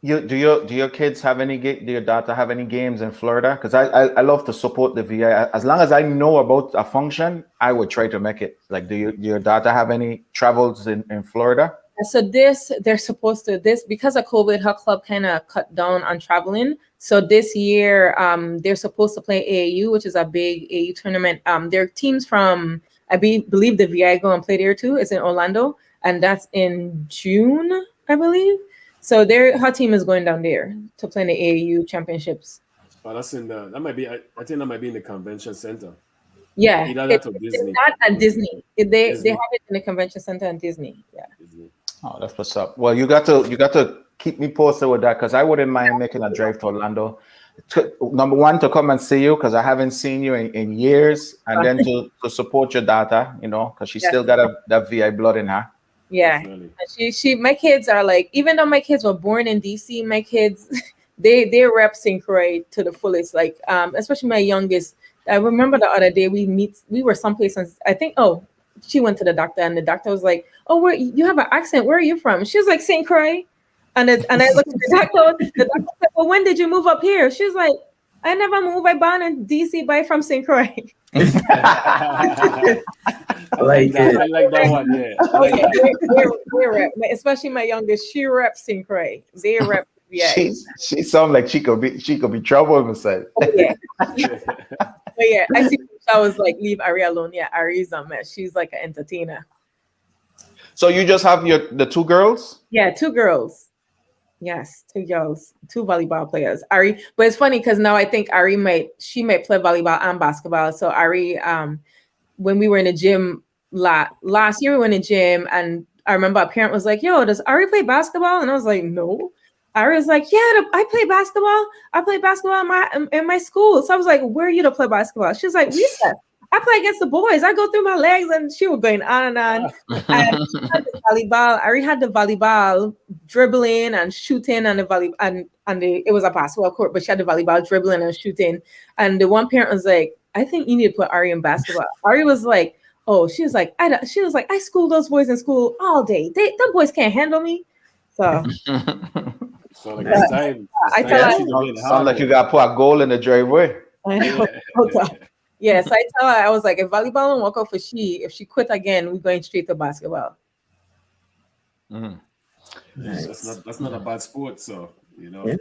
Do your kids have any do your daughter have any games in Florida? Because I love to support the VI. As long as I know about a function, I would try to make it. Like, do your daughter have any travels in Florida? So they're supposed to because of COVID, her club kind of cut down on traveling. So this year, they're supposed to play AAU, which is a big AAU tournament. Their teams from believe the VI go and play there too. It's in Orlando, and that's in June, I believe. So her team is going down there to play in the AAU championships. But that's that might be. I think that might be in the convention center. Yeah, Either that or Disney. It's not at Disney. They have it in the convention center and Disney. Yeah. Disney. Oh, that's what's up. Well, you got to keep me posted with that, because I wouldn't mind making a drive to Orlando. Number one, to come and see you, because I haven't seen you in years, and then to support your daughter, because she still got that VI blood in her. Yeah, my kids are like, even though my kids were born in DC, my kids they rep St. Croix to the fullest. Like, especially my youngest. I remember the other day we were someplace, and I think she went to the doctor, and the doctor was like, "Oh, where you have an accent? Where are you from?" She was like, "St. Croix," and I looked at the doctor. The doctor said, "Well, when did you move up here?" She was like, "I never moved. I born in DC, but I'm from St. Croix." I like it. I like that one. Yeah. They rep, especially my youngest. She reps St. Croix. They rep. Yeah. She sounds like she could be trouble inside. Oh, yeah. But yeah, I see. I was like, leave Ari alone. Yeah, Ari's a mess. She's like an entertainer. So you just have the two girls? Yeah, two girls. Yes, two girls, two volleyball players. Ari, but it's funny because now I think Ari might play volleyball and basketball. So Ari, when we were in the gym last year, we were in the gym, and I remember a parent was like, "Yo, does Ari play basketball?" And I was like, "No." Ari was like, "Yeah, I play basketball. I play basketball in my school." So I was like, "Where are you to play basketball?" She was like, "Recess. I play against the boys. I go through my legs," and she was going on and on. And she had the volleyball. Ari had the volleyball dribbling and shooting, and the volleyball and it was a basketball court, but she had the volleyball dribbling and shooting. And the one parent was like, "I think you need to put Ari in basketball." Ari was like, "Oh," she was like, "I school those boys in school all day. Them boys can't handle me." So. So like it's time. Sound like you got to put a goal in the driveway. Yes, I tell her, I was like, if volleyball don't work out for if she quit again, we're going straight to basketball. Nice. That's not a bad sport, so Yeah.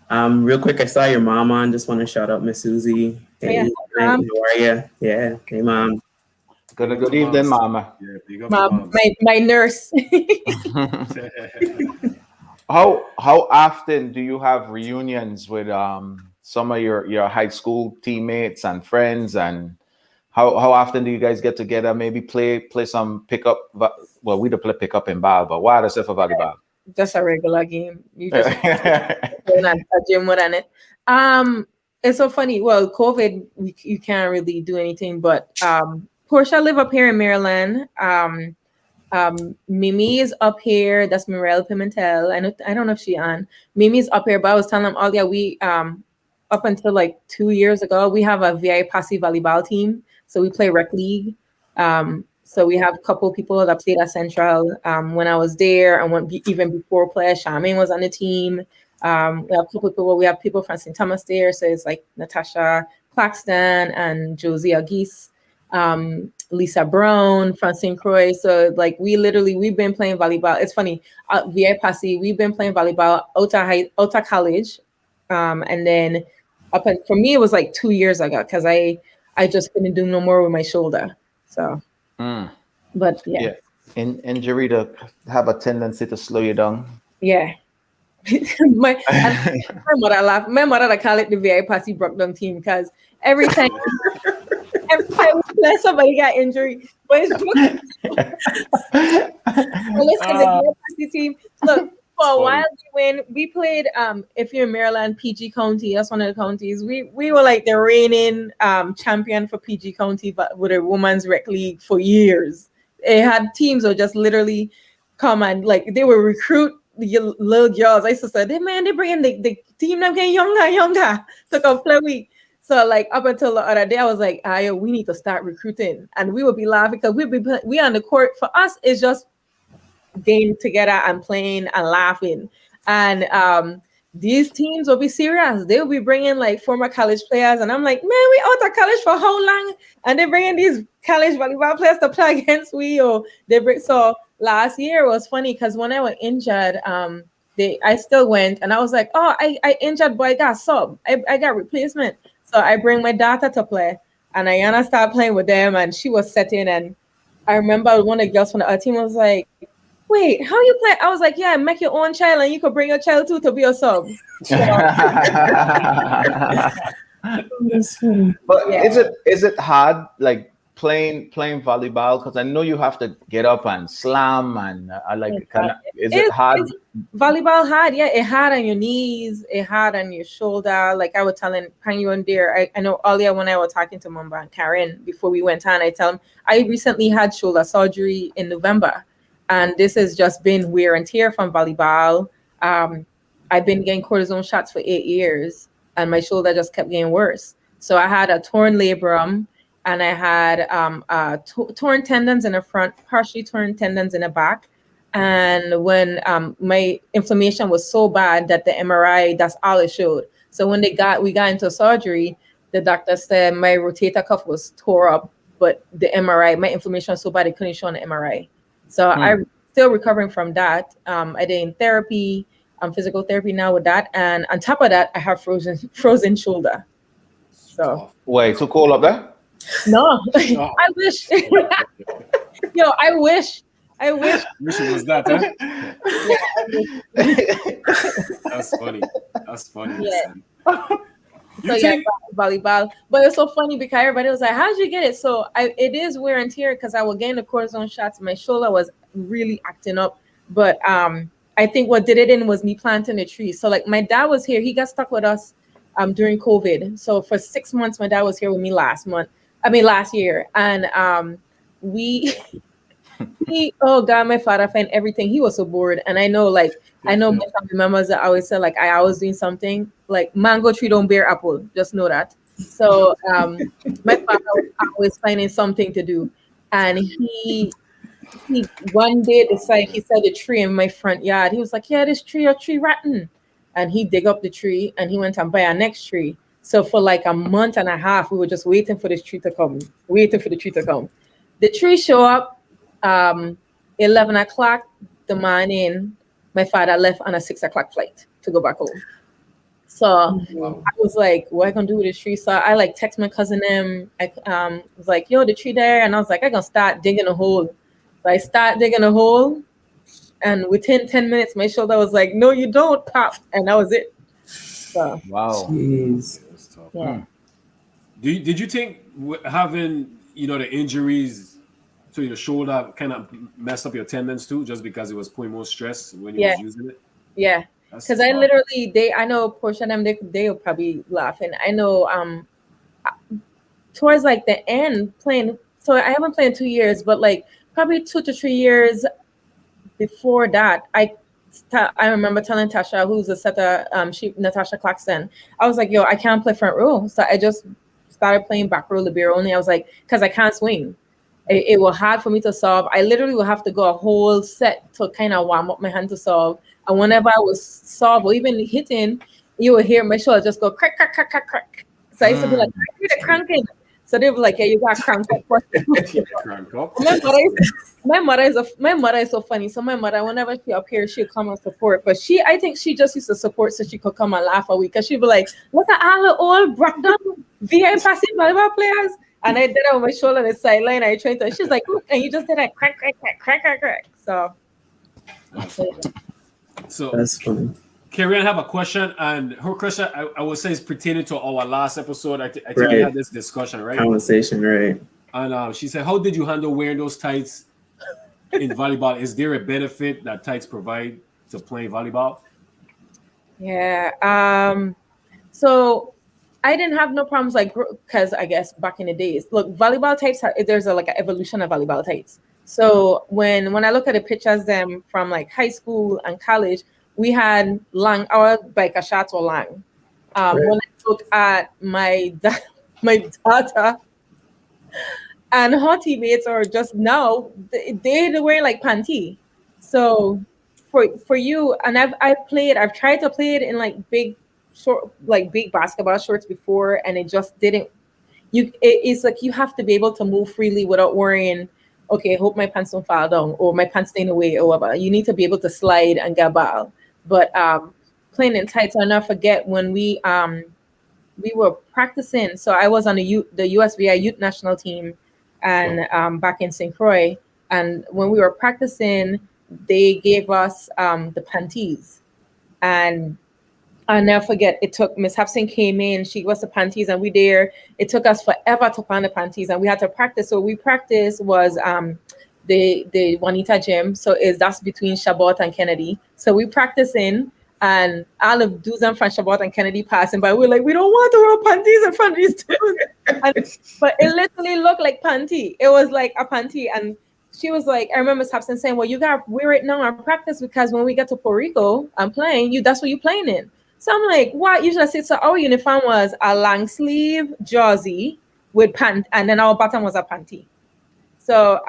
Real quick, I saw your mom on. Just want to shout out Miss Susie. Hey, how are you? Yeah. Hey, Mom. Good evening, Mama. Yeah, Mom, my nurse. How often do you have reunions with some of your high school teammates and friends, and how often do you guys get together? Maybe play some pickup. Well, we don't play pickup in ball, but what is it for volleyball? Just a regular game. You just a gym with it. It's so funny. Well, COVID, you can't really do anything. But Portia live up here in Maryland. Mimi is up here. That's Mirelle Pimentel. I don't know if she's on. Mimi's up here, but I was telling them, we up until like 2 years ago, we have a VI Posse volleyball team. So we play rec league. So we have a couple of people that played at Central when I was there, and even before play, Charmaine was on the team. We have a couple of people. We have people from St. Thomas there. So it's like Natasha Claxton and Josie Agis. Lisa Brown from St. Croix. So like we've been playing volleyball. It's funny, VI Posse, we've been playing volleyball out of college. And then for me, it was like 2 years ago because I just couldn't do no more with my shoulder. So, but yeah. Injury to have a tendency to slow you down. Yeah. my mother laughed. My mother call it the VI Posse broke down team because every time every time we play, somebody got injury. But it's listen, the varsity team. Look, for a while when we played, if you're in Maryland, PG County, that's one of the counties. We were like the reigning champion for PG County, but with a women's rec league for years. It had teams that just literally come and like they would recruit the little girls. I used to say, hey, man, they bring in the team that getting younger to come play week. So like up until the other day, I was like, we need to start recruiting, and we would be laughing because we on the court. For us, it's just game together and playing and laughing. And these teams will be serious. They'll be bringing like former college players, and I'm like, man, we out of college for how long? And they're bringing these college volleyball players to play against we, or they bring. So last year was funny because when I was injured, I still went, and I was like, oh, I injured, but I got sub. I got replacement. So I bring my daughter to play, and Ayana started playing with them, and she was setting. And I remember one of the girls from our team was like, wait, how you play? I was like, yeah, make your own child, and you could bring your child too to be a sub. But yeah. Is it hard, like playing volleyball? Because I know you have to get up and slam, and is it hard? Volleyball hard, yeah. It hard on your knees, it hard on your shoulder. Like I was telling Panyu and there, I know earlier when I was talking to Mamba and Karen before we went on, I tell them I recently had shoulder surgery in November. And this has just been wear and tear from volleyball. I've been getting cortisone shots for 8 years, and my shoulder just kept getting worse. So I had a torn labrum, and I had torn tendons in the front, partially torn tendons in the back. And when my inflammation was so bad that the MRI, that's all it showed. So when we got into surgery, the doctor said my rotator cuff was tore up, but the MRI, my inflammation was so bad it couldn't show on the MRI. So I'm still recovering from that. I did in therapy, physical therapy now with that. And on top of that, I have frozen shoulder. So wait, too cold up there? No, I wish. Yo, I wish. Wish it was that, huh? That's funny. Yeah. So yeah, volleyball. But it's so funny because everybody was like, how'd you get it? So it is wear and tear because I was getting the cortisone shots. My shoulder was really acting up. But I think what did it in was me planting a tree. So like my dad was here. He got stuck with us during COVID. So for 6 months, my dad was here with me last year. And oh God, my father found everything. He was so bored. And I know my family members that always say like I always doing something. Like mango tree don't bear apple. Just know that. So my father was always finding something to do. And he one day decided, he saw the tree in my front yard. He was like, yeah, this tree rotten. And he dig up the tree and he went and buy our next tree. So for like a month and a half, we were just waiting for this tree to come. The tree show up 11 o'clock the morning. My father left on a 6 o'clock flight to go back home. So I was like, what am I gonna do with this tree? So I like text my cousin them. I was like, yo, the tree there. And I was like, I'm gonna start digging a hole. So I start digging a hole. And within 10 minutes, my shoulder was like, no, you don't, pop. And that was it. So wow. Jeez. Yeah. Did you think having, the injuries to your shoulder kind of messed up your tendons too, just because it was putting more stress when you was using it? Yeah. Because I know Portia and them, they'll probably laugh. And I know towards like the end playing, so I haven't played in 2 years, but like probably 2 to 3 years before that, I remember telling Tasha, who's a setter, Natasha Claxton, I was like, yo, I can't play front row. So I just started playing back row libero only. I was like, because I can't swing. It was hard for me to solve. I literally would have to go a whole set to kind of warm up my hand to solve. And whenever I was solve or even hitting, you would hear my shoulder just go crack, crack, crack, crack, crack. So I used to be like, I hear the cranking. So they were like, yeah, you got cranked up. My mother is so funny. So my mother, whenever she up here, she'll come and support. But I think she just used to support so she could come and laugh a week. Because she'd be like, look at all the old brought down VA passing volleyball players. And I did it on my shoulder on the sideline. I trained her. She's like, look, and you just did that crack, crack, crack, crack, crack, crack. So So that's funny. Karen have a question, and her question I would say is pertaining to our last episode. I think we had this discussion, right? Conversation, right? And she said, "How did you handle wearing those tights in volleyball? Is there a benefit that tights provide to playing volleyball?" Yeah. So I didn't have no problems like because I guess back in the days, look, volleyball tights. There's like an evolution of volleyball tights. So when I look at the pictures them from like high school and college, we had long our bike shots were long. When I look at my my daughter and her teammates are just now they're wearing like panty. So for you and I've tried to play it in like big big basketball shorts before and it just didn't it's like you have to be able to move freely without worrying, okay, hope my pants don't fall down or my pants stay away or whatever. You need to be able to slide and get ball. But playing in tights, I'll never forget when we were practicing. So I was on the USVI youth national team and back in St. Croix. And when we were practicing, they gave us the panties. And I'll never forget, it took Miss Hapson came in, she was the panties, and it took us forever to find the panties, and we had to practice. So we practiced was the Juanita gym. So that's between Chabot and Kennedy. So we practicing, and all of Duzan from Chabot and Kennedy passing by. We're like, we don't want to wear panties in front of these dudes. But it literally looked like panty. It was like a panty. And she was like, I remember Miss Hapson saying, well, you got to wear it now and practice because when we get to Puerto Rico, I'm playing, that's what you're playing in. So I'm like, what? Usually I say, so our uniform was a long sleeve jersey with pant, and then our bottom was a panty. So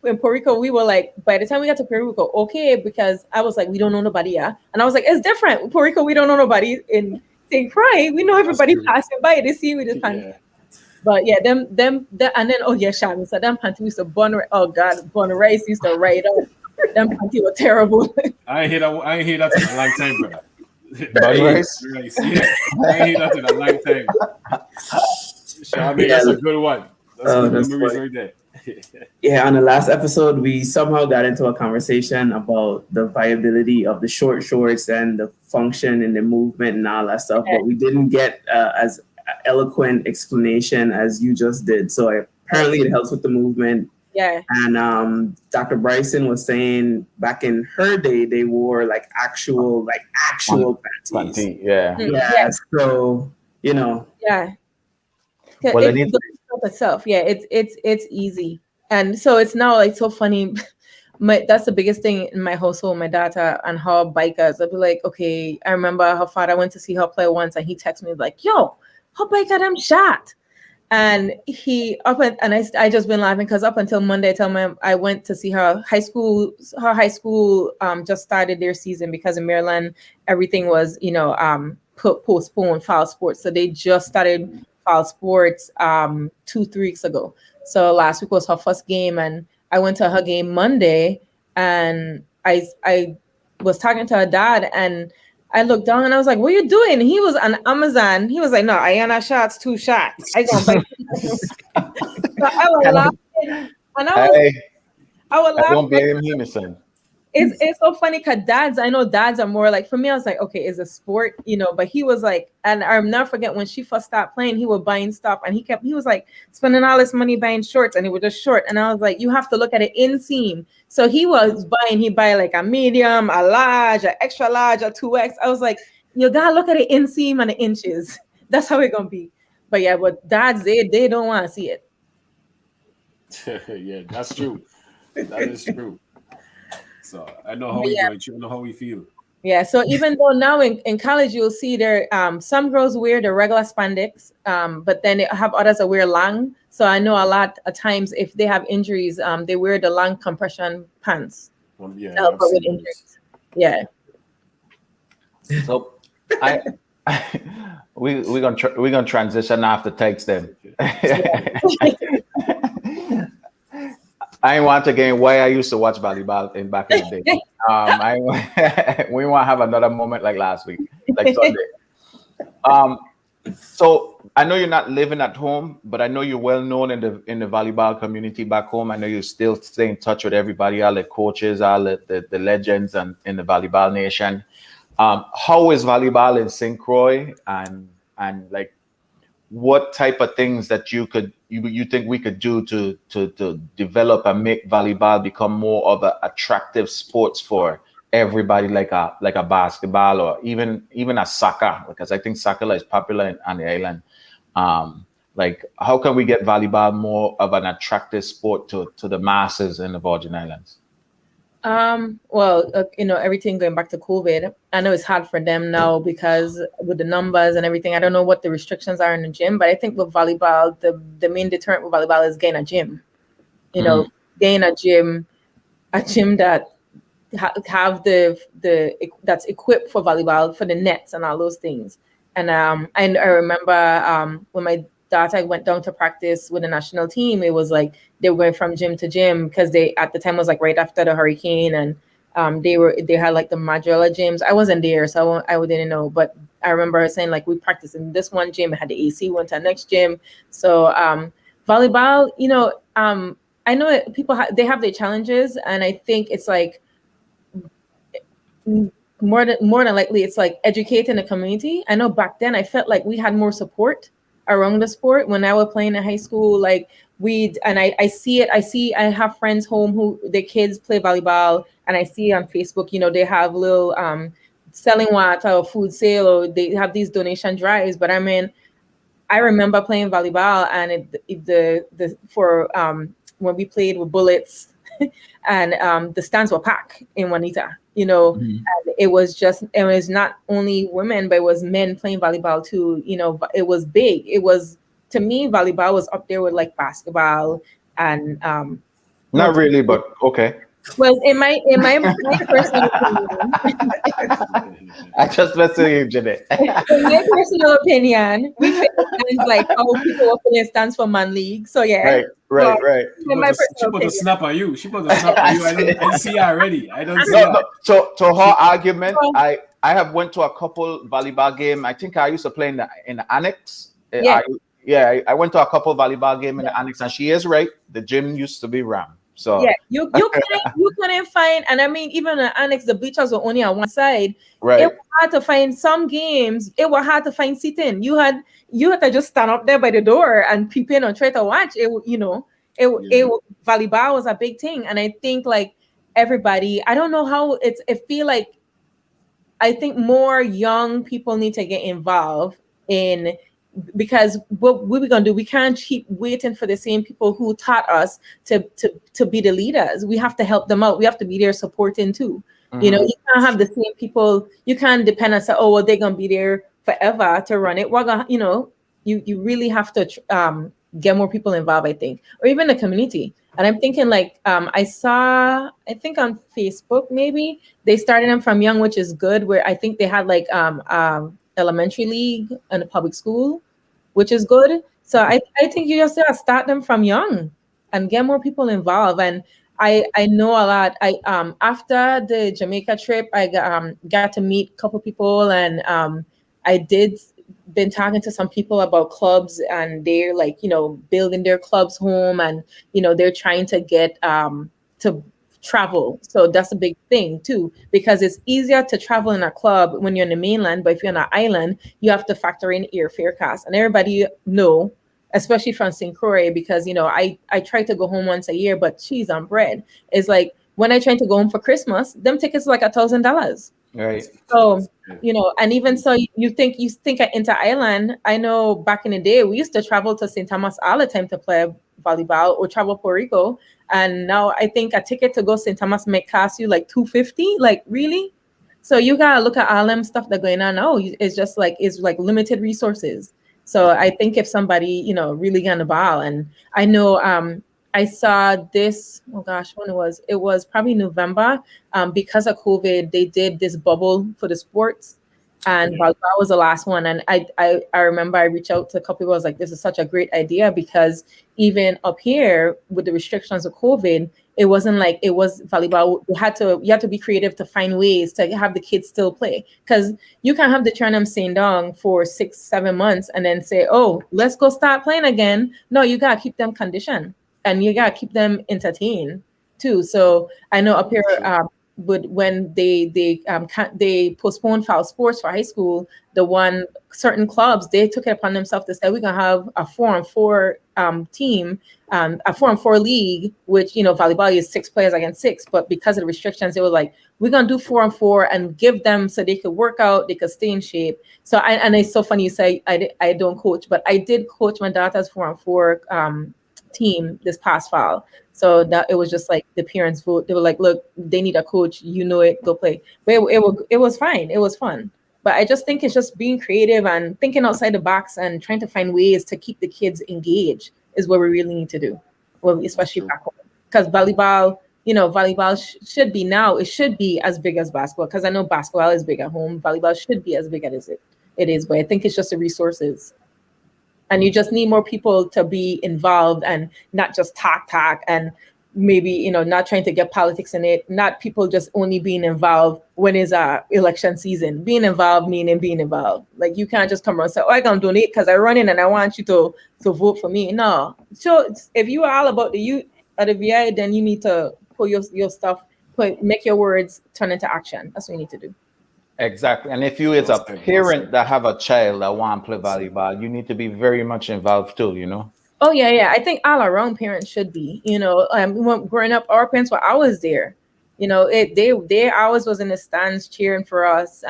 in Puerto Rico, we were like, by the time we got to Puerto Rico, okay, because I was like, we don't know nobody, yeah. And I was like, it's different. In Puerto Rico, we don't know nobody. In St. Croix, we know everybody passing by. They see with this panty. Yeah. But yeah, them, and then Shami, so them panty used to burn rice used to ride up. Them panty were terrible. I ain't hear that in a long time, brother. Rice? Yeah. I ain't hear that in a long time. Shami, that's a good one. That's good memories right there. Yeah, on the last episode, we somehow got into a conversation about the viability of the short shorts and the function and the movement and all that stuff, but we didn't get as eloquent explanation as you just did. So apparently it helps with the movement. Yeah. And Dr. Bryson was saying back in her day, they wore like actual panties. Yeah. Yeah. So, Yeah. Well, itself, yeah, it's easy, and so it's now like so funny. That's the biggest thing in my household. My daughter and her bikers. I'd be like, okay, I remember her father went to see her play once, and he texted me like, "Yo, her biker them shot," and I just been laughing because up until Monday, I went to see her high school. Her high school just started their season because in Maryland everything was postponed fall sports, so they just started fall sports 2-3 weeks ago. So last week was her first game, and I went to her game Monday, and I was talking to her dad, and I looked down and I was like, what are you doing? He was on Amazon. He was like, no, Ayana shots 2 shots. I gonna buy. So I was laughing, and I was laughing. I don't blame him, son. It's so funny because I know dads are more like, for me, I was like, okay, it's a sport, but he was like, and I'll never forget when she first started playing, he was buying stuff, and he was like spending all this money buying shorts, and it was just short. And I was like, you have to look at it inseam. So he buy like a medium, a large, an extra large, a 2X. I was like, you gotta look at it inseam and the inches. That's how it's gonna be. But yeah, but dads, they don't want to see it. Yeah, that's true. That is true. So I know how we do it. You know how we feel. Yeah. So even though now in college you'll see there some girls wear the regular spandex, but then they have others that wear long. So I know a lot of times if they have injuries, they wear the long compression pants. Well, yeah. With injuries. Yeah. So we're gonna transition after takes then. I ain't want to get why I used to watch volleyball back in the day. We want to have another moment like last week, like Sunday. So I know you're not living at home, but I know you're well known in the volleyball community back home. I know you still stay in touch with everybody, all the coaches, all the legends, and in the volleyball nation. How is volleyball in St. Croix, and like what type of things that you think we could do to develop and make volleyball become more of an attractive sports for everybody, like a basketball or even a soccer, because I think soccer is popular on the island. Like how can we get volleyball more of an attractive sport to the masses in the Virgin Islands? Well, everything going back to COVID, I know it's hard for them now because with the numbers and everything, I don't know what the restrictions are in the gym, but I think with volleyball, the main deterrent with volleyball is getting a gym. Getting a gym that have that's equipped for volleyball, for the nets and all those things. And I remember when my daughter went down to practice with the national team, it was like they were going from gym to gym because they at the time was like right after the hurricane, and they had like the modular gyms. I wasn't there, so I didn't know, but I remember saying like we practiced in this one gym, it had the AC, went to the next gym. So volleyball, I know people they have their challenges, and I think it's like more than likely it's like educating the community. I know back then I felt like we had more support around the sport when I was playing in high school. Like I see it. I have friends home who their kids play volleyball, and I see on Facebook, they have little selling water or food sale, or they have these donation drives. But I mean, I remember playing volleyball, and when we played with Bullets, and the stands were packed in Juanita. And it was not only women, but it was men playing volleyball too. It was big. It was, to me, volleyball was up there with like basketball and not really, but okay. Well, in my personal opinion, I just messing with you, Jenee. In my personal opinion, we feel like people were playing stands for man league. So yeah, right. She put a snap on you. I see her already. I don't see her. To her argument, I have went to a couple volleyball game. I think I used to play in the annex. Yeah. I went to a couple volleyball game in the annex, and she is right. The gym used to be rammed. So yeah, you couldn't find, and I mean, even in the annex, the bleachers were only on one side. Right. It was hard to find some games. It was hard to find seating. You had to just stand up there by the door and peep in and try to watch. Volleyball was a big thing, and I think like everybody, I don't know how I think more young people need to get involved in. Because what we're gonna do, we can't keep waiting for the same people who taught us to be the leaders. We have to help them out. We have to be there supporting too. You can't have the same people. You can't depend on say, oh, well, they're gonna be there forever to run it. We're gonna, you really have to get more people involved, I think, or even the community. And I'm thinking like I think on Facebook maybe they started them from young, which is good. Where I think they had like elementary league and a public school, which is good. So I think you just gotta start them from young and get more people involved. And I know a lot. After the Jamaica trip, I got to meet a couple people, and I been talking to some people about clubs, and they're like, building their clubs home, and they're trying to get to travel. So that's a big thing too, because it's easier to travel in a club when you're in the mainland, but if you're on an island, you have to factor in airfare costs. And everybody know, especially from St. Croix, because I try to go home once a year, but cheese on bread is like when I try to go home for Christmas, them tickets are like $1,000. Right. So and even so, you think at Inter Island, I know back in the day we used to travel to St. Thomas all the time to play volleyball or travel Puerto Rico. And now I think a ticket to go St. Thomas might cost you like $250. Like really? So you gotta look at all them stuff that's going on now. It's just like limited resources. So I think if somebody really got the ball, and I know I saw this. Oh gosh, when it was probably November. Because of COVID, they did this bubble for the sports. And volleyball was the last one. And I remember I reached out to a couple people. I was like, this is such a great idea, because even up here with the restrictions of COVID, it wasn't like it was volleyball. You had to be creative to find ways to have the kids still play, because you can't have the Trinam St. Dong for 6-7 months and then say, oh, let's go start playing again. No, you got to keep them conditioned, and you got to keep them entertained too. So I know up here, but when they postponed fall sports for high school, certain clubs, they took it upon themselves to say we're gonna have a 4-on-4 team, a 4-on-4 league, which volleyball is 6 players against 6, but because of the restrictions, they were like, we're gonna do 4-on-4 and give them so they could work out, they could stay in shape. So and it's so funny you say I don't coach, but I did coach my daughter's 4-on-4 team this past fall. So that it was just like the parents vote. They were like, look, they need a coach. Go play. But it was fine. It was fun. But I just think it's just being creative and thinking outside the box and trying to find ways to keep the kids engaged is what we really need to do. Well, especially back home. Because volleyball, should be now. It should be as big as basketball. Because I know basketball is big at home. Volleyball should be as big as it is. But I think it's just the resources. And you just need more people to be involved and not just talk and maybe, not trying to get politics in it, not people just only being involved when it's election season. Being involved meaning being involved. Like you can't just come around and say, oh, I'm going to donate because I run in and I want you to vote for me. No. So if you are all about the youth at the VI, then you need to put your stuff, make your words turn into action. That's what you need to do. Exactly. And if you as a parent that have a child that want to play volleyball, you need to be very much involved too, Oh, yeah. I think all around parents should be, growing up, our parents were always there. They always was in the stands cheering for us.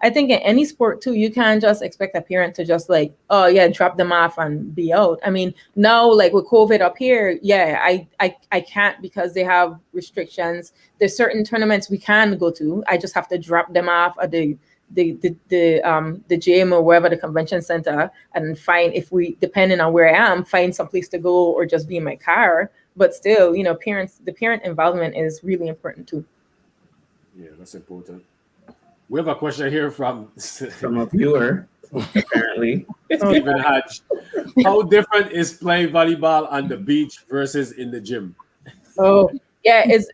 I think in any sport too, you can't just expect a parent to just like, oh yeah, drop them off and be out. I mean, now like with COVID up here, yeah, I can't because they have restrictions. There's certain tournaments we can go to. I just have to drop them off at the gym or wherever, the convention center, and find, if we, depending on where I am, find some place to go or just be in my car. But still, the parent involvement is really important too. Yeah, that's important. We have a question here from a viewer, apparently. Stephen Hatch. How different is playing volleyball on the beach versus in the gym? Oh, yeah, it's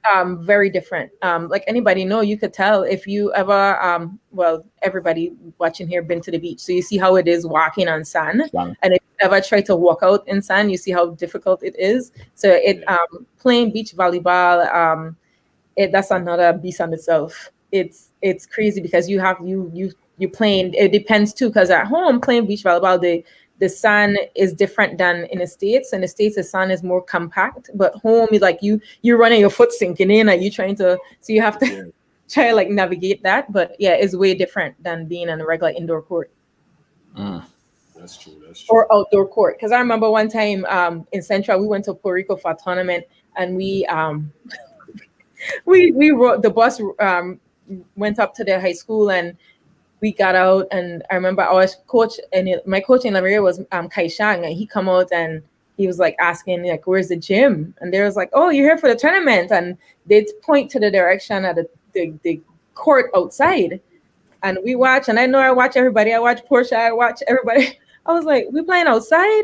very different. Like anybody know, you could tell if you ever, everybody watching here been to the beach. So you see how it is walking on sand. And if you ever try to walk out in sand, you see how difficult it is. So playing beach volleyball, that's another beast on itself. It's crazy because you playing, it depends too, because at home playing beach volleyball, the sand is different than in the States. In the States, the sand is more compact, but home is like you're running, your foot sinking in, and you trying to, so you have to try to like navigate that. But yeah, it's way different than being on a regular indoor court. That's true. Or outdoor court. Because I remember one time in Central, we went to Puerto Rico for a tournament, and we rode the bus, went up to their high school, and we got out. And I remember our coach, and my coach in Liberia was Kai Shang, and he come out and he was like asking like, where's the gym? And they was like, oh, you're here for the tournament. And they'd point to the direction at the court outside. And we watch, and I know I watch everybody. I watch Portia, I watch everybody. I was like, we playing outside?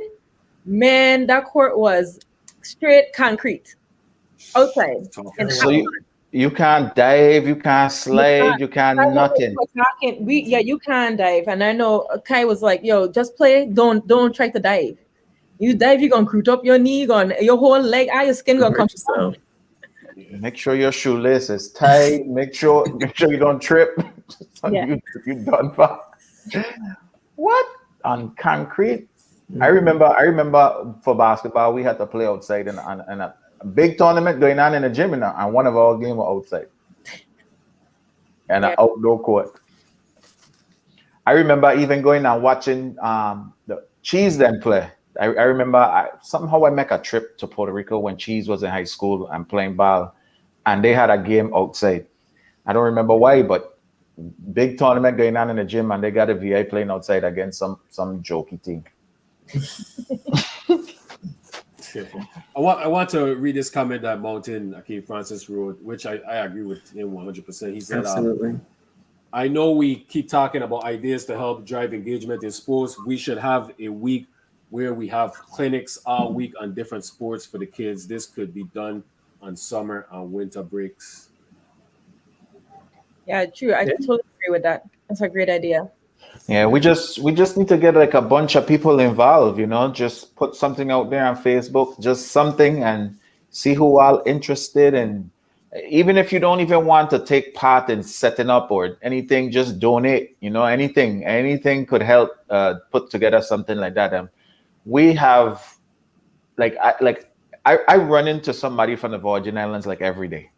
Man, that court was straight concrete outside. So you can't dive, you can't slide, you can't nothing. You can't dive. And I know Kai was like, yo, just play. Don't try to dive. You dive, you're gonna croot up your knee, your whole leg, your skin gonna come down. Make sure your shoelace is tight. Make sure you don't trip. You done for what? On concrete? I remember for basketball, we had to play outside in a big tournament going on in the gym, and one of our games were outside. And an outdoor court. I remember even going and watching the Cheese then play. I remember somehow I make a trip to Puerto Rico when Cheese was in high school and playing ball, and they had a game outside. I don't remember why, but big tournament going on in the gym, and they got a VA playing outside against some jokey team. I want to read this comment that Mountain Akeem Francis wrote, which I agree with him 100%. He said, absolutely. I know we keep talking about ideas to help drive engagement in sports. We should have a week where we have clinics all week on different sports for the kids. This could be done on summer and winter breaks. Yeah, true. I totally agree with that. That's a great idea. Yeah, we just need to get like a bunch of people involved, just put something out there on Facebook, just something, and see who all interested, and even if you don't even want to take part in setting up or anything, just donate. Anything could help put together something like that. We have I run into somebody from the Virgin Islands like every day.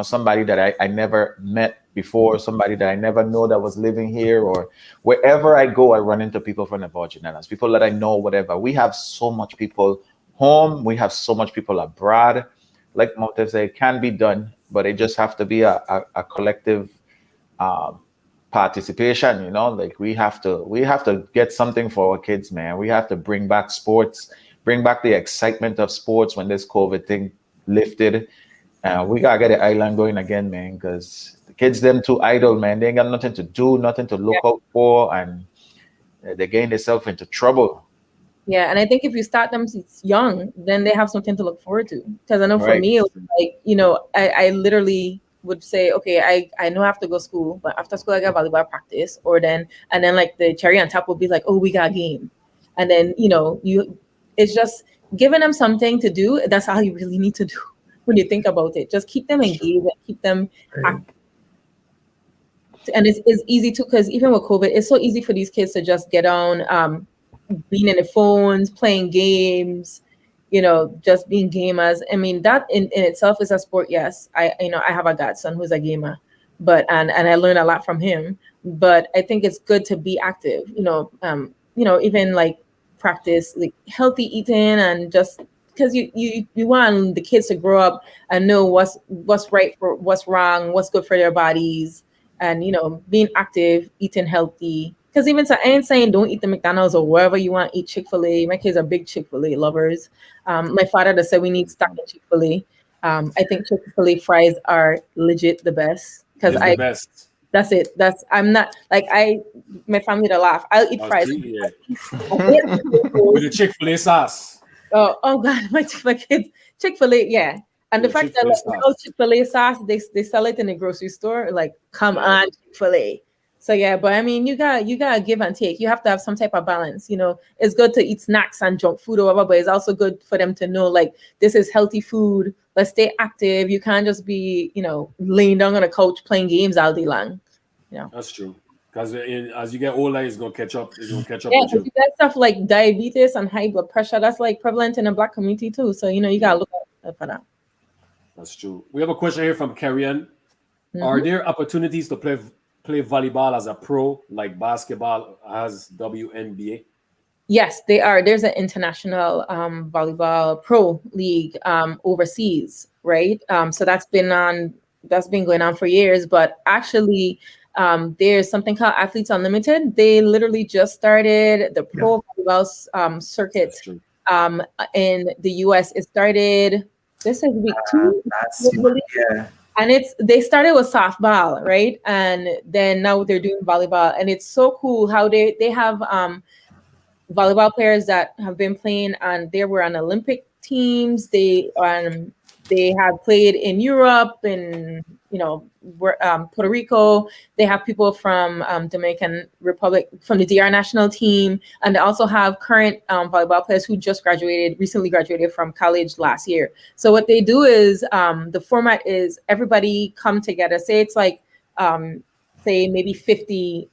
Somebody that I never met before, somebody that I never know that was living here, or wherever I go, I run into people from the Virgin Islands, people that I know, whatever. We have so much people home. We have so much people abroad. Like Motev said, it can be done, but it just have to be a collective participation. Like we have to get something for our kids, man. We have to bring back sports, bring back the excitement of sports when this COVID thing lifted. We gotta get the island going again, man, because the kids them too idle, man. They ain't got nothing to do, nothing to look out for, and they getting themselves into trouble. Yeah, and I think if you start them since young, then they have something to look forward to. Because I know for me, it was like, I literally would say, okay, I know I have to go to school, but after school I got volleyball practice, and then like the cherry on top would be like, oh, we got a game. And then, it's just giving them something to do. That's all you really need to do when you think about it. Just keep them engaged and keep them active. And it's easy too, because even with COVID, it's so easy for these kids to just get on being in the phones, playing games, just being gamers. I mean, that in itself is a sport. Yes, I have a godson who's a gamer, but and I learn a lot from him. But I think it's good to be active. Even like practice like healthy eating, and just because you want the kids to grow up and know what's right for what's wrong, what's good for their bodies, and being active, eating healthy. Because even so, I ain't saying don't eat the McDonald's or wherever you want. Eat Chick-fil-A. My kids are big Chick-fil-A lovers. My father that said we need stock in Chick-fil-A. I think Chick-fil-A fries are legit the best. Because the best. That's it. I'm not like my family to laugh. I'll eat fries. With the Chick-fil-A sauce. Oh God, my kids Chick-fil-A, yeah. And the fact that Chick-fil-A sauce, they sell it in the grocery store. Like, come on, Chick-fil-A. So yeah, but I mean, you gotta give and take. You have to have some type of balance. It's good to eat snacks and junk food or whatever, but it's also good for them to know like this is healthy food. Let's stay active. You can't just be laying down on a couch playing games all day long. That's true. Because as you get older, it's gonna catch up. It's gonna catch up. Yeah, with you. You got stuff like diabetes and high blood pressure. That's like prevalent in the Black community too. So you gotta look out for that. That's true. We have a question here from Carrie-Ann. Are there opportunities to play volleyball as a pro, like basketball as WNBA? Yes, they are. There's an international volleyball pro league overseas, right? So that's been going on for years. But actually, there's something called Athletes Unlimited. They literally just started the pro volleyball circuit in the US. It started. This is week 2. And they started with softball, right? And then now they're doing volleyball. And it's so cool how they have volleyball players that have been playing they were on Olympic teams. They have played in Europe and Puerto Rico. They have people from Dominican Republic, from the DR national team, and they also have current volleyball players who recently graduated from college last year. So what they do is the format is everybody come together. Say it's like say maybe 50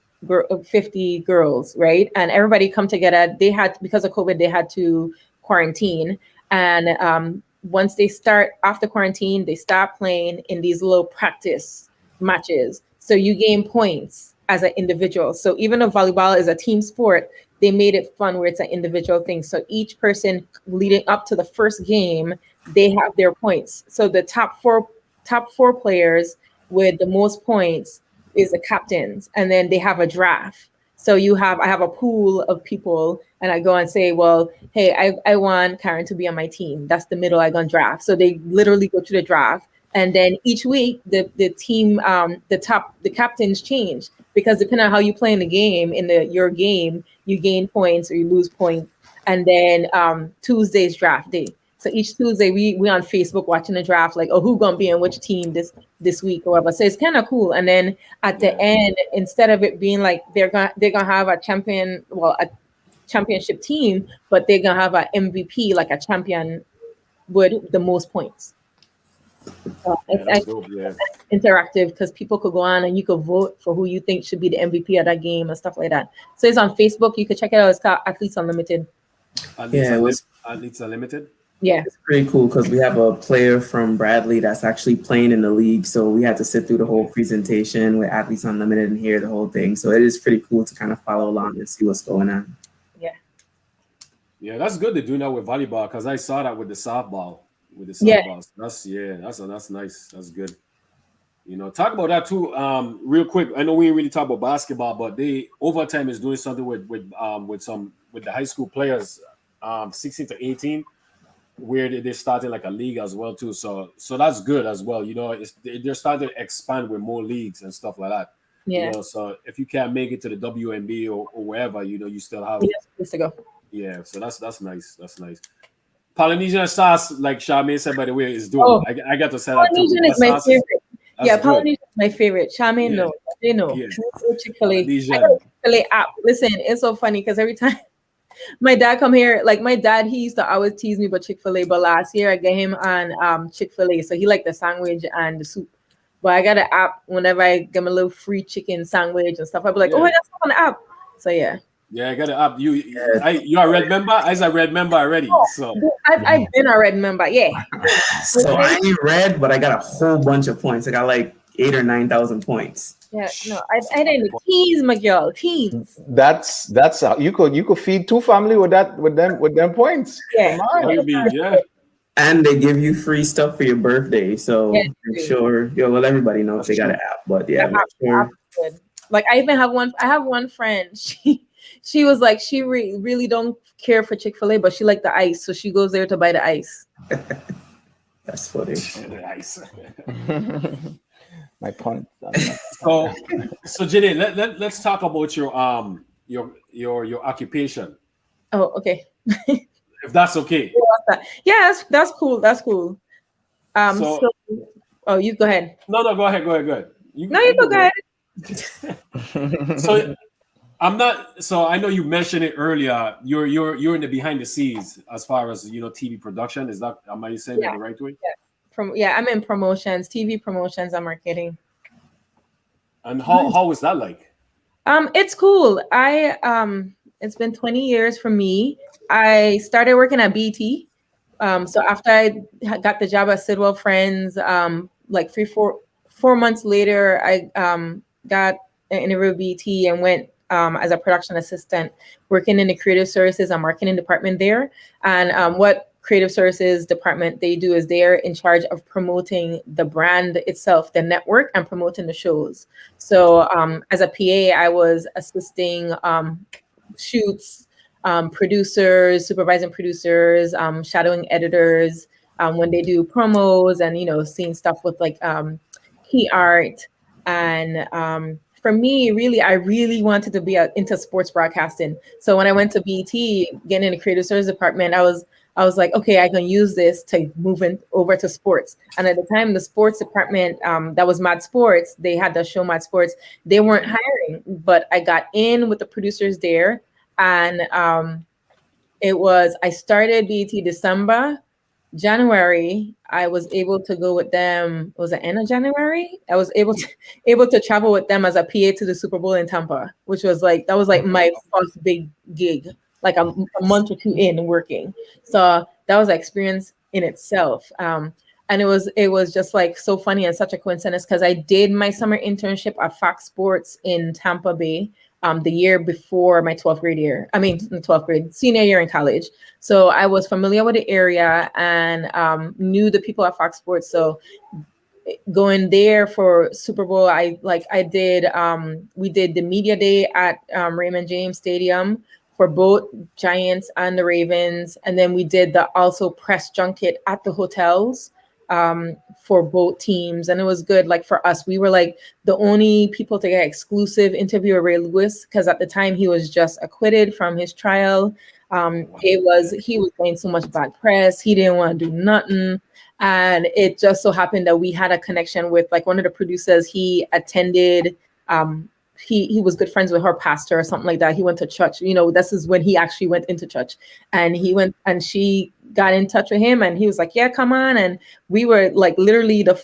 girls, right? And everybody come together. Because of COVID, they had to quarantine, and once they start after quarantine, they start playing in these little practice matches. So you gain points as an individual. So even though volleyball is a team sport, they made it fun where it's an individual thing. So each person leading up to the first game, they have their points. So the top four players with the most points is the captains, and then they have a draft. So I have a pool of people, and I go and say, well, hey, I want Karen to be on my team. That's the middle I gonna draft. So they literally go to the draft, and then each week the team, the captains change, because depending on how you play in the game, your game, you gain points or you lose points. And then Tuesday's draft day. So each Tuesday we on Facebook watching the draft, like, oh, who gonna be on which team this week or whatever. So it's kind of cool. And then at the end, instead of it being like they're gonna have a championship team, but they're gonna have an MVP, like a champion with the most points. Yeah, that's dope. Yeah. Interactive because people could go on and you could vote for who you think should be the MVP of that game and stuff like that. So it's on Facebook. You could check it out. It's called Athletes Unlimited. Yeah, Athletes Unlimited. Yeah. It's pretty cool because we have a player from Bradley that's actually playing in the league. So we had to sit through the whole presentation with Athletes Unlimited and hear the whole thing. So it is pretty cool to kind of follow along and see what's going on. Yeah. Yeah, that's good to do that with volleyball because I saw that with the softball. Yeah. So that's nice. That's good. You know, talk about that too. Real quick. I know we didn't really talk about basketball, but they overtime is doing something with the high school players, 16 to 18, where they're starting like a league as well too. So that's good as well. You know, they're starting to expand with more leagues and stuff like that. Yeah. You know, so if you can't make it to the WNB or wherever, you know, you still have place to go. Yeah, so that's nice. That's nice. Polynesian sauce, like Charmaine said, by the way, is dope. Oh, I got to say that too. Polynesian is my favorite. Yeah, good. Polynesian is my favorite. Charmaine, no, they know. Yeah. Chick-fil-A. I got a Chick-fil-A app. Listen, it's so funny because every time my dad come here, like my dad, he used to always tease me about Chick-fil-A, but last year I got him on Chick-fil-A, so he liked the sandwich and the soup. But I got an app whenever I get my little free chicken sandwich and stuff. I'll be like, oh, that's on the app. So yeah. Yeah, I got it up. You are a red member? I was a red member already. So I've been a red member, yeah. So I ain't red, but I got a whole bunch of points. I got like 8,000 or 9,000 points. Yeah, no, I didn't tease my girl. Tease. That's how you could feed two family with them points. Yeah. Yeah. And they give you free stuff for your birthday. So I'm sure you'll let everybody know if they got an app. But yeah, make sure. Like I even have one. I have one friend. She was like, she really don't care for Chick-fil-A, but she liked the ice, so she goes there to buy the ice. That's funny. The ice. My point. So Jenee, let's talk about your occupation. Oh, okay. If that's okay. Yeah, that's cool. That's cool. You go ahead. No, go ahead. Go ahead. You go ahead. So I know you mentioned it earlier. You're in the behind the scenes as far as TV production. Am I saying it the right way? Yeah. I'm in promotions, TV promotions, and marketing. And how is that like? It's cool. It's been 20 years for me. I started working at BT. So after I got the job at Sidwell Friends, like 4 months later, I got an interview with BT and went as a production assistant working in the creative services and marketing department there. And what creative services department they do is they're in charge of promoting the brand itself, the network, and promoting the shows. So as a PA, I was assisting shoots, producers, supervising producers, shadowing editors when they do promos and, seeing stuff with like key art. And for me, I really wanted to be into sports broadcasting. So when I went to BT, getting in the creative service department, I was like, okay, I can use this to move over to sports. And at the time, the sports department, that was Mad Sports, they had the show Mad Sports. They weren't hiring, but I got in with the producers there. And I started BT December. January, I was able to go with them. Was it end of January? I was able to travel with them as a PA to the Super Bowl in Tampa, which was like my first big gig, like a month or two in working. So that was an experience in itself. And it was just like so funny and such a coincidence because I did my summer internship at Fox Sports in Tampa Bay. The year before my 12th grade year. I mean, 12th grade, senior year in college. So I was familiar with the area and knew the people at Fox Sports. So going there for Super Bowl, we did the media day at Raymond James Stadium for both Giants and the Ravens. And then we did the also press junket at the hotels for both teams. And it was good. Like for us, we were like the only people to get exclusive interview with Ray Lewis, because at the time he was just acquitted from his trial. He was getting so much bad press. He didn't want to do nothing. And it just so happened that we had a connection with like one of the producers. He attended, he was good friends with her pastor or something like that. He went to church, this is when he actually went into church, and he went and she got in touch with him, and he was like, yeah, come on. And we were like literally the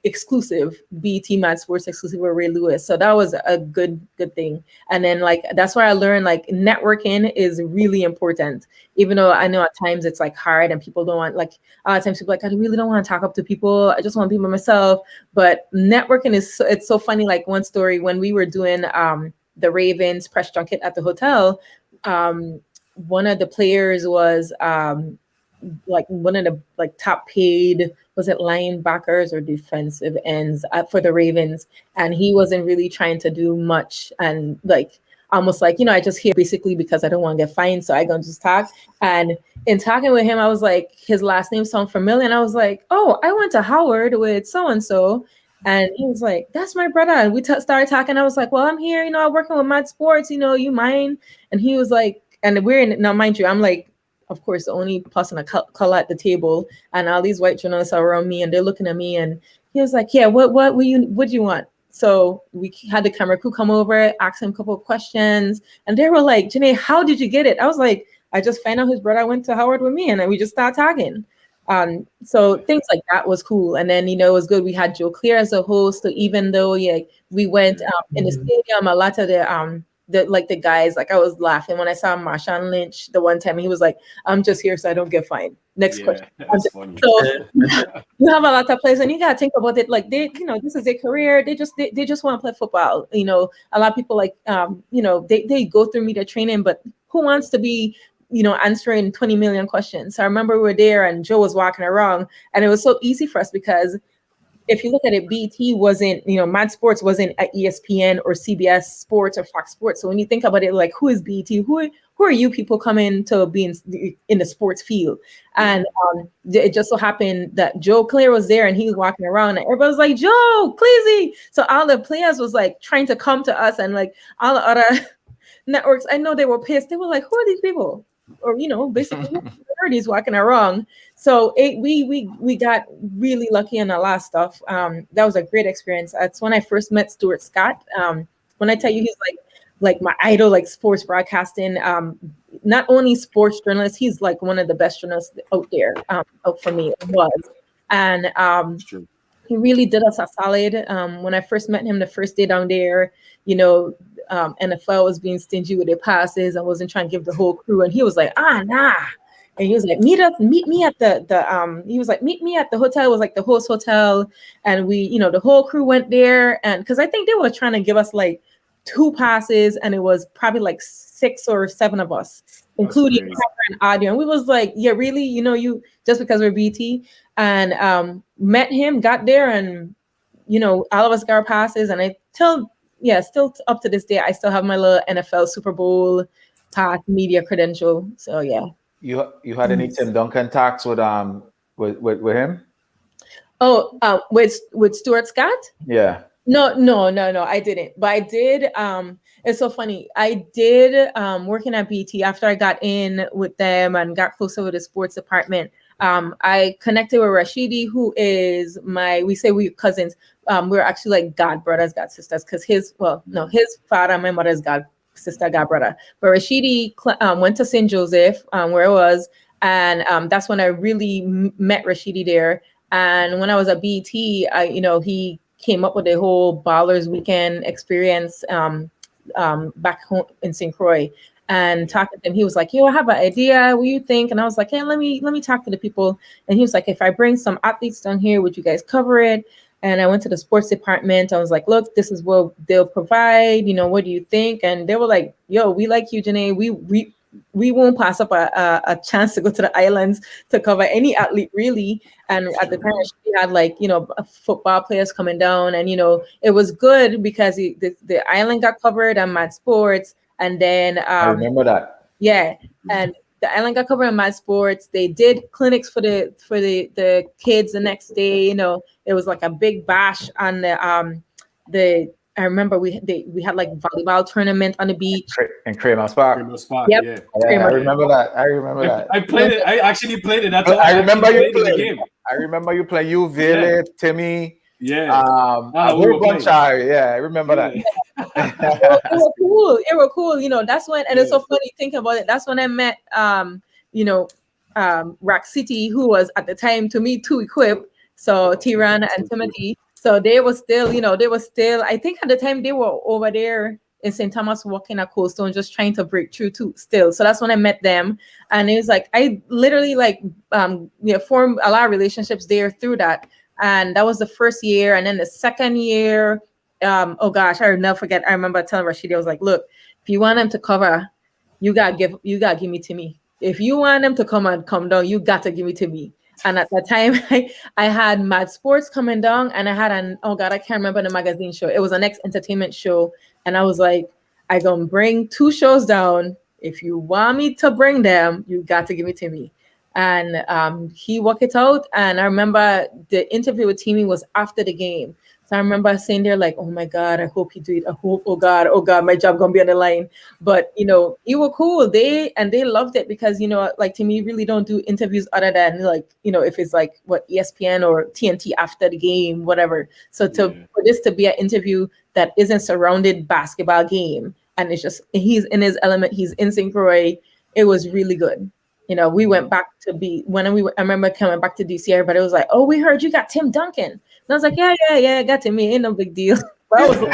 exclusive BT Mad Sports exclusive with Ray Lewis. So that was a good thing. And then like that's where I learned like networking is really important. Even though I know at times it's like hard and people don't want, like a lot of times people are like, I really don't want to talk up to people. I just want to be by myself. But networking is it's so funny. Like one story when we were doing the Ravens press junket at the hotel, one of the players was like one of the like top paid, was it linebackers or defensive ends for the Ravens, and he wasn't really trying to do much, and like almost like, I just here basically because I don't want to get fined, so I gonna just talk. And in talking with him, I was like, his last name sounds familiar, and I was like, oh, I went to Howard with so and so. And he was like, that's my brother. And we started talking. I was like, well, I'm here, I'm working with Mad Sports, you mind? And he was like, and we're in, now mind you, I'm like, of course, the only person of color at the table, and all these white journalists are around me, and they're looking at me. And he was like, yeah, what do you want? So we had the camera crew come over, ask him a couple of questions, and they were like, Jenee, how did you get it? I was like, I just found out his brother went to Howard with me, and then we just started talking. So things like that was cool. And then, it was good. We had Joe Clear as a host. So even though we went in the stadium, a lot of the guys, like I was laughing when I saw Marshawn Lynch the one time. He was like, I'm just here so I don't get fined. Next question. That's funny. So you have a lot of players, and you gotta think about it. Like they, this is their career. They just want to play football. A lot of people like, they go through media training, but who wants to be answering 20 million questions? So I remember we were there and Joe was walking around, and it was so easy for us because if you look at it, BT wasn't, Mad Sports wasn't at ESPN or CBS Sports or Fox Sports. So when you think about it, like, who is BT? Who are you people coming to be in the sports field? And it just so happened that Joe Clear was there, and he was walking around, and everybody was like, Joe, please. So all the players was like trying to come to us, and like all the other networks, I know they were pissed. They were like, who are these people? Or basically he's walking around. So we got really lucky in a lot of stuff. That was a great experience. That's when I first met Stuart Scott. When I tell you he's like my idol, like sports broadcasting, not only sports journalist, he's like one of the best journalists out there. Out for me, it was. And he really did us a solid. When I first met him the first day down there, NFL was being stingy with their passes and wasn't trying to give the whole crew. And he was like, nah. And he was like, meet me at he was like, meet me at the hotel. It was like the host hotel. And we, the whole crew went there. And because I think they were trying to give us like 2 passes, and it was probably like 6 or 7 of us, including camera and audio. And we was like, yeah, really? You just because we're BT. And met him, got there, and all of us got our passes. And still up to this day, I still have my little NFL Super Bowl pass media credential. So yeah. You had any Tim Duncan talks with him? Oh, with Stuart Scott? Yeah. No, I didn't. But I did. It's so funny. I did working at BT after I got in with them and got closer with the sports department. I connected with Rashidi, who is we say we're cousins. We're actually like god brothers, god sisters, because his father, my mother's god sister, god brother. But Rashidi went to St. Joseph, where I was, and that's when I really met Rashidi there. And when I was at BT, he came up with the whole Ballers Weekend experience back home in St. Croix. And talking to him, he was like, I have an idea. What do you think? And I was like, hey, let me talk to the people. And he was like, if I bring some athletes down here, would you guys cover it? And I went to the sports department. I was like, look, this is what they'll provide. What do you think? And they were like, yo, we like you, Jenee. We won't pass up a chance to go to the islands to cover any athlete, really. And at the time, we had football players coming down. And, it was good because the island got covered on Mad Sports. And then I remember that. Yeah. And the island got covered in Mad Sports. They did clinics for the kids the next day. It was like a big bash on the I remember we had like volleyball tournament on the beach in Kramer Park. Yep. Yeah, I remember that. I played it. I actually played it. I remember you playing. I remember you playing. You, Vele, Timmy. Yeah. A whole bunch of, I remember that. It was cool. That's when, and it's so funny thinking about it. That's when I met, Rack City, who was at the time to me too equipped. So Tiran and Timothy. So they were still, I think at the time they were over there in St. Thomas working at Coldstone, just trying to break through too still. So that's when I met them. And it was like, I literally formed a lot of relationships there through that. And that was the first year. And then the second year, oh gosh, I will never forget. I remember telling Rashidi, I was like, look, if you want them to cover, you gotta give me to me. If you want them to come down, you got to give it to me. And at that time, I had Mad Sports coming down, and I had I can't remember the magazine show. It was a next entertainment show. And I was like, I gonna bring 2 shows down. If you want me to bring them, you got to give it to me. And he worked it out. And I remember the interview with Timmy was after the game. So I remember saying there like, oh my God, I hope he do it. I hope, oh God, my job gonna be on the line. But it was cool. They loved it because like to me, really don't do interviews other than like, if it's like what ESPN or TNT after the game, whatever. So for this to be an interview that isn't surrounded basketball game and it's just he's in his element, he's in St. Croix, it was really good. We went back to I remember coming back to DC, everybody was like, oh, we heard you got Tim Duncan. And I was like, yeah, I got Tim. Ain't no big deal. That's a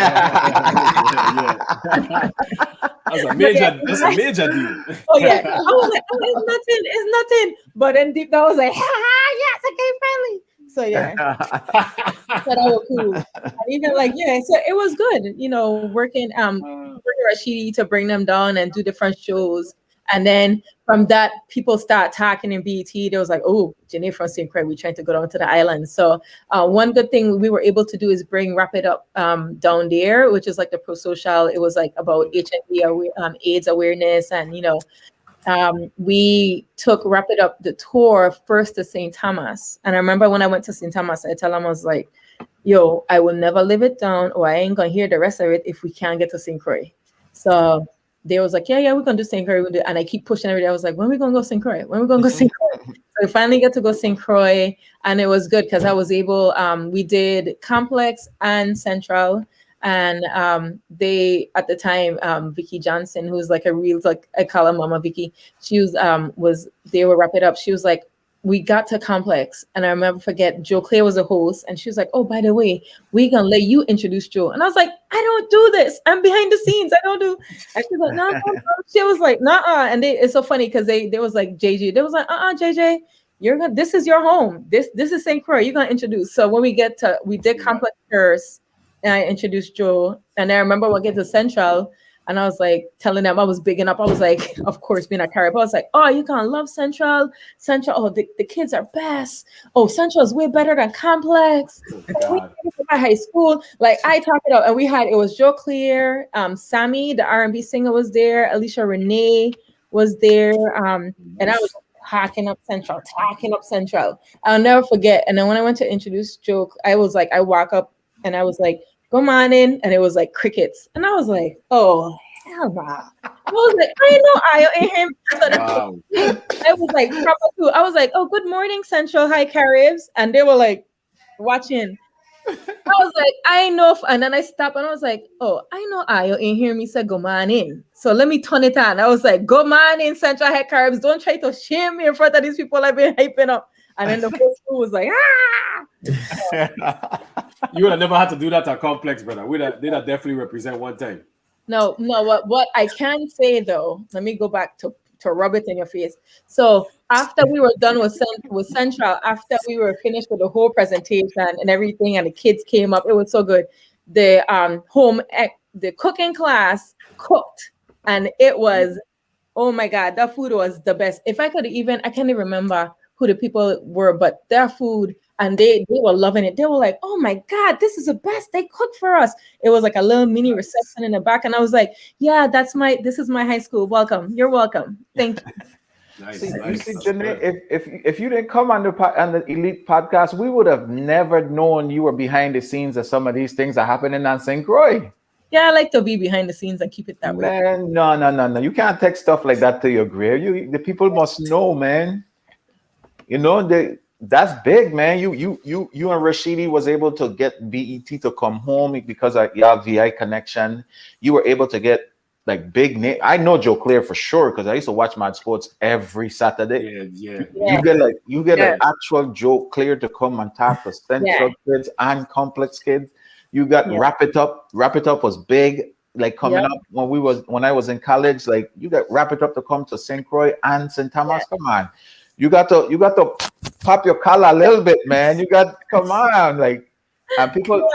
major deal. Oh yeah. I was like, oh, it's nothing. But then deep down I was like, yes, okay, friendly. So yeah. So that was cool. And even so it was good, working Rashidi to bring them down and do different shows. And then from that, people start talking in BET. They was like, oh, Jenee from St. Croix, we're trying to go down to the island. So one good thing we were able to do is bring Wrap It Up down there, which is like the pro-social. It was like about HIV, AIDS awareness. And, we took Wrap It Up, the tour, first to St. Thomas. And I remember when I went to St. Thomas, I tell them, I was like, yo, I will never live it down or I ain't going to hear the rest of it if we can't get to St. Croix. So they was like, yeah, we're gonna do St. Croix. And I keep pushing every day. I was like, when are we gonna go St. Croix? When are we gonna go St. Croix? So we finally got to go St. Croix, and it was good because I was able. We did Complex and Central, and they at the time, Vicky Johnson, who's like a real I call her Mama Vicky. She was they were Wrap It Up. She was like, we got to Complex, and I remember Joe Clay was a host, and she was like, oh, by the way, we're gonna let you introduce Joe. And I was like, I don't do this. I'm behind the scenes. I don't do. And she's like, no. She was like, nah. And it's so funny because they was like JJ. They was like, JJ, this is your home. This is St. Croix. You're gonna introduce. So when we did Complex first, and I introduced Joe. And I remember we get to Central. And I was like telling them I was bigging up. I was like, of course, being a Carib, I was like, oh, you can't love Central. Oh, the kids are best. Oh, Central is way better than Complex. Oh, my high school. Like I talked it up. And it was Joe Clear, Sammy, the R&B singer was there. Alicia Renee was there. And I was talking up Central. I'll never forget. And then when I went to introduce Joe, I walk up and I was like, go on in, and it was like crickets, and I was like, "Oh hell nah!" I was like, "I know I in him." Wow. I was like, proper I was like, "Oh, good morning, Central, hi Caribs," and they were like watching. I was like, "I know," and then I stopped, and I was like, "Oh, I know I in here." Me said, "Go on in." So let me turn it on. I was like, "Go on in, Central, hi Caribs. Don't try to shame me in front of these people I've been hyping up." And then the whole school was like, ah! You would have never had to do that at Complex, brother. They'd have definitely represent one time. No. What I can say though, let me go back to rub it in your face. So after we were done with Central, after we were finished with the whole presentation and everything, and the kids came up, it was so good. The the cooking class cooked, and it was, oh my God, that food was the best. If I can't even remember who the people were, but their food, and they were loving it. They were like, oh my God, this is the best. They cooked for us. It was like a little mini reception in the back. And I was like, yeah, this is my high school. Welcome. You're welcome. Thank you. Nice. You see, Jenee, if you didn't come on the Elite podcast, we would have never known you were behind the scenes of some of these things that are happening on St. Croix. Yeah, I like to be behind the scenes and keep it that way. Man, no. You can't take stuff like that to your grave. The people must know, man. That's big, man. You and Rashidi was able to get BET to come home because of your VI connection. You were able to get like big name. I know Joe Clear for sure because I used to watch Mad Sports every Saturday. Yeah. You get Yeah. an actual Joe Clear to come and talk to Yeah. Central kids and complex kids. You got Yeah. Wrap It Up. Wrap It Up was big, like coming Yeah. up when I was in college. Like you got Wrap It Up to come to St. Croix and St. Thomas. Yeah. Come on, you got to pop your collar a little bit, man. You got come on, like. And people,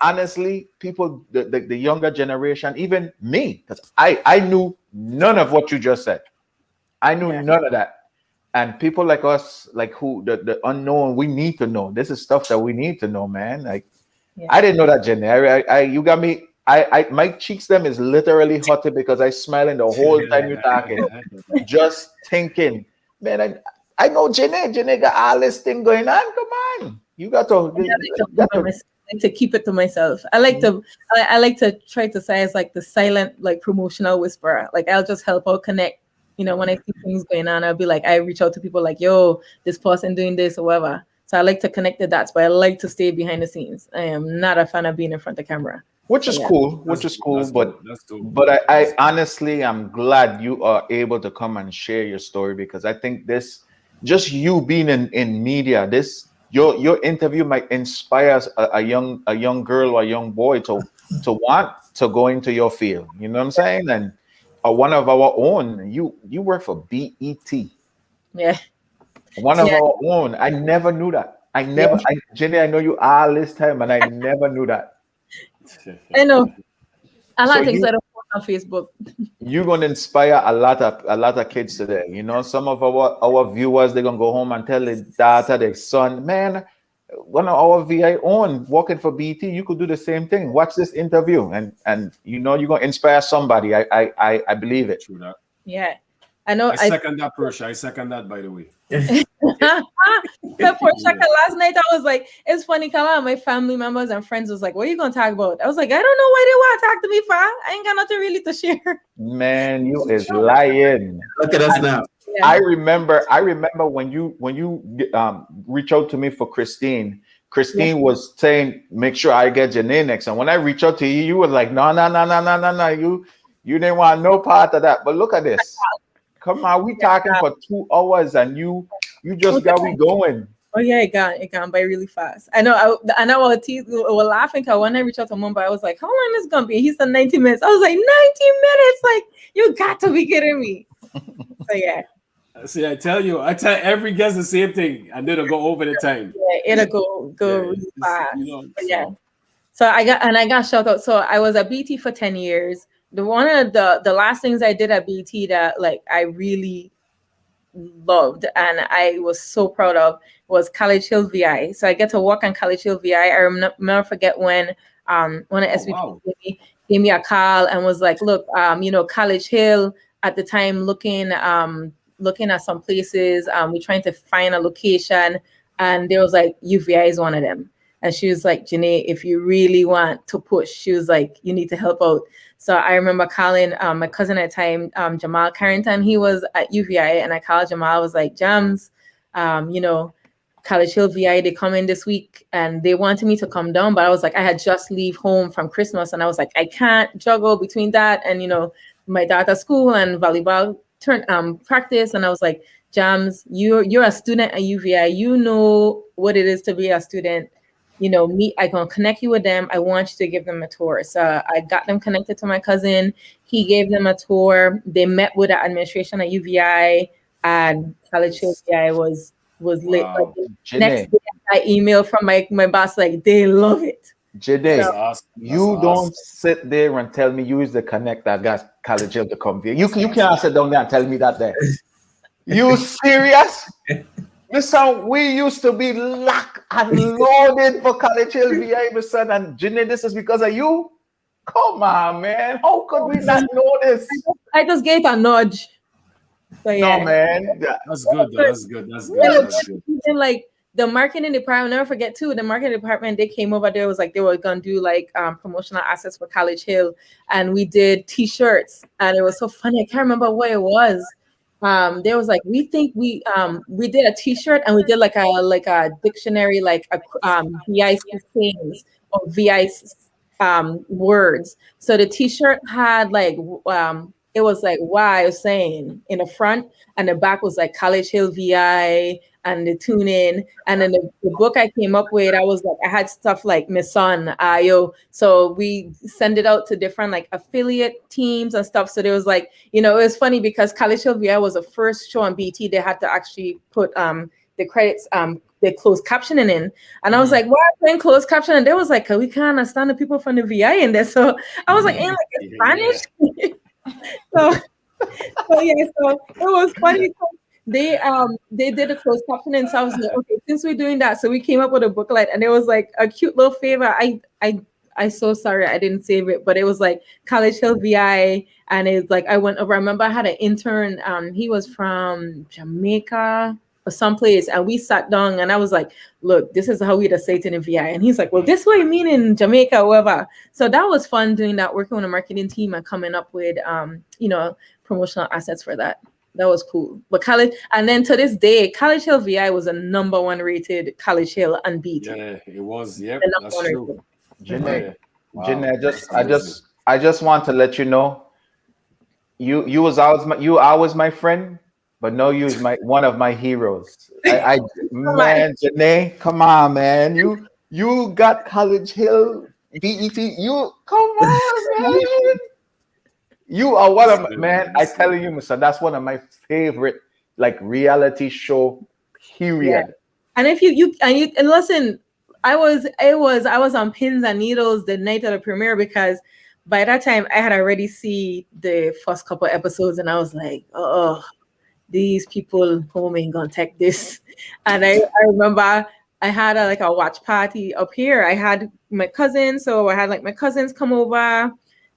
honestly, people, the younger generation, even me, because I knew none of what you just said. I knew Yeah. none of that. And people like us, like who the unknown, we need to know. This is stuff that we need to know, man. Like Yeah. I didn't know that, Jenee. You got me. My cheeks them is literally hotter because I smiling the whole time you're talking, just thinking, man. I know Jenee. Jenee got all this thing going on. Come on, you got to. I like to keep it to myself. I like to try to say as like the silent, like promotional whisperer. Like I'll just help out connect. You know, when I see things going on, I'll be like, I reach out to people like, yo, this person doing this or whatever. So I like to connect the dots, but I like to stay behind the scenes. I am not a fan of being in front of camera. Which is cool. But I honestly am glad you are able to come and share your story because I think this, just you being in media, this your interview might inspire a young girl or a young boy to want to go into your field. You know what I'm saying? And one of our own, you work for BET. Yeah. One of our own. I never knew that. Jenee, I know you all this time, and I never knew that. I know. A lot of things I don't post on Facebook. You're gonna inspire a lot of kids today. You know, some of our viewers, they're gonna go home and tell their daughter, their son, man, one of our VI own working for BT, you could do the same thing. Watch this interview, and you know you're gonna inspire somebody. I believe it. True that. Yeah. I know. I second that, Persia. I second that, by the way. Last night I was like, it's funny because a lot of my family members and friends was like, what are you gonna talk about? I was like, I don't know why they want to talk to me for. I ain't got nothing really to share. Man, you is lying. Look at us now. Yeah. I remember when you reach out to me for Christine. Christine was saying, make sure I get Jenee next. And when I reach out to you, you were like, no. You didn't want no part of that. But look at this. Come on, we talking for 2 hours and you just got me going. Oh yeah, it gone by really fast. I know we're laughing because when I reached out to Mumbai, I was like, how long is it gonna be? He said 90 minutes. I was like, 90 minutes? Like, you got to be kidding me. So yeah. See, I tell every guest the same thing, and then it'll go over the time. Yeah, it'll go really fast. You know, yeah. So I got shout out. So I was at BT for 10 years. One of the last things I did at BT that like I really loved and I was so proud of was College Hill VI. So I get to work on College Hill VI. I never forget when one of SVP gave me a call and was like, look, College Hill at the time looking at some places. We're trying to find a location, and there was like UVI is one of them. And she was like, Jenee, if you really want to push, she was like, you need to help out. So I remember calling my cousin at the time, Jamal Carrington. He was at UVI, and I called Jamal. I was like, Jams, College Hill VI, they come in this week, and they wanted me to come down. But I was like, I had just leave home from Christmas, and I was like, I can't juggle between that and, my daughter's school and volleyball practice. And I was like, Jams, you're a student at UVI. You know what it is to be a student. I can connect you with them. I want you to give them a tour. So I got them connected to my cousin. He gave them a tour. They met with the administration at UVI, and College Hill VI was lit. Wow. Like, next day I emailed from my boss, like, they love it. Jenee, awesome. Don't sit there and tell me you is the connect that got College Hill to come here. You can't sit down there and tell me that there. You serious? Listen, we used to be locked and loaded for College Hill VI, my son, and Jenee, this is because of you? Come on, man. How could we not know this? I just gave a nudge. So, yeah. No, man. That's good. That's good. And like the marketing department, I'll never forget too, the marketing department, they came over there, was like they were gonna do like promotional assets for College Hill, and we did t-shirts, and it was so funny. I can't remember what it was. There was like, we think we did a t-shirt, and we did like a dictionary, like a VI things or VI words. So the T-shirt had like it was like why I was saying in the front, and the back was like College Hill VI and the tune in. And then the book I came up with, I was like, I had stuff like my son, Ayo. So we send it out to different like affiliate teams and stuff. So there was like, it was funny because College Hill VI was the first show on BT. They had to actually put the credits, the closed captioning in. And I was like, why are you playing closed caption? And they was like, we can't understand the people from the VI in there. So I was like, ain't like it's Spanish. So it was funny. They did a closed captioning. So I was like, okay, since we're doing that, so we came up with a booklet, and it was like a cute little favor. I so sorry I didn't save it, but it was like College Hill VI, and it's like I went over. I remember I had an intern. He was from Jamaica or someplace, and we sat down, and I was like, "Look, this is how we'd say it in the VI," and he's like, "Well, this is what you mean in Jamaica, or whatever." So that was fun doing that, working with a marketing team and coming up with promotional assets for that. That was cool. But college, and then to this day, College Hill VI was a #1 rated College Hill on BT. Yeah, it was. Yep, that's true. Jenee, I just want to let you know, you always my friend, but no, you is one of my heroes. Man, Jenee, come on, man. You got College Hill BET. You come on, man. You are one of man. I tell you, Mister, that's one of my favorite like reality show. Period. Yeah. And if you listen, I was on pins and needles the night of the premiere, because by that time I had already seen the first couple episodes, and I was like, oh, these people home ain't gonna take this. And I remember I had a watch party up here. I had my cousins, so I had like my cousins come over,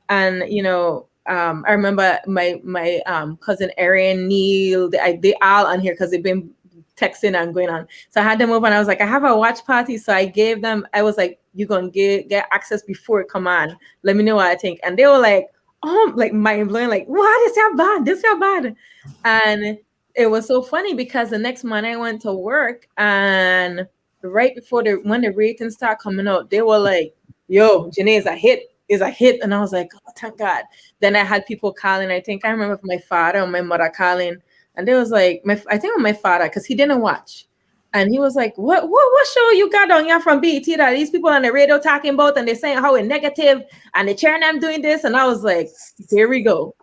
and I remember my cousin Erin, Neil, they all on here because they've been texting and going on. So I had them over, and I was like, I have a watch party. So I gave them, I was like, you're gonna get access before it come on. Let me know what I think. And they were like, oh, like mind blowing, like, what is that bad? This is bad. And it was so funny because the next morning I went to work, and right before when the ratings start coming out, they were like, yo, Jenee is a hit. And I was like, oh, thank God. Then I had people calling. I think I remember my father and my mother calling, and they was like, I think my father, because he didn't watch, and he was like, what show you got on here from BET that these people on the radio talking about, and they're saying how it's negative, and they're cheering them doing this, and I was like, here we go.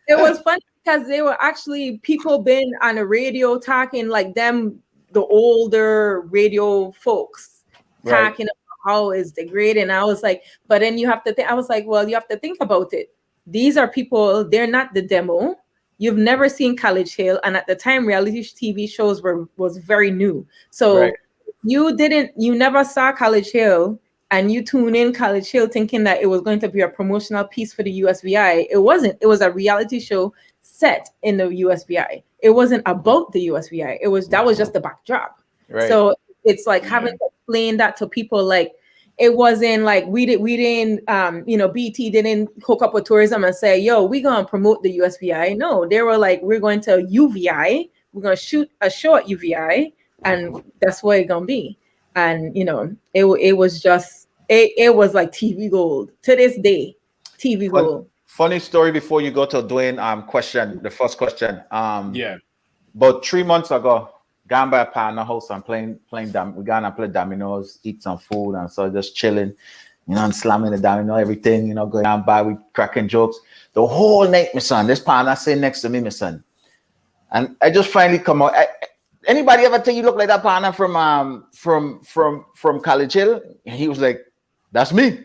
It was funny because they were actually people been on the radio talking like them, the older radio folks talking about how it's degrading. I was like, but then you have to think, I was like, well, you have to think about it. These are people, they're not the demo. You've never seen College Hill. And at the time, reality TV shows was very new. So you never saw College Hill, and you tune in College Hill thinking that it was going to be a promotional piece for the USVI. It wasn't. It was a reality show set in the USVI. It wasn't about the USVI. That was just the backdrop. Right. So it's like having to explain that to people, like it wasn't like we didn't BT didn't hook up with tourism and say, yo, we're gonna promote the USVI. No, they were like, we're going to UVI, we're gonna shoot a show at UVI, and that's what it's gonna be. And it was just it was like TV gold to this day. TV gold. Funny story before you go to Dwayne question, the first question. About 3 months ago, gone by a partner house and playing we gone and play dominoes, eat some food, and so just chilling, and slamming the domino, everything, going on by, we cracking jokes. The whole night, my son, this partner sitting next to me, my son. And I just finally come out. Anybody ever think you look like that partner from College Hill? And he was like, that's me.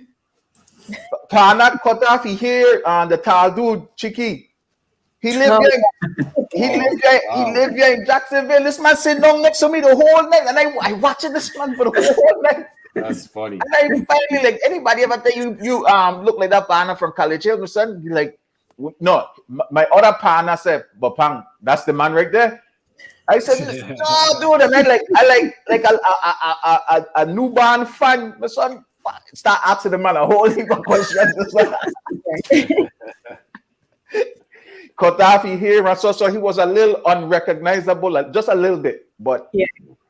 Partner cut off his hair on the tall dude, Chicky. He lived here in Jacksonville. This man sitting down next to me the whole night, and I watching this man for the whole night. That's funny. And I finally, like, anybody ever think you look like that partner from College Hill, my son? You're like, no. My other partner said, Bapang, that's the man right there. I said, no, dude. And I like a newborn fan. My son start asking the man a whole heap of questions. Cut off here, and so he was a little unrecognizable, just a little bit. But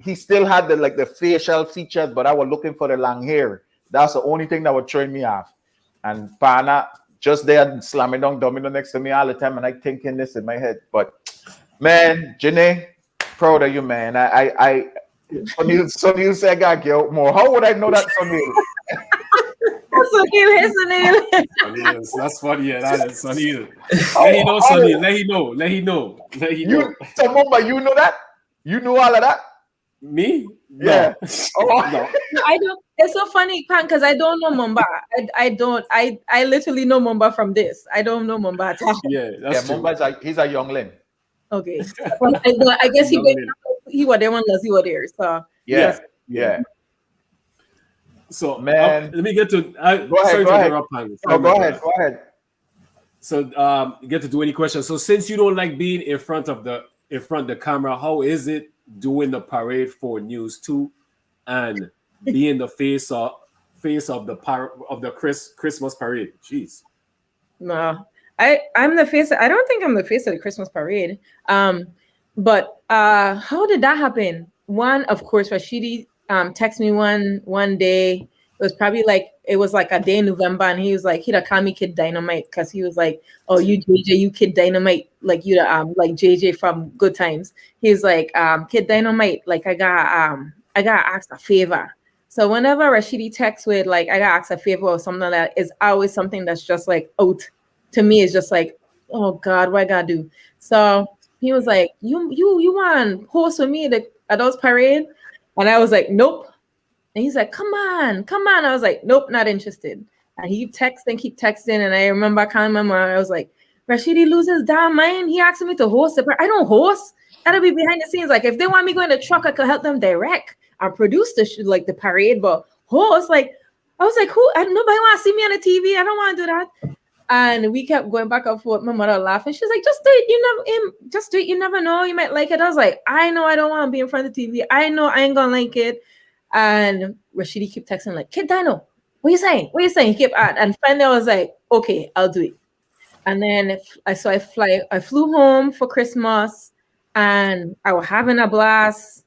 he still had the facial features, but I was looking for the long hair. That's the only thing that would throw me off. And Pana just there slamming down domino next to me all the time, and I thinking this in my head. But man, Jenee, proud of you, man. Sunil said, "God, get more." How would I know that, Sunil? Sunil, that's funny. Yeah, that is Sunil. Let him know, Sunil. Let him know. So, Mumba, you know that? You knew all of that? Me? No. Yeah. Oh. No. I don't. It's so funny, Pan, because I don't know Mumba. I don't. I literally know Mumba from this. I don't know Mumba at all. Yeah, that's true. Mumba he's a youngling. Okay. Well, I guess he was there when Leslie was there. So yeah. So man, let me get to. Go ahead. Go ahead. So you get to do any questions. So since you don't like being in front of the camera, how is it doing the parade for News 2 and being the face of the Christmas parade? Jeez. No, I'm the face. I don't think I'm the face of the Christmas parade. But how did that happen? One, of course, Rashidi texted me one day. It was probably like a day in November, and he was like, he'd call me Kid Dynamite because he was like, "Oh, you JJ, you Kid Dynamite, like you like JJ from Good Times." He was like, "Kid Dynamite, like I got asked a favor." So whenever Rashidi texts with like I got asked a favor or something like that, it's always something that's just like out to me. It's just like, oh God, what I gotta do? So he was like, "You want host with me at the Adults Parade?" And I was like, "Nope." And he's like, come on. I was like, nope, not interested. And he keep texting. And I remember calling my mom. I was like, Rashidi loses damn mind. He asked me to host it, but I don't host. That'll be behind the scenes. Like, if they want me going to truck, I could help them direct or produce the parade. But host, like, I was like, nobody want to see me on the TV. I don't want to do that. And we kept going back and forth. My mother laughing. She's like, just do it. Just do it. You never know. You might like it. I was like, I know I don't want to be in front of the TV. I know I ain't going to like it. And Rashidi kept texting like, Kid Dino, what you saying? He kept at, and finally I was like, okay, I'll do it. And then I flew home for Christmas, and I was having a blast,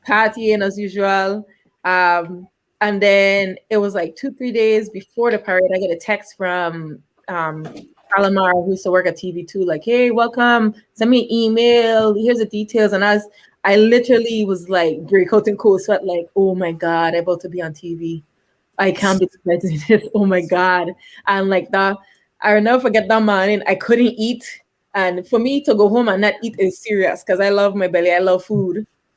partying as usual. And then it was like 2-3 days before the parade, I get a text from Alamar, who used to work at TV2, like, hey, welcome, send me an email, here's the details. And I literally was like break out in cold sweat, like, oh my God, I'm about to be on TV. I can't be expecting this. Oh my God. And like that, I'll never forget that morning. I couldn't eat. And for me to go home and not eat is serious because I love my belly. I love food.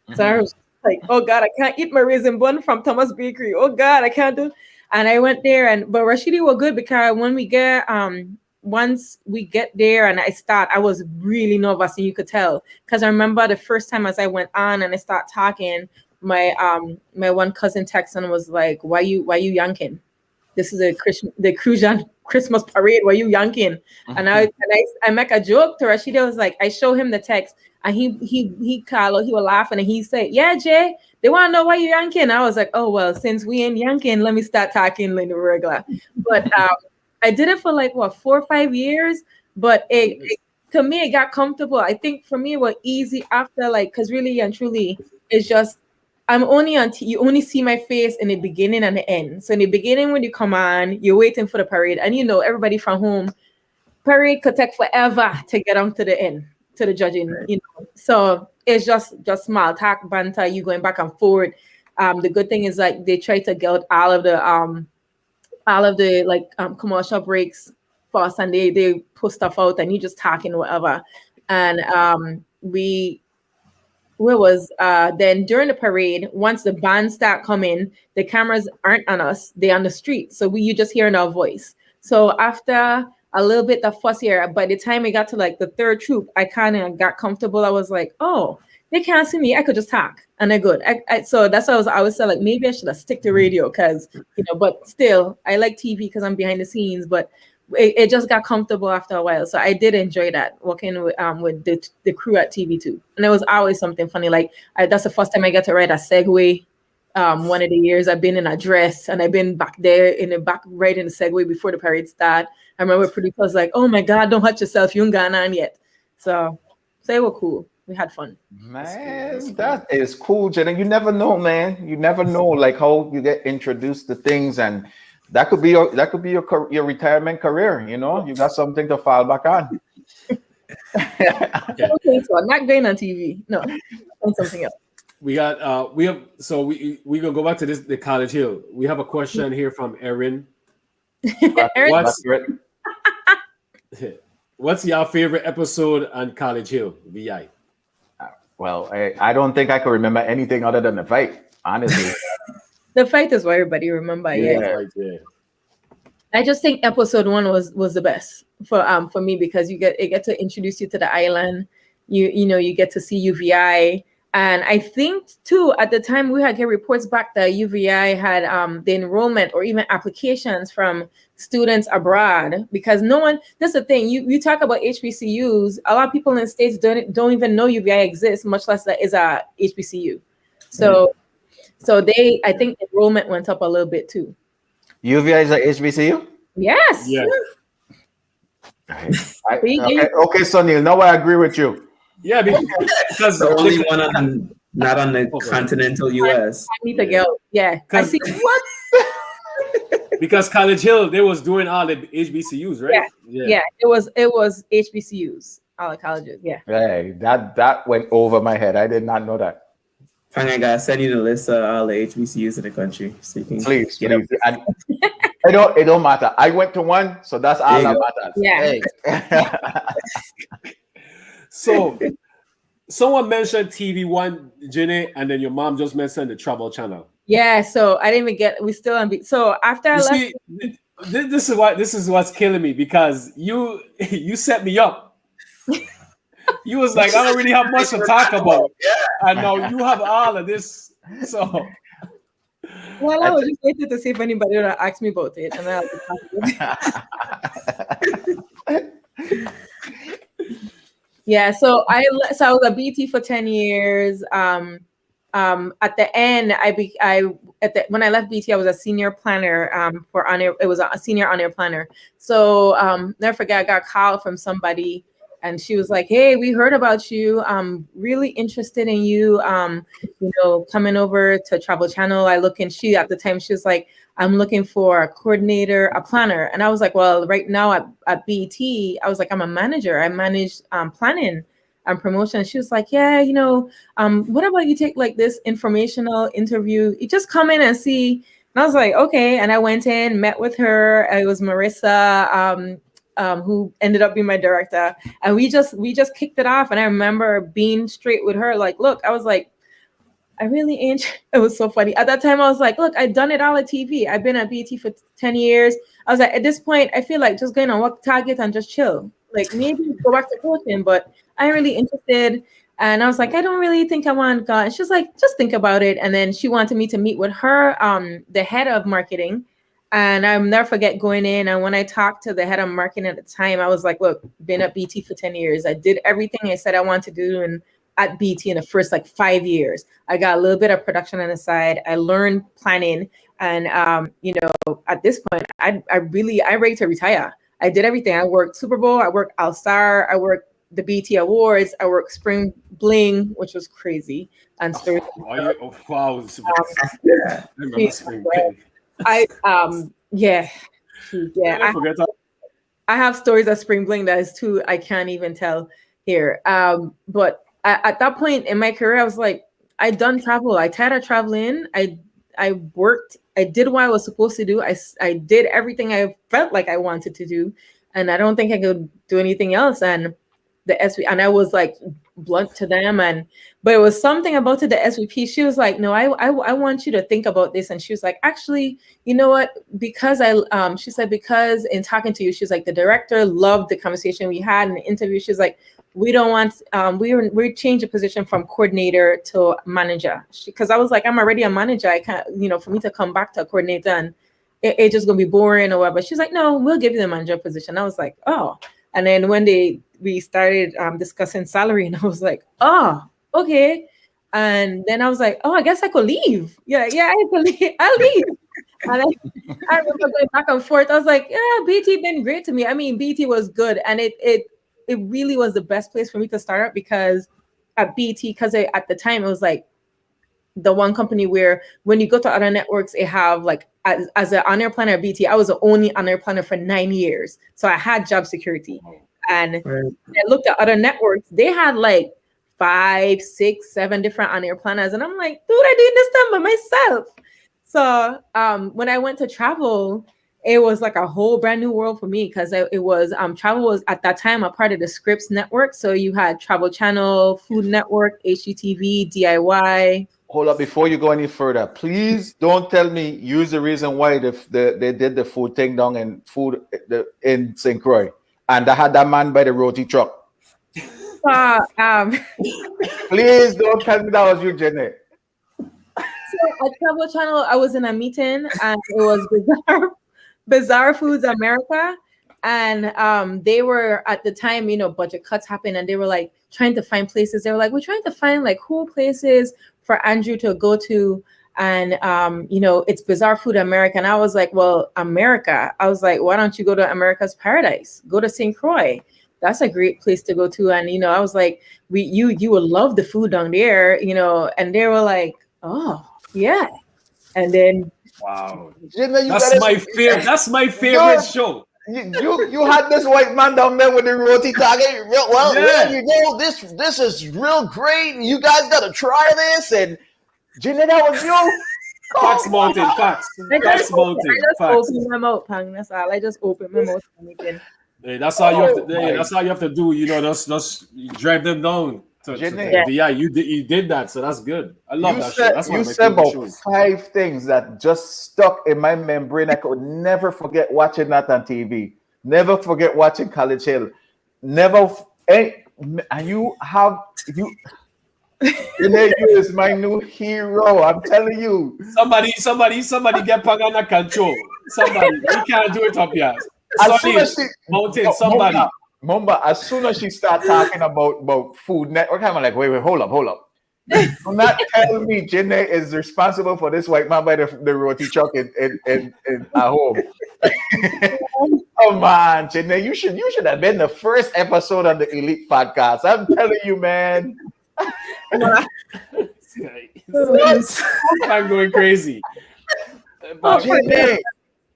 Mm-hmm. So I was like, oh God, I can't eat my raisin bun from Thomas Bakery. Oh God, I can't do. And I went there, but Rashidi was good because when we get once we get there and I was really nervous, and you could tell because I remember the first time as I went on and I start talking, my one cousin texted and was like, why you yanking? This is the Crujan Christmas parade. Why you yanking? Mm-hmm. And I make a joke to Rashidi. I was like, I show him the text and he called, he was laughing and he said, yeah, Jay, they want to know why you yanking. I was like, oh, well, since we ain't yanking, let me start talking like regular. But I did it for 4 or 5 years, but to me, it got comfortable. I think for me, it was easy after, because really and truly, it's just, I'm only you only see my face in the beginning and the end. So in the beginning, when you come on, you're waiting for the parade, and everybody from home, parade could take forever to get on to the end, to the judging, right. So it's just small talk, banter, you going back and forth. The good thing is they try to get all of the commercial breaks fast, and they put stuff out and you just talking whatever. And then during the parade, once the band start coming, the cameras aren't on us, they're on the street. So you just hearing our voice. So after a little bit of fuss here, by the time we got to the third troop, I kind of got comfortable. I was like, oh, they can't see me. I could just talk and they're good. So that's why I always said maybe I should have stick to radio because, but still I like TV because I'm behind the scenes, but it just got comfortable after a while. So I did enjoy that working with the crew at TV2. And it was always something funny. That's the first time I got to ride a Segway. One of the years I've been in a dress and I've been back there in the back right in the Segway before the parade start. I remember producer was like, oh my God, don't hurt yourself. You ain't gone on yet. So it was cool. We had fun. Man, that is cool, Jenny. You never know, man. You never know, like how you get introduced to things, and that could be your retirement career. You know, you got something to fall back on. I don't think so. I'm not going on TV. No, on something else. We got we gonna go back to the College Hill. We have a question here from Erin. Erin, What's your favorite episode on College Hill, VI? Well, I don't think I can remember anything other than the fight, honestly. the fight is what everybody remember. Yeah. I just think episode 1 was the best for me, because you get to introduce you to the island. You get to see UVI. And I think too, at the time we had get reports back that UVI had the enrollment or even applications from students abroad, because no one, that's the thing, you talk about HBCUs, a lot of people in the States don't even know UVI exists, much less that is a HBCU. So I think enrollment went up a little bit too. UVI is a HBCU? Yes. Yeah. Okay, Sonny, now I agree with you. Yeah, because the only one not on the continental US. I need to go. Yeah. I see what? Because College Hill, they was doing all the HBCUs, right? Yeah. It was HBCUs, all the colleges. Yeah. Hey, that went over my head. I did not know that. Fine, I gotta send you the list of all the HBCUs in the country. So you can please. And it don't matter. I went to one, so that's all that matters. Yeah. Hey. So, someone mentioned TV1, Jenee, and then your mom just mentioned the Travel Channel. Yeah, so I didn't even get. We still on. So after I left, see, this is what's killing me, because you set me up. You was like, I don't really have much to talk about, and now you have all of this. So, well, I was just waiting to see if anybody would ask me about it, and then yeah. So I was a BT for 10 years. At the end, when I left BT, I was a senior planner for honor. It was a senior honor planner. So never forget, I got a call from somebody, and she was like, "Hey, we heard about you. I'm really interested in you. Coming over to Travel Channel." She at the time, she was like, "I'm looking for a coordinator, a planner," and I was like, "Well, right now at BT, I was like, I'm a manager. I manage planning and promotion." She was like, "Yeah, what about you take like this informational interview? You just come in and see." And I was like, "Okay." And I went in, met with her. It was Marissa, who ended up being my director, and we just kicked it off. And I remember being straight with her, like, "Look," I was like, "I really ain't." It was so funny. At that time, I was like, "Look, I've done it all at TV. I've been at BT for 10 years. I was like, at this point, I feel like just going on work target and just chill. Like maybe go back to coaching, but I'm really interested." And I was like, "I don't really think I want to go." And she was like, "Just think about it." And then she wanted me to meet with her, the head of marketing. And I'll never forget going in. And when I talked to the head of marketing at the time, I was like, "Look, been at BT for 10 years. I did everything I said I wanted to do at BT in the first 5 years. I got a little bit of production on the side. I learned planning. And, at this point, I'm ready to retire. I did everything. I worked Super Bowl. I worked All Star. I worked the BT Awards. I worked Spring Bling, which was crazy. And wow. Yeah. I remember Spring Bling. I have stories of Spring Bling that is too, I can't even tell here. But at that point in my career, I was like, I'd done travel. I tired of traveling. I worked. I did what I was supposed to do. I did everything I felt like I wanted to do, and I don't think I could do anything else. And the SV, and I was like blunt to them, but it was something about it. The SVP, she was like, "No, I want you to think about this." And she was like, "Actually, you know what? Because she said, because in talking to you, she's like, the director loved the conversation we had in the interview. She's like, we don't want we changed the position from coordinator to manager, because I was like, I'm already a manager. I can't, for me to come back to a coordinator and it's just gonna be boring or whatever." She's like, "No, we'll give you the manager position." I was like, "Oh." And then when we started discussing salary, and I was like, "Oh, okay." And then I was like, "Oh, I guess I could leave." Yeah, I could leave. I'll leave. And I remember going back and forth. I was like, "Yeah, BT been great to me." I mean, BT was good, and it really was the best place for me to start up, because at BT, because at the time it was like the one company where when you go to other networks, it have like as an on-air planner at BT, I was the only on-air planner for 9 years. So I had job security. And I looked at other networks, they had like 5, 6, 7 different on-air planners. And I'm like, dude, I did this time by myself. So when I went to travel, it was like a whole brand new world for me, because it was travel was at that time a part of the Scripps network. So you had Travel Channel, Food Network, HGTV, DIY. Hold up, before you go any further, please don't tell me use the reason why they did the food thing down in in St. Croix, and they had that man by the roti truck. Please don't tell me that was you, Jenee. So at Travel Channel, I was in a meeting, and it was Bizarre Foods America. And they were at the time, budget cuts happened, and they were like trying to find places. They were like, we're trying to find like cool places for Andrew to go to. And it's Bizarre Food America. And I was like, well, America. I was like, why don't you go to America's Paradise? Go to St. Croix. That's a great place to go to. And I was like, you would love the food down there, and they were like, oh yeah. And then wow, Jenee, that's my favorite show. You had this white man down there with the roti target. Well, there you go. This is real great. You guys got to try this. And Jenee, that was you. Facts Mountain, facts. Facts Mountain. I just opened my mouth, Pang. That's all. I just opened my mouth again. Hey, that's all you have to. Hey, that's all you have to do. Just drive them down. Yeah, you did that, so that's good. I love that show. That's you said about shows. 5 things that just stuck in my membrane. I could never forget watching that on TV. Never forget watching College Hill. And you is my new hero. I'm telling you. Somebody get Pang under control. Somebody, we can't do it up here. Somebody. Mumba, as soon as she start talking about Food Network, I'm like, wait, hold up. Do not tell me Jenee is responsible for this white man by the roti truck in at home. Come on, Jenee, you should have been the first episode on the Elite Podcast. I'm telling you, man. I'm going crazy.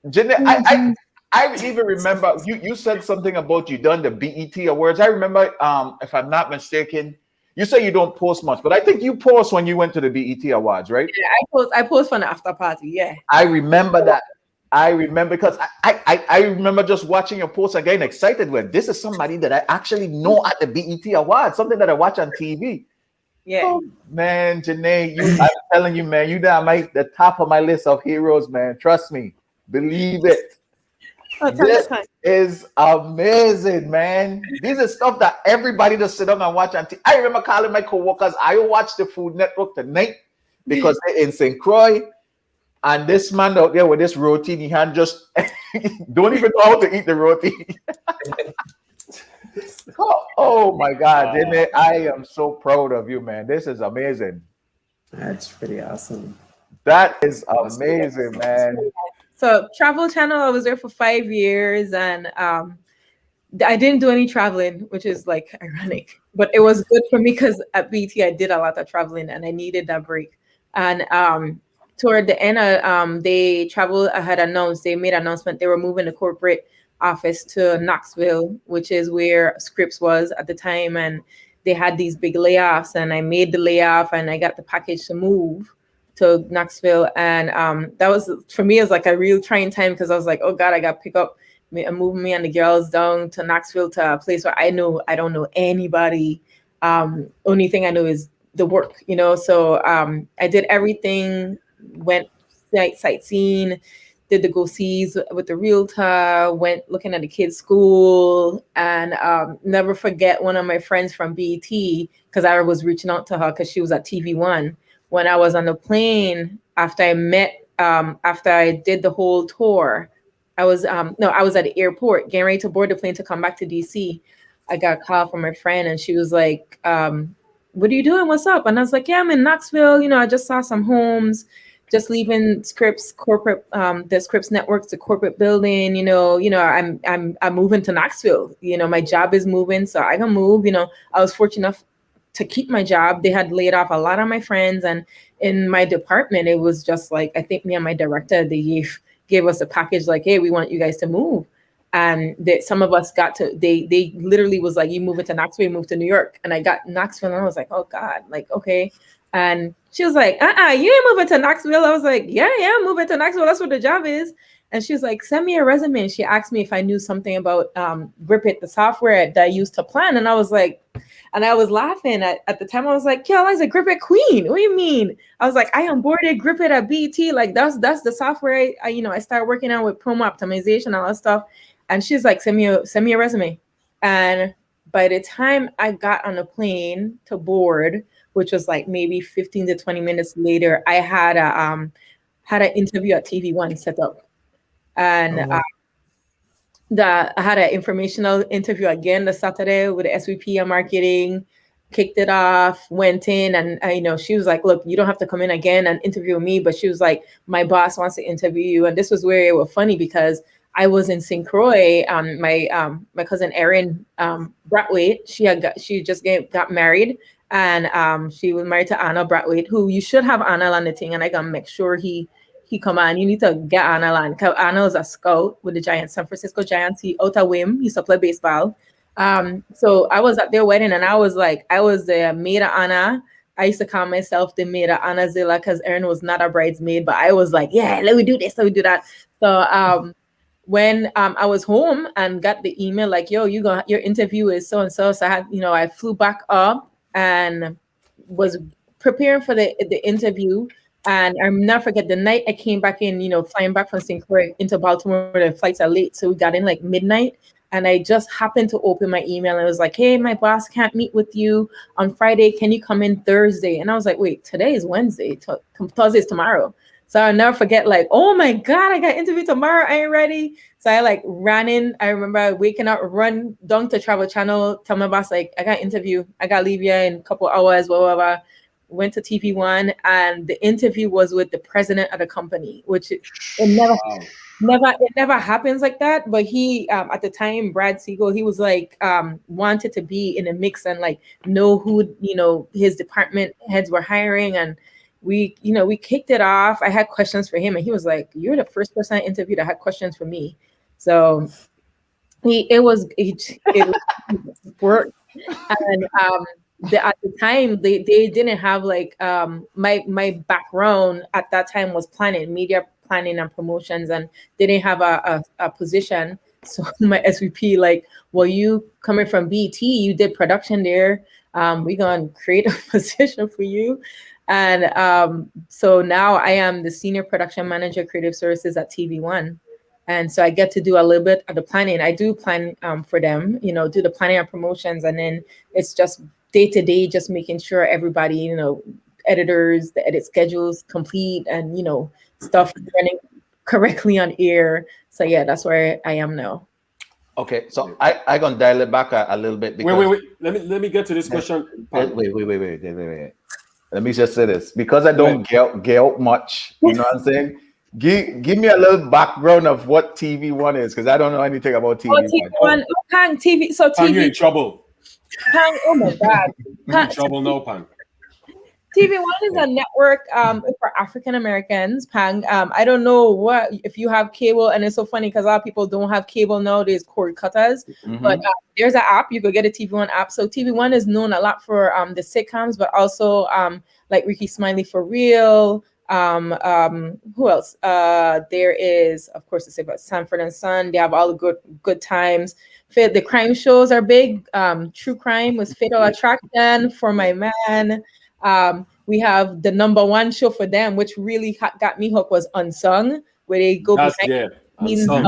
Jenee, I even remember you said something about you done the BET Awards. I remember, if I'm not mistaken, you say you don't post much, but I think you post when you went to the BET Awards, right? Yeah, I post for the after party. Yeah, I remember that. I remember because I remember just watching your post and getting excited with this is somebody that I actually know at the BET Awards, something that I watch on TV. Yeah, oh, man, Jenee, I'm telling you, man, you down the top of my list of heroes, man. Trust me, believe it. This is amazing, man. This is stuff that everybody just sit down and watch on TV. I remember calling my coworkers. I watched the Food Network tonight because they're in St. Croix, and this man out there with this roti, he had just don't even know how to eat the roti. oh my God, Jenee, I am so proud of you, man. This is amazing. That's pretty awesome. That is amazing, man. So Travel Channel, I was there for 5 years, and I didn't do any traveling, which is like ironic, but it was good for me because at BT I did a lot of traveling and I needed that break. And toward the end, they made an announcement they were moving the corporate office to Knoxville, which is where Scripps was at the time, and they had these big layoffs, and I made the layoff and I got the package to move to Knoxville. And that was, for me, it was like a real trying time because I was like, oh God, I got to pick up and move me and the girls down to Knoxville, to a place where I don't know anybody. Only thing I know is the work, so I did everything, went sightseeing, did the go-sees with the realtor, went looking at the kids' school, and never forget one of my friends from BET, because I was reaching out to her because she was at TV1. When I was on the plane, after I did the whole tour, I was at the airport getting ready to board the plane to come back to DC. I got a call from my friend and she was like, what are you doing? What's up? And I was like, yeah, I'm in Knoxville. I just saw some homes, just leaving Scripps corporate, the Scripps Networks, the corporate building, I'm moving to Knoxville. My job is moving, so I can move. I was fortunate to keep my job. They had laid off a lot of my friends, and in my department, it was just like, I think me and my director, they gave us a package like, hey, we want you guys to move. And some of us got to, they literally was like, you move it to Knoxville, move to New York. And I got Knoxville, and I was like, oh God, like, okay. And she was like, you ain't moving to Knoxville. I was like, yeah, I'm moving to Knoxville. That's what the job is. And she was like, send me a resume. And she asked me if I knew something about Gripit, the software that I used to plan. And I was like, and I was laughing at the time. I was like, yo, I was a Gripit queen. What do you mean? I was like, I onboarded Gripit at BT. Like that's the software I started working on with promo optimization and all that stuff. And she's like, send me a resume. And by the time I got on a plane to board, which was like maybe 15 to 20 minutes later, I had an interview at TV1 set up. And I had an informational interview again the Saturday with the SVP of marketing, kicked it off, went in, and she was like, look, you don't have to come in again and interview me. But she was like, my boss wants to interview you. And this was where it was funny because I was in St. Croix. My cousin Erin Brathwaite, she just got married, and she was married to Anna Brathwaite, who you should have Anna on the thing, and I gotta make sure he come on. You need to get Anna on, because Anna was a scout with the Giants, San Francisco Giants. He out of Wim, he used to play baseball. So I was at their wedding, and I was the maid of Anna. I used to call myself the maid of Anna Zilla because Erin was not a bridesmaid, but I was like, yeah, let me do this, let me do that. So when I was home and got the email like, yo, your interview is so and so. So I had, I flew back up and was preparing for the interview. And I'll never forget the night I came back in, flying back from St. Croix into Baltimore. The flights are late, so we got in like midnight. And I just happened to open my email, and it was like, hey, my boss can't meet with you on Friday. Can you come in Thursday? And I was like, wait, today is Wednesday. Thursday's tomorrow. So I'll never forget, like, oh my God, I got interview tomorrow. I ain't ready. So I like ran in. I remember waking up, run down to Travel Channel, tell my boss, like, I got interview. I got to leave here in a couple hours, blah, blah, blah. Went to TV1, and the interview was with the president of the company, which it never happens like that. But he, at the time, Brad Siegel, he was like, wanted to be in a mix and like know who, his department heads were hiring. And we kicked it off. I had questions for him, and he was like, you're the first person I interviewed that had questions for me. So it was work. And at the time they didn't have like my background at that time was media planning and promotions, and they didn't have a position. So my SVP like, well, you coming from BT, you did production there, we gonna create a position for you. And so now I am the senior production manager, creative services at TV1. And so I get to do a little bit of the planning. I do plan for them, do the planning and promotions. And then it's just day to day, just making sure everybody, editors, the edit schedules complete, and, stuff running correctly on air. So yeah, that's where I am now. Okay, so I gonna dial it back a little bit. Because wait. Let me get to this question. Wait. Let me just say this, because I don't get out much. You know what I'm saying? Give me a little background of what TV1 is, because I don't know anything about TV1. TV1, Pang TV. So Pang, TV. you're in trouble. Pang, oh my God. You're in trouble now, Pang. TV1 is a network for African Americans. Pang, I don't know if you have cable, and it's so funny because a lot of people don't have cable nowadays, cord cutters. Mm-hmm. But there's an app, you could get a TV1 app. So TV1 is known a lot for the sitcoms, but also like Ricky Smiley for Real. Who else? There is, of course, it's about Sanford and Son. They have all the good times. The crime shows are big. True Crime was Fatal Attraction, For My Man. We have the #1 show for them, which really got me hooked, was Unsung, where they go behind the scenes of,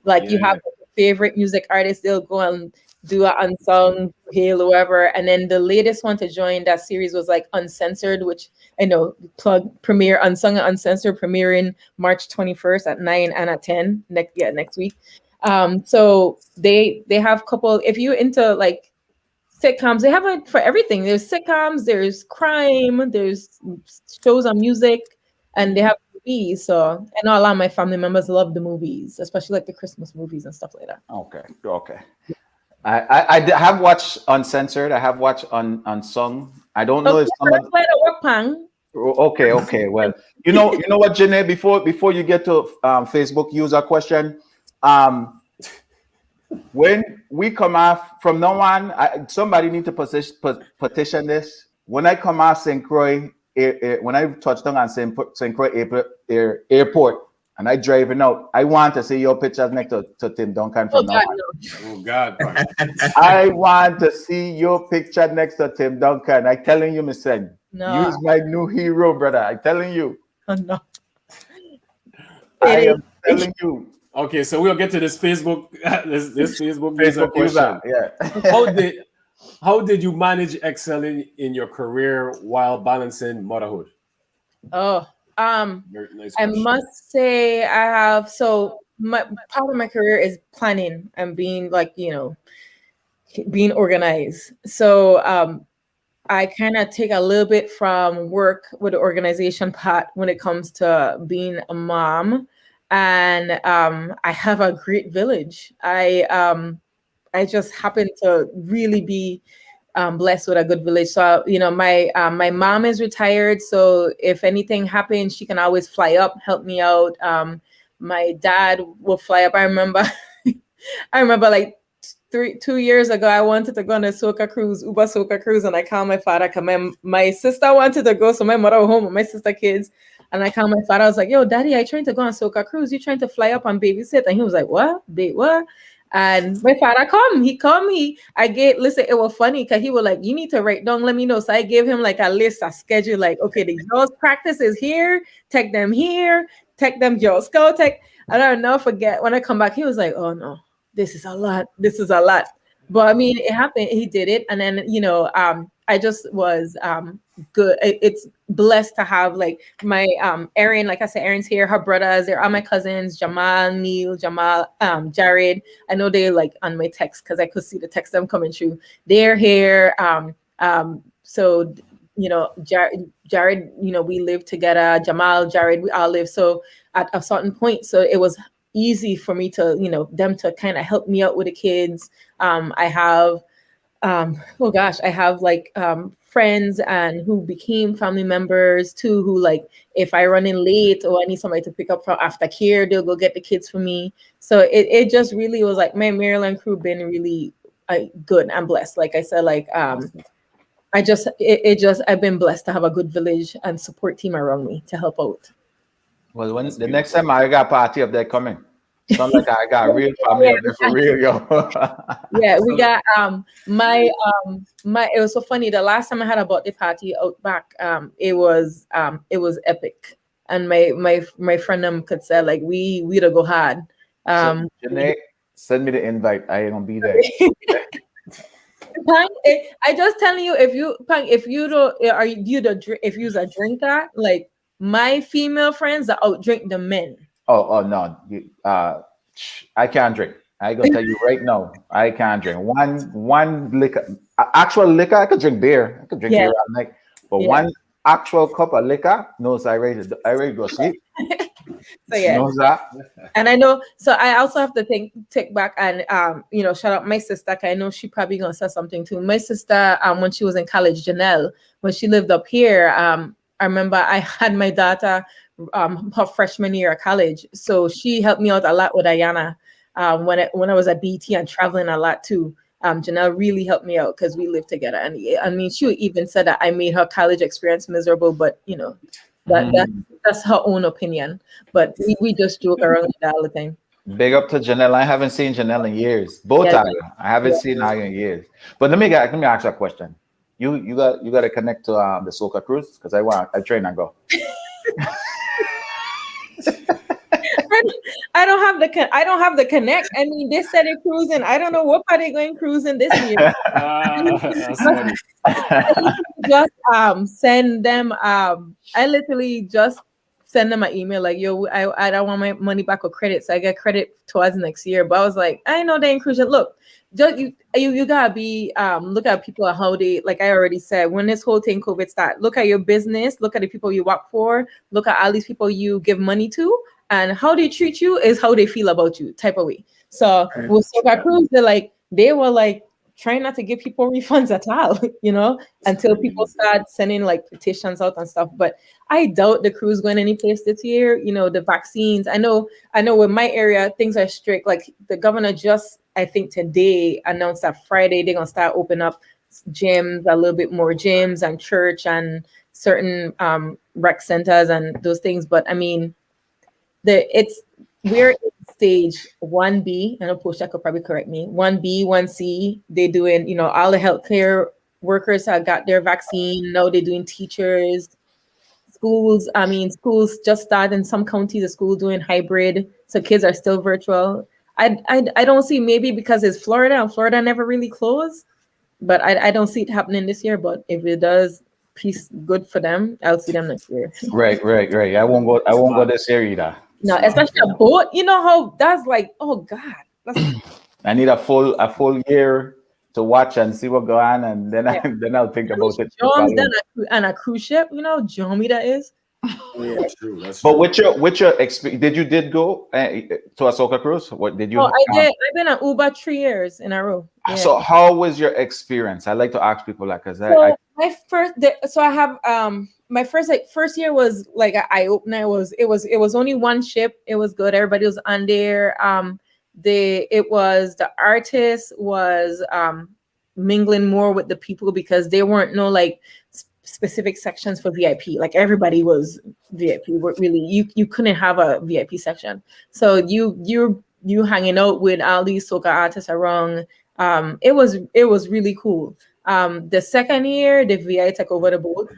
like, you have your favorite music artists, they'll go and do an unsung hail or whatever. And then the latest one to join that series was like Uncensored, which I know premiere Unsung and Uncensored premiering March 21st at 9 and at 10 next week. So they have couple, if you're into like sitcoms, they have it for everything. There's sitcoms, there's crime, there's shows on music, and they have movies. So I know a lot of my family members love the movies, especially like the Christmas movies and stuff like that. Okay. have watched uncensored. I have watched unsung. I don't know Okay, if so some that's of. why the work pang. Okay. Well, you know what, Jenee. Before you get to Facebook user question, um, when we come off from now on, somebody need to petition this. When I come off St. Croix, when I touch down on St. Croix airport, and I driving out, I want to see your pictures next to Tim Duncan Oh from now God, on. no. Oh God, man. I want to see your picture next to Tim Duncan. I telling you, Miss Sen, No. use my new hero, brother. I telling you. Oh, no. I am telling you. Okay, so we'll get to this Facebook this Facebook user Facebook question. user, yeah. How did you manage excelling in your career while balancing motherhood? Oh, Very nice I question. must say I have part of my career is planning and being like, being organized. So I kind of take a little bit from work with the organization part when it comes to being a mom. And I have a great village. I just happen to really be blessed with a good village. So my mom is retired, so if anything happens, she can always fly up, help me out. My dad will fly up. I remember, I remember like 2 years ago, I wanted to go on a soca cruise, Uber soca cruise, and I called my father. Cause my sister wanted to go, so my mother was home with my sister kids. And I called my father. I was like, "Yo, Daddy, I trying to go on soca cruise. You trying to fly up and babysit?" And he was like, "What? Babe, what?" And my father come. Listen, it was funny because he was like, "You need to write down, let me know." So I gave him like a list, a schedule, like, okay, the girls' practice is here, take them here, take them girls scout, take. I don't know, forget when I come back, he was like, "Oh no, this is a lot. This is a lot." But I mean, it happened. He did it, and then I just was good. It's blessed to have like my Erin, like I said, Erin's here. Her brothers, they're all my cousins: Jamal, Neil, Jamal, Jared. I know they're like on my text because I could see the text them coming through. They're here. So Jared, we live together. Jamal, Jared, we all live. So at a certain point, so it was easy for me to, them to kind of help me out with the kids. I have, I have like friends and who became family members too, who like, if I run in late or I need somebody to pick up from aftercare, they'll go get the kids for me. So it just really was like my Maryland crew been really good and blessed. Like I said, like, I've been blessed to have a good village and support team around me to help out. Well, when the next time I got a party up there coming, sound like I got a real family up there for real, yo. Yeah, we got my it was so funny. The last time I had a birthday party out back, it was epic. And my friend could say like we'd go hard. So, Jenee, send me the invite. I ain't gonna be there. I just telling you, if you don't are you if you're a drinker, like my female friends that outdrink the men. Oh no, I can't drink. I gonna tell you right now, I can't drink one liquor, actual liquor. I could drink beer. I could drink beer all night, but one actual cup of liquor, no, so I ready to go sleep. So yeah, knows that. And I know. So I also have to take back and shout out my sister. Cause I know she probably gonna say something too. My sister, when she was in college, Janelle, when she lived up here, I remember I had my daughter her freshman year of college, so she helped me out a lot with Ayana when I was at BT and traveling a lot too. Janelle really helped me out because we lived together, and I mean, she even said that I made her college experience miserable, but that's her own opinion. But we just joke around with that all the time. Big up to Janelle. I haven't seen Janelle in years. Both of you. I haven't seen her in years. But let me ask you a question. You got to connect to the soca cruise because I train and go. I don't have the connect. I mean, they said they're cruising. I don't know what part they're going cruising this year. That's funny. Just send them. I literally just send them an email like, "Yo, I don't want my money back or credit, so I get credit towards next year." But I was like, I know they ain't cruising. Look, just you gotta be look at people and how they, like I already said, when this whole thing COVID start, look at your business, look at the people you work for, look at all these people you give money to, and how they treat you is how they feel about you, type of way. So with Soca Cruise, they're like, they were like trying not to give people refunds at all, until people start sending like petitions out and stuff. But I doubt the crew's going any place this year. The vaccines. I know with my area, things are strict. Like the governor just, I think today announced that Friday they're gonna start opening up gyms, a little bit more gyms and church and certain rec centers and those things. But I mean, we're in stage 1B. I know Portia could probably correct me. 1B, 1C. They're doing, all the healthcare workers have got their vaccine. Now they're doing teachers, schools. I mean, schools just started in some counties. The school doing hybrid, so kids are still virtual. I don't see, maybe because it's Florida and Florida never really closed, but I don't see it happening this year. But if it does, peace, good for them. I'll see them next year. Right. I won't go this year either. No, especially a boat. You know how that's like, oh God. I need a full year to watch and see what go on, and then then I'll think about it. And a cruise ship, Jomi that is. Yeah, true. That's but true. with your experience, did go to a soca cruise? What did you? Oh, I did. I've been at Uber 3 years in a row. Yeah. So how was your experience? I like to ask people that because I have my first year was like an eye opener. It was only one ship. It was good. Everybody was on there. The artist was mingling more with the people because there weren't no like specific sections for VIP. Like everybody was VIP. Really, you couldn't have a VIP section. So you hanging out with all these soca artists around. It was really cool. The second year, the VI took over the boat.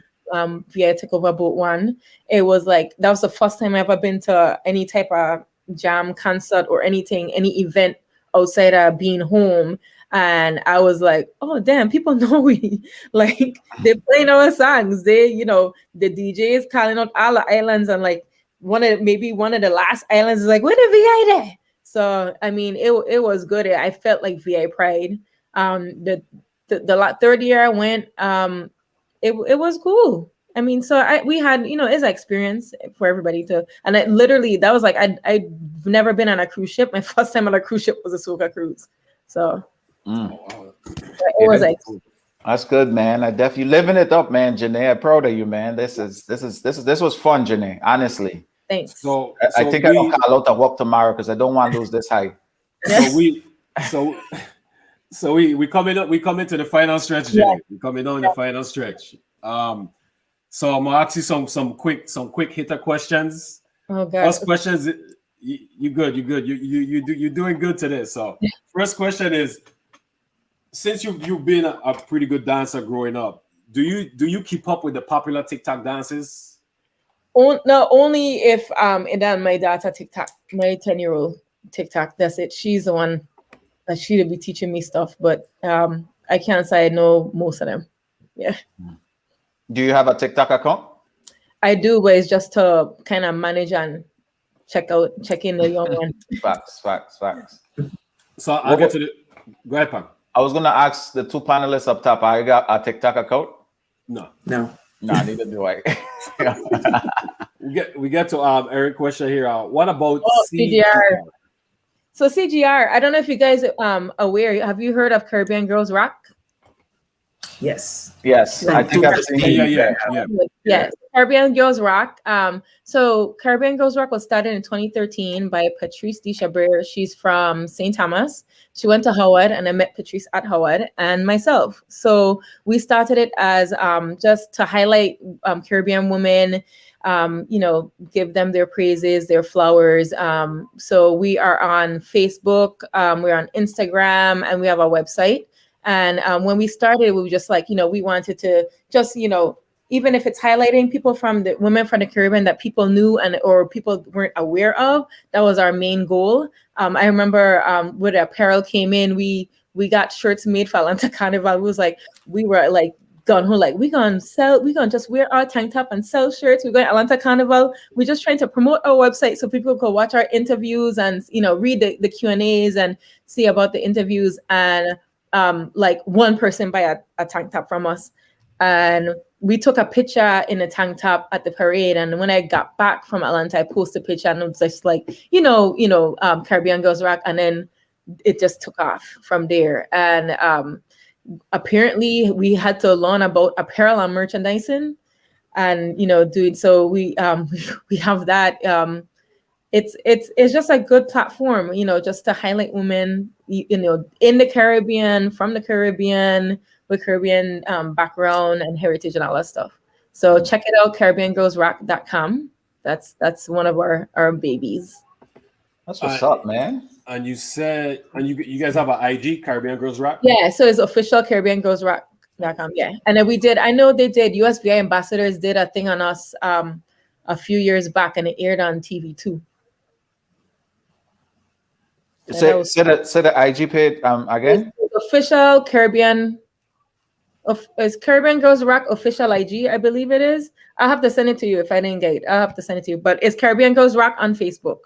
VI took over boat 1. It was like that was the first time I ever been to any type of jam concert or any event outside of being home. And I was like, oh damn, people know we like they're playing our songs. They, the DJ is calling out all the islands, and like one of the last islands is like, where the VI there? So I mean, it was good. I felt like VI pride. The third year I went, it was cool. I mean, so we had, it's an experience for everybody to, and that was like, I've never been on a cruise ship. My first time on a cruise ship was a soca cruise. So it was like, that's good, man. I definitely living it up, man. Jenee, I'm proud of you, man. This was fun, Jenee. Honestly. Thanks. So I think I don't call out to walk tomorrow because I don't want to lose this high. So we coming to the final stretch, Jenee. Yeah. We're coming down the final stretch. So I'm gonna ask you some quick hitter questions. Oh God. First questions, you good. You're doing good today. So first question is, since you've been a pretty good dancer growing up, do you keep up with the popular TikTok dances? No, only if and then my daughter TikTok, my 10-year-old TikTok. That's it. She's the one that she'll be teaching me stuff, but I can't say I know most of them. Yeah. Do you have a TikTok account? I do, but it's just to kind of manage and check in the young one. Facts. So I'll get to the. Go ahead, Pam. I was gonna ask the 2 panelists up top. I got a TikTok account. No, neither do I. we get to Eric question here. What about CGR? So CGR, I don't know if you guys aware. Have you heard of Caribbean Girls Rock? Yes. I think I've seen. Yeah. Caribbean Girls Rock. So Caribbean Girls Rock was started in 2013 by Patrice Deshabert. She's from St. Thomas. She went to Howard, and I met Patrice at Howard and myself. So we started it as just to highlight Caribbean women, give them their praises, their flowers. So we are on Facebook, we're on Instagram, and we have a website. And when we started, we were just like, we wanted to just, even if it's highlighting people from the women from the Caribbean that people knew or people weren't aware of, that was our main goal. I remember when apparel came in, we got shirts made for Atlanta Carnival. We were like gun who like we're gonna just wear our tank top and sell shirts. We're going to Atlanta Carnival. We're just trying to promote our website so people could watch our interviews and read the Q&As and see about the interviews. And like one person buy a tank top from us, and we took a picture in a tank top at the parade. And when I got back from Atlanta, I posted a picture, and it was just like Caribbean Girls Rock. And then it just took off from there. And apparently we had to learn about apparel and merchandising, and doing so. We we have that. It's just a good platform, just to highlight women, in the Caribbean, from the Caribbean, with Caribbean background and heritage and all that stuff. So check it out, CaribbeanGirlsRock.com. That's one of our babies. That's what's up, man. And you said, and you guys have an IG, Caribbean Girls Rock? Yeah, so it's official CaribbeanGirlsRock.com. Yeah, and then I know they did. USVI ambassadors did a thing on us a few years back, and it aired on TV too. Say the IG page again. It's official Caribbean. It's Caribbean Girls Rock official IG, I believe it is. I'll have to send it to you if I didn't get it. I'll have to send it to you. But it's Caribbean Girls Rock on Facebook.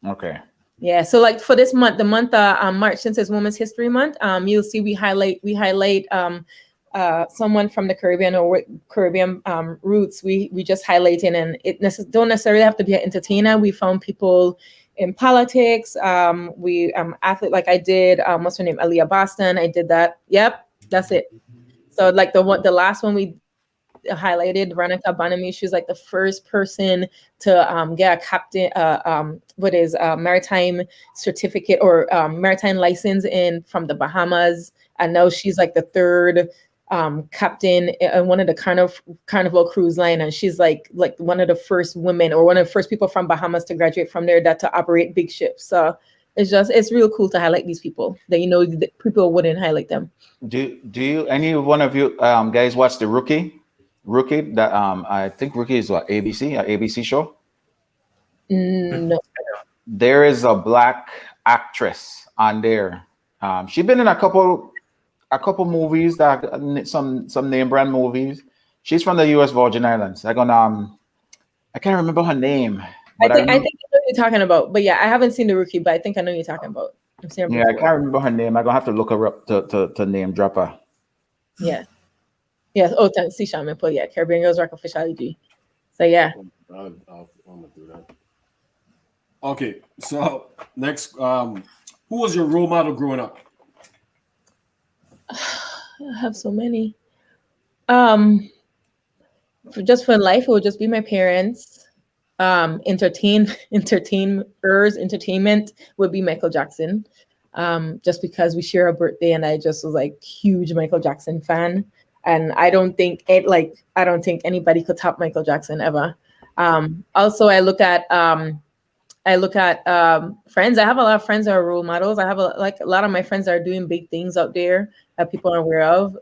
Okay. Yeah. So like for this month, the month March, since it's Women's History Month, you'll see we highlight someone from the Caribbean or Caribbean roots. We just highlighting, and it don't necessarily have to be an entertainer. We found people in politics. We athlete, like I did. What's her name? Aaliyah Boston. I did that. Yep, that's it. So like the last one we highlighted, Veronica Bonamy. She was like the first person to get a captain, maritime certificate or maritime license from the Bahamas, and now she's like the third captain in one of the Carnival cruise line, and she's like one of the first women or one of the first people from Bahamas to graduate from there that to operate big ships. So it's real cool to highlight these people that people wouldn't highlight them. Do you any one of you guys watch the Rookie? That I think Rookie is what, ABC show? No. There is a black actress on there. She's been in a couple movies, that some name brand movies. She's from the U.S. Virgin Islands. I can't remember her name. I think I know what you're talking about. But yeah, I haven't seen the Rookie, but I think I know what you're talking about. I've seen her before. I can't remember her name. I'm gonna have to look her up to name drop her. Yeah. Yes. Oh, see, Shaman put Caribbean Girls Rock official IG. So yeah. I'm gonna do that. Okay, so next, who was your role model growing up? I have so many. Just for life, it would just be my parents. Entertainment would be Michael Jackson. Just because we share a birthday, and I just was like huge Michael Jackson fan. And I don't think anybody could top Michael Jackson ever. Also, I look at friends. I have a lot of friends that are role models. I have a lot of my friends that are doing big things out there that people are aware of.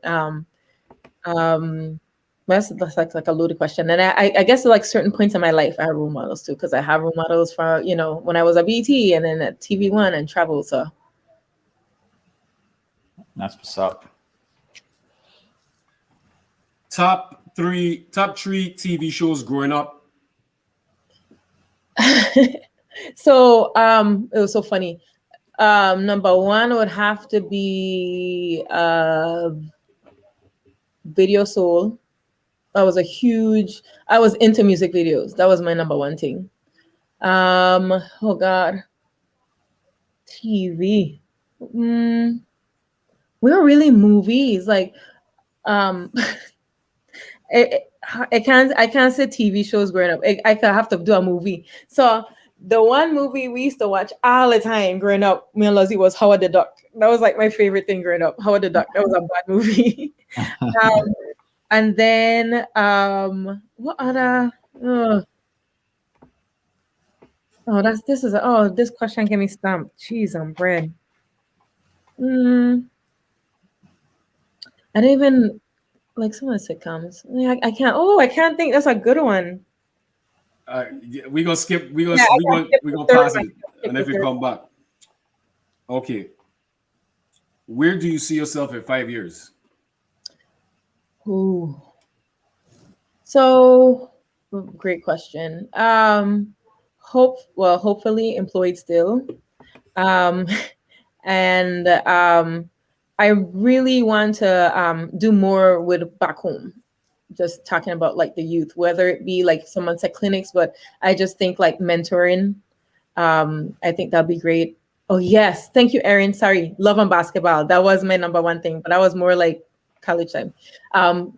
That's like a loaded question. And I guess like certain points in my life, I have role models too, because I have role models for when I was at BT and then at TV1 and travel. So that's what's up. Top three TV shows growing up. So it was so funny. Number one would have to be Video Soul. I was into music videos. That was my number one thing. Oh God. TV. We were really movies. Like I can't say TV shows growing up. I have to do a movie. So the one movie we used to watch all the time growing up, me and Lozzie, was Howard the Duck. That was like my favorite thing growing up. Howard the Duck. That was a bad movie. And then what other? This question gave me stumped. Cheese on bread. I don't even like some of the sitcoms. I can't think. That's a good one. We gonna skip. We gonna pass it, and if we come back. Okay. Where do you see yourself in 5 years? Ooh. So great question. Hopefully employed still. And I really want to do more with back home. Just talking about like the youth, whether it be like someone said clinics, but I just think like mentoring. I think that'd be great. Oh yes, thank you, Erin. Sorry, love and basketball. That was my number one thing, but I was more like college time. Um,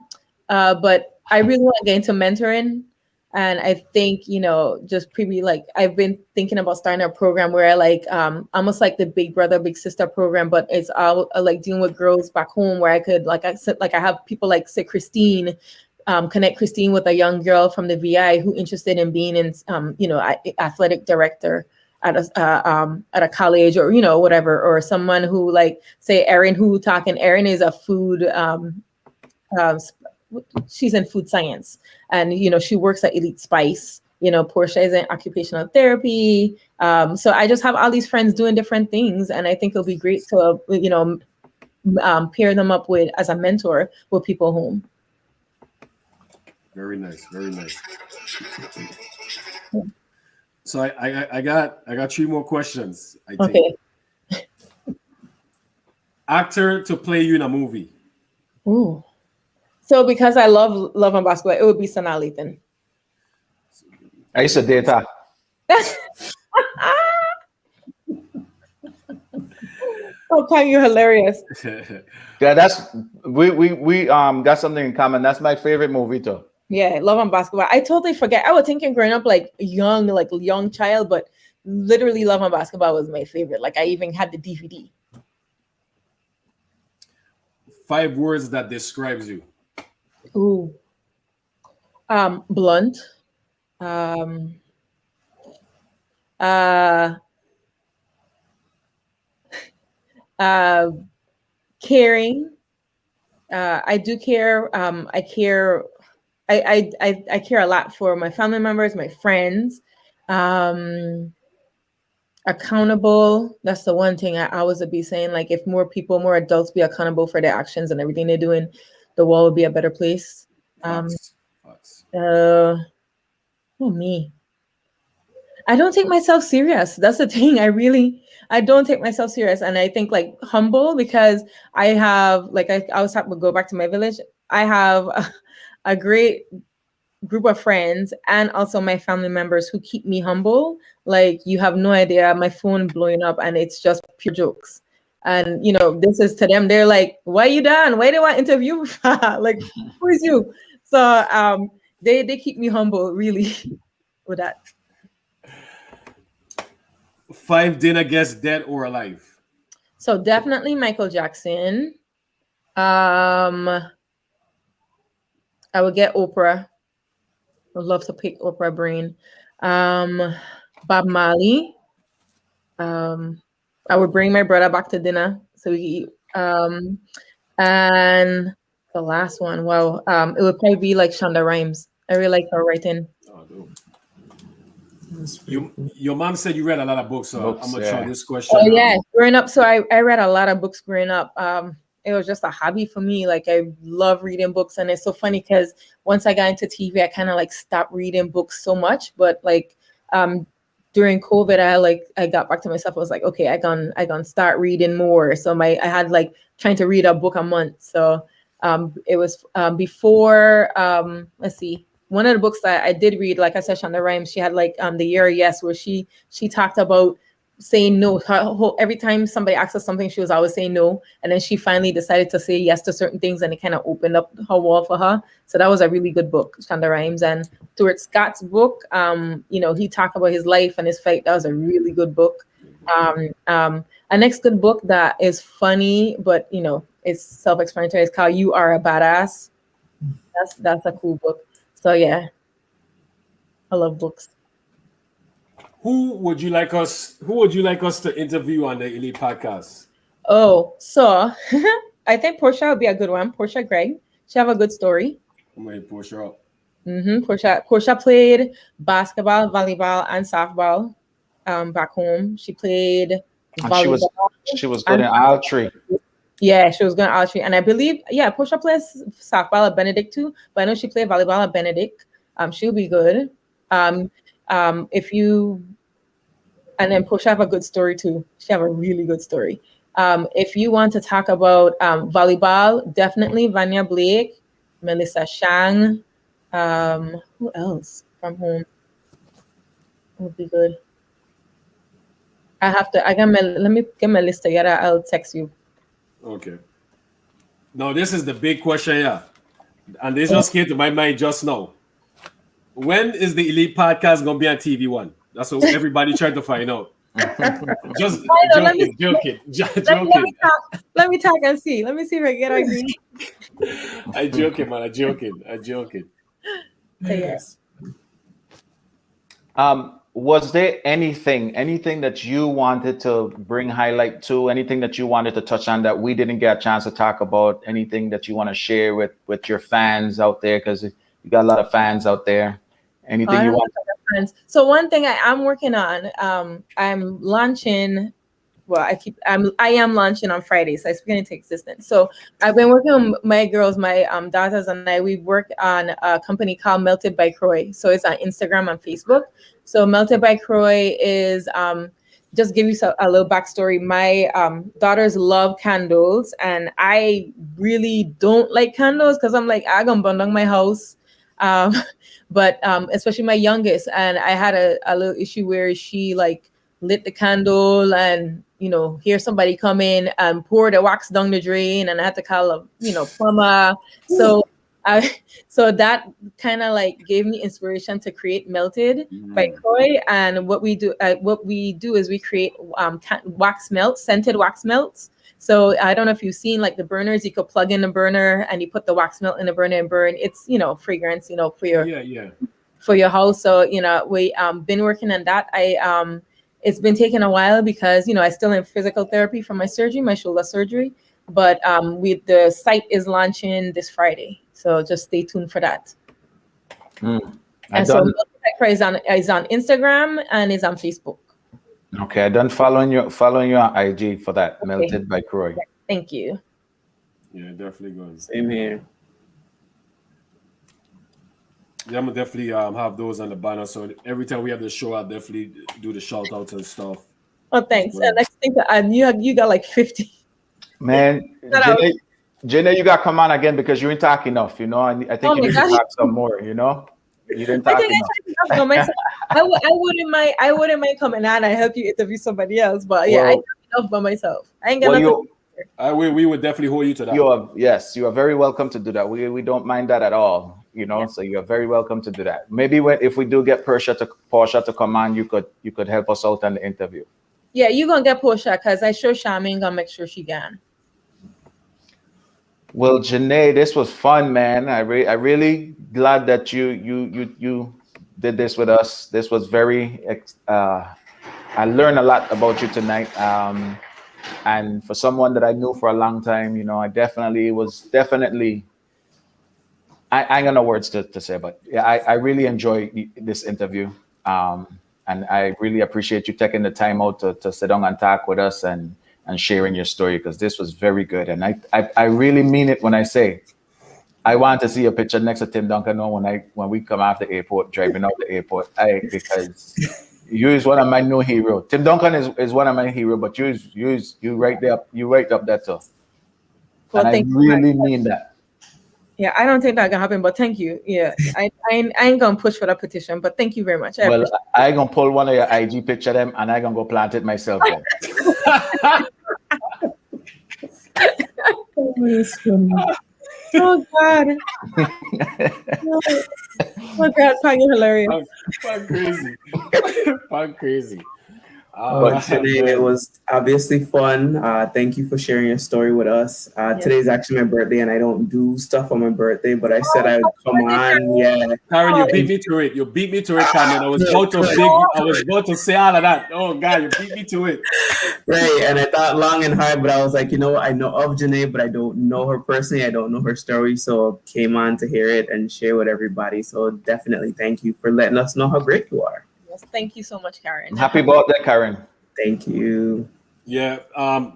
but I really want to get into mentoring, and I think just like I've been thinking about starting a program where I like almost like the Big Brother Big Sister program, but it's all like dealing with girls back home where I could like I said like I have people like say Christine. Connect Christine with a young girl from the VI who interested in being in, athletic director at a college or whatever, or someone who like say Erin who talking. Erin is a food uh, she's in food science, and she works at Elite Spice. Portia is in occupational therapy. So I just have all these friends doing different things, and I think it'll be great to pair them up with as a mentor with people home. Very nice, very nice. So I got 3 more questions. I think. Okay. Actor to play you in a movie. Ooh. So because I love and basketball, it would be Sanaa Lathan. I used to date her. Oh, Kyle, you're hilarious. Yeah, we got something in common. That's my favorite movie too. Yeah, love and basketball. I totally forget. I was thinking growing up like young child, but literally love and basketball was my favorite. Like I even had the DVD. 5 words that describes you. Ooh. Blunt. Um uh caring. I do care. I care. I care a lot for my family members, my friends. Accountable. That's the one thing I always would be saying. Like, if more people, more adults, be accountable for their actions and everything they're doing, the world would be a better place. Facts. Oh me. I don't take myself serious. That's the thing. I don't take myself serious. And I think like humble because I have, like, I always have to go back to my village. I have a great group of friends and also my family members who keep me humble. Like, you have no idea, my phone blowing up and it's just pure jokes. And, this is to them. They're like, why you done? Why do I interview? Like, who is you? So they keep me humble, really, with that. 5 dinner guests, dead or alive. So definitely Michael Jackson. I would get Oprah. I'd love to pick Oprah brain. Bob Marley. I would bring my brother back to dinner so we eat. And the last one, wow, it would probably be like Shonda Rhimes. I really like her writing. Oh, no. Your mom said you read a lot of books, so I'm gonna try this question. Oh yeah, growing up, so I read a lot of books growing up. It was just a hobby for me. Like, I love reading books, and it's so funny because once I got into TV, I kind of like stopped reading books so much. But like during COVID, I got back to myself. I was like, okay, I gonna start reading more. So I had like trying to read a book a month. So it was before let's see. One of the books that I did read, like I said, Shonda Rhimes, she had like The Year of Yes, where she talked about saying no. Every time somebody asked her something, she was always saying no. And then she finally decided to say yes to certain things, and it kind of opened up her wall for her. So that was a really good book, Shonda Rhimes. And Stuart Scott's book, he talked about his life and his fight. That was a really good book. A next good book that is funny, but it's self-explanatory, is called You Are a Badass. That's a cool book. So yeah, I love books. Who would you like us to interview on the Elite podcast? Oh, so I think Portia would be a good one. Portia Gregg. She have a good story. I'm gonna Portia up. Portia played basketball, volleyball, and softball back home. She played volleyball. She was good in archery. Yeah, she was good in archery. And I believe, Portia plays softball at Benedict too, but I know she played volleyball at Benedict. She'll be good. And then Portia have a good story too. She have a really good story. If you want to talk about volleyball, definitely Vanya Blake, Melissa Shang. Who else from home would be good? Let me get my list together. I'll text you. Okay. Now this is the big question, yeah, and this just came to my mind just now. When is the Elite Podcast gonna be on TV One? That's what everybody tried to find out. Just joking. Let me talk and see. Let me see if I get our green. I'm joking, man. I'm joking. Yes. Was there anything that you wanted to bring highlight to, anything that you wanted to touch on that we didn't get a chance to talk about, anything that you want to share with your fans out there? Because you got a lot of fans out there. Anything you want? So one thing I am working on, I'm launching. Well, I am launching on Friday, so I speak into existence. So I've been working on my girls, my daughters and I. We work on a company called Melted by Croy. So it's on Instagram and Facebook. So Melted by Croy is just give you a little backstory. My daughters love candles, and I really don't like candles because I'm like, I'm gonna burn down my house. But especially my youngest, and I had a little issue where she like lit the candle and hear somebody come in and pour the wax down the drain, and I had to call a plumber. So that kind of like gave me inspiration to create Melted by Croy. And what we do is we create wax melts, scented wax melts. So I don't know if you've seen like the burners, you could plug in the burner and you put the wax melt in the burner and burn. It's fragrance, for your for your house. So we been working on that. It's been taking a while because I still in physical therapy from my surgery, my shoulder surgery. But the site is launching this Friday, so just stay tuned for that. And so is on Instagram and is on Facebook. Okay, I done following you on IG for that. Okay. Melted by Croy. Thank you. Yeah, definitely good. Same here. Yeah, I'm gonna definitely have those on the banner. So every time we have the show, I'll definitely do the shout outs and stuff. Oh, thanks. And next thing to add, you got like 50. Man, Jenee, you got to come on again because you ain't talking enough. I think you need to talk some more. You didn't talk enough. I wouldn't mind coming on and help you interview somebody else. But I talk enough by myself. I ain't gonna. We would definitely hold you to that. You are very welcome to do that. We don't mind that at all. So you're very welcome to do that. Maybe if we do get Portia to come on, you could help us out on the interview. Yeah, you're gonna get Portia because I sure Charmaine gonna make sure she can. Well, Jenee, this was fun, man. I really glad that you did this with us. This was very. I learned a lot about you tonight. And for someone that I knew for a long time, I definitely. I ain't got no words to say, but yeah, I really enjoyed this interview. And I really appreciate you taking the time out to sit down and talk with us and sharing your story, because this was very good. And I really mean it when I say I want to see a picture next to Tim Duncan when we come off the airport, driving out the airport. Because you is one of my new heroes. Tim Duncan is one of my heroes, but you right up there too. Well, and I really mean that. Yeah, I don't think that can happen, but thank you. Yeah, I ain't gonna push for that petition, but thank you very much. I gonna pull one of your IG picture them, and I gonna go plant it myself. Oh God! Oh God, Pang, you're hilarious. Pang crazy. But today it was obviously fun. Thank you for sharing your story with us. Today's actually my birthday, and I don't do stuff on my birthday, but I said I would come on. Yeah, Karen, you beat me to it. You beat me to it, Karen. I was about to say all of that. Oh God, you beat me to it. Right, and I thought long and hard, but I was like, I know of Jenee, but I don't know her personally. I don't know her story, so I came on to hear it and share with everybody. So definitely thank you for letting us know how great you are. Thank you so much, Karen. Happy birthday, Karen. Thank you. Yeah, I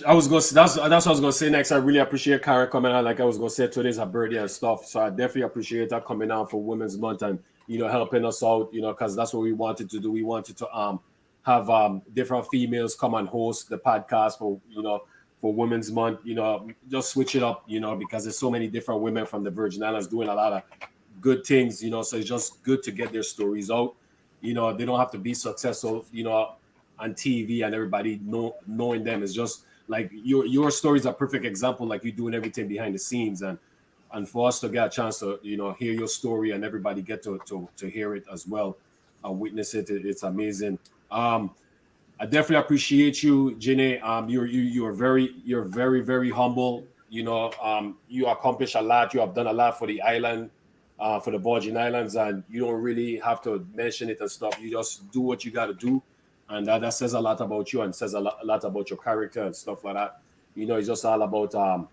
was gonna. That's what I was gonna say next. I really appreciate Karen coming on. Like I was gonna say, today's her birthday and stuff. So I definitely appreciate her coming on for Women's Month and helping us out. Because that's what we wanted to do. We wanted to have different females come and host the podcast for Women's Month. Just switch it up. Because there's so many different women from the Virgin Islands doing a lot of good things. So it's just good to get their stories out. They don't have to be successful, on TV and everybody knowing them. Is just like your story is a perfect example. Like you're doing everything behind the scenes, and for us to get a chance to hear your story and everybody get to hear it as well, witness it. It's amazing. I definitely appreciate you, Jenee. You're very, very humble. You accomplish a lot. You have done a lot for the island, for the Virgin Islands, and you don't really have to mention it and stuff. You just do what you got to do, and that says a lot about you and says a lot about your character and stuff like that. It's just all about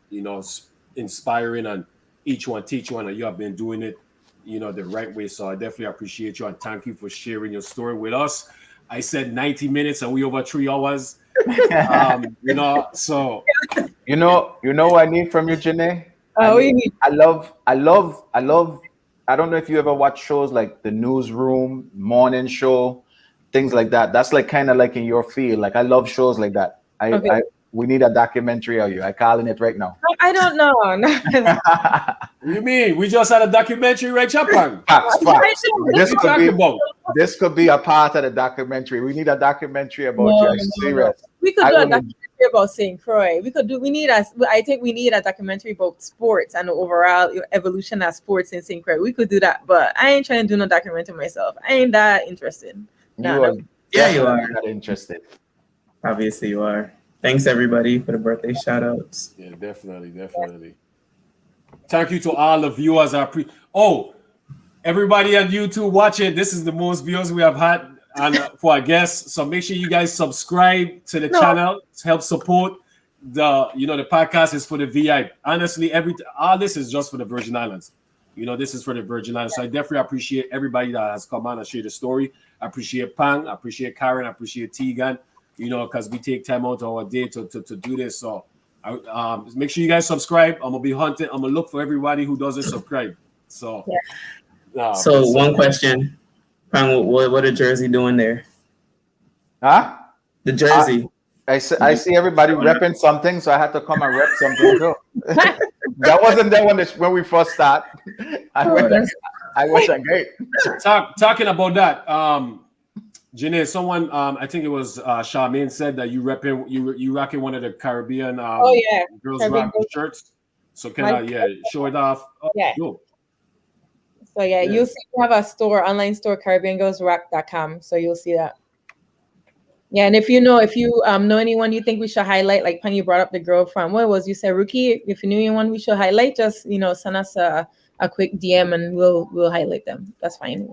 inspiring and each one teach one, and you have been doing it, the right way. So I definitely appreciate you and thank you for sharing your story with us. I said 90 minutes and we over 3 hours. So you know what I need from you, Jenee? Oh, I love. I don't know if you ever watch shows like the Newsroom, Morning Show, things like that. That's like kind of like in your field. Like I love shows like that. We need a documentary of you. I'm calling it right now. I don't know. You mean we just had a documentary, right, Japan? Facts. This could be a part of the documentary. We need a documentary about you. I'm serious. We could do a documentary about St. Croix. I think we need a documentary about sports and the overall evolution of sports in St. Croix. We could do that, but I ain't trying to do no documentary myself. I ain't that interested. You are not interested. Obviously you are. Thanks everybody for the birthday shout outs. Yeah, definitely. Thank you to all the viewers. Everybody on YouTube watching. This is the most views we have had for our guests. So make sure you guys subscribe to the channel to help support the podcast is for the VI. Honestly, all this is just for the Virgin Islands. This is for the Virgin Islands. So I definitely appreciate everybody that has come on and shared the story. I appreciate Pang, I appreciate Karen, I appreciate Tegan. Because we take time out of our day to do this. So make sure you guys subscribe. I'm gonna be hunting. I'm gonna look for everybody who doesn't subscribe. So one question. What a Jersey doing there? Huh? The Jersey. I see everybody repping something, so I had to come and rep something too. That wasn't there when we first start. I wish I great. Talking about that. Jenee, someone, I think it was Charmaine said that you rocking one of the Caribbean girls rock shirts. So can I show it off? Cool. So you'll see we have a online store, CaribbeanGirlsRock.com. So you'll see that. Yeah, and if you know anyone you think we should highlight, like Pan, you brought up the girl from you said Rookie. If you knew anyone we should highlight, just send us a quick DM and we'll highlight them. That's fine.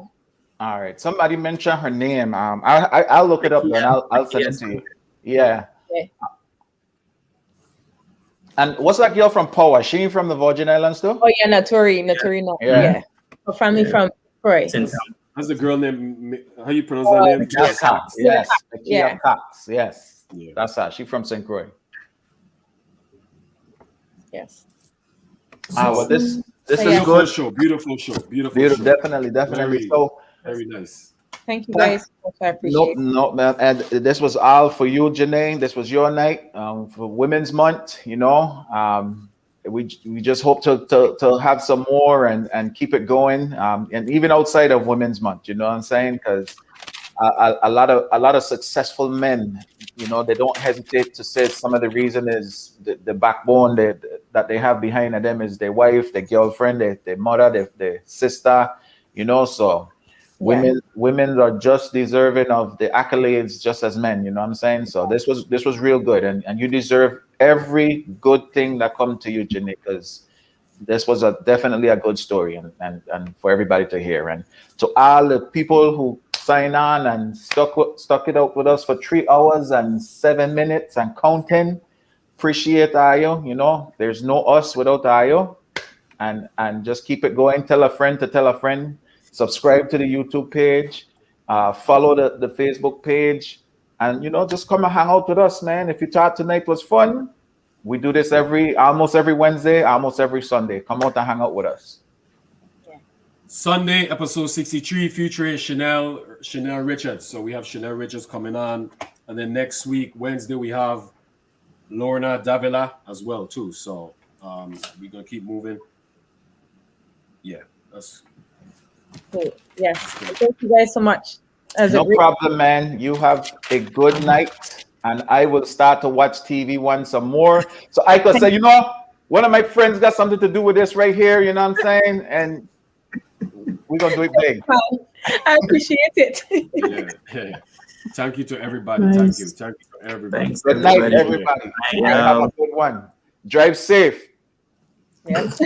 All right. Somebody mentioned her name. I'll look it up and I'll send it to you. Yeah. Okay. And what's that girl from Power? She from the Virgin Islands too? Oh yeah, Naturi. Yeah. Her family from Croy. How's the girl name? How you pronounce that name? That's her. Yes. Yeah. Cox. Yes. Yeah. That's her. She from St. Croix. Yes. Well, this is good. Beautiful show. Definitely. Very nice. Thank you guys. I appreciate it. No, man. And this was all for you, Jenee. This was your night for Women's Month. We just hope to have some more and keep it going. And even outside of Women's Month, you know what I'm saying? Because a lot of successful men, they don't hesitate to say some of the reason is the backbone that they have behind them is their wife, their girlfriend, their mother, their sister. So. Women are just deserving of the accolades just as men, you know what I'm saying? So this was real good, and you deserve every good thing that come to you, Jenee, because this was definitely a good story and for everybody to hear. And to all the people who sign on and stuck it out with us for 3 hours and 7 minutes and counting, appreciate Ayo. There's no us without Ayo, and just keep it going. Tell a friend to tell a friend. Subscribe to the YouTube page, follow the Facebook page, and just come and hang out with us, man. If you thought tonight was fun, we do this almost every Wednesday, almost every Sunday. Come out and hang out with us. Sunday, episode 63, featuring Chanel Richards. So we have Chanel Richards coming on, and then next week, Wednesday, we have Lorna Davila as well too. So we're gonna keep moving. Yeah, that's. Great. Yes. Thank you guys so much. No problem, man. You have a good night, and I will start to watch TV One some more. So I could say, one of my friends got something to do with this right here. You know what I'm saying? And we're gonna do it big. I appreciate it. Yeah. Thank you to everybody. Nice. Thank you to everybody. Thanks, Good night, everybody. everybody. Have a good one. Drive safe. Yes.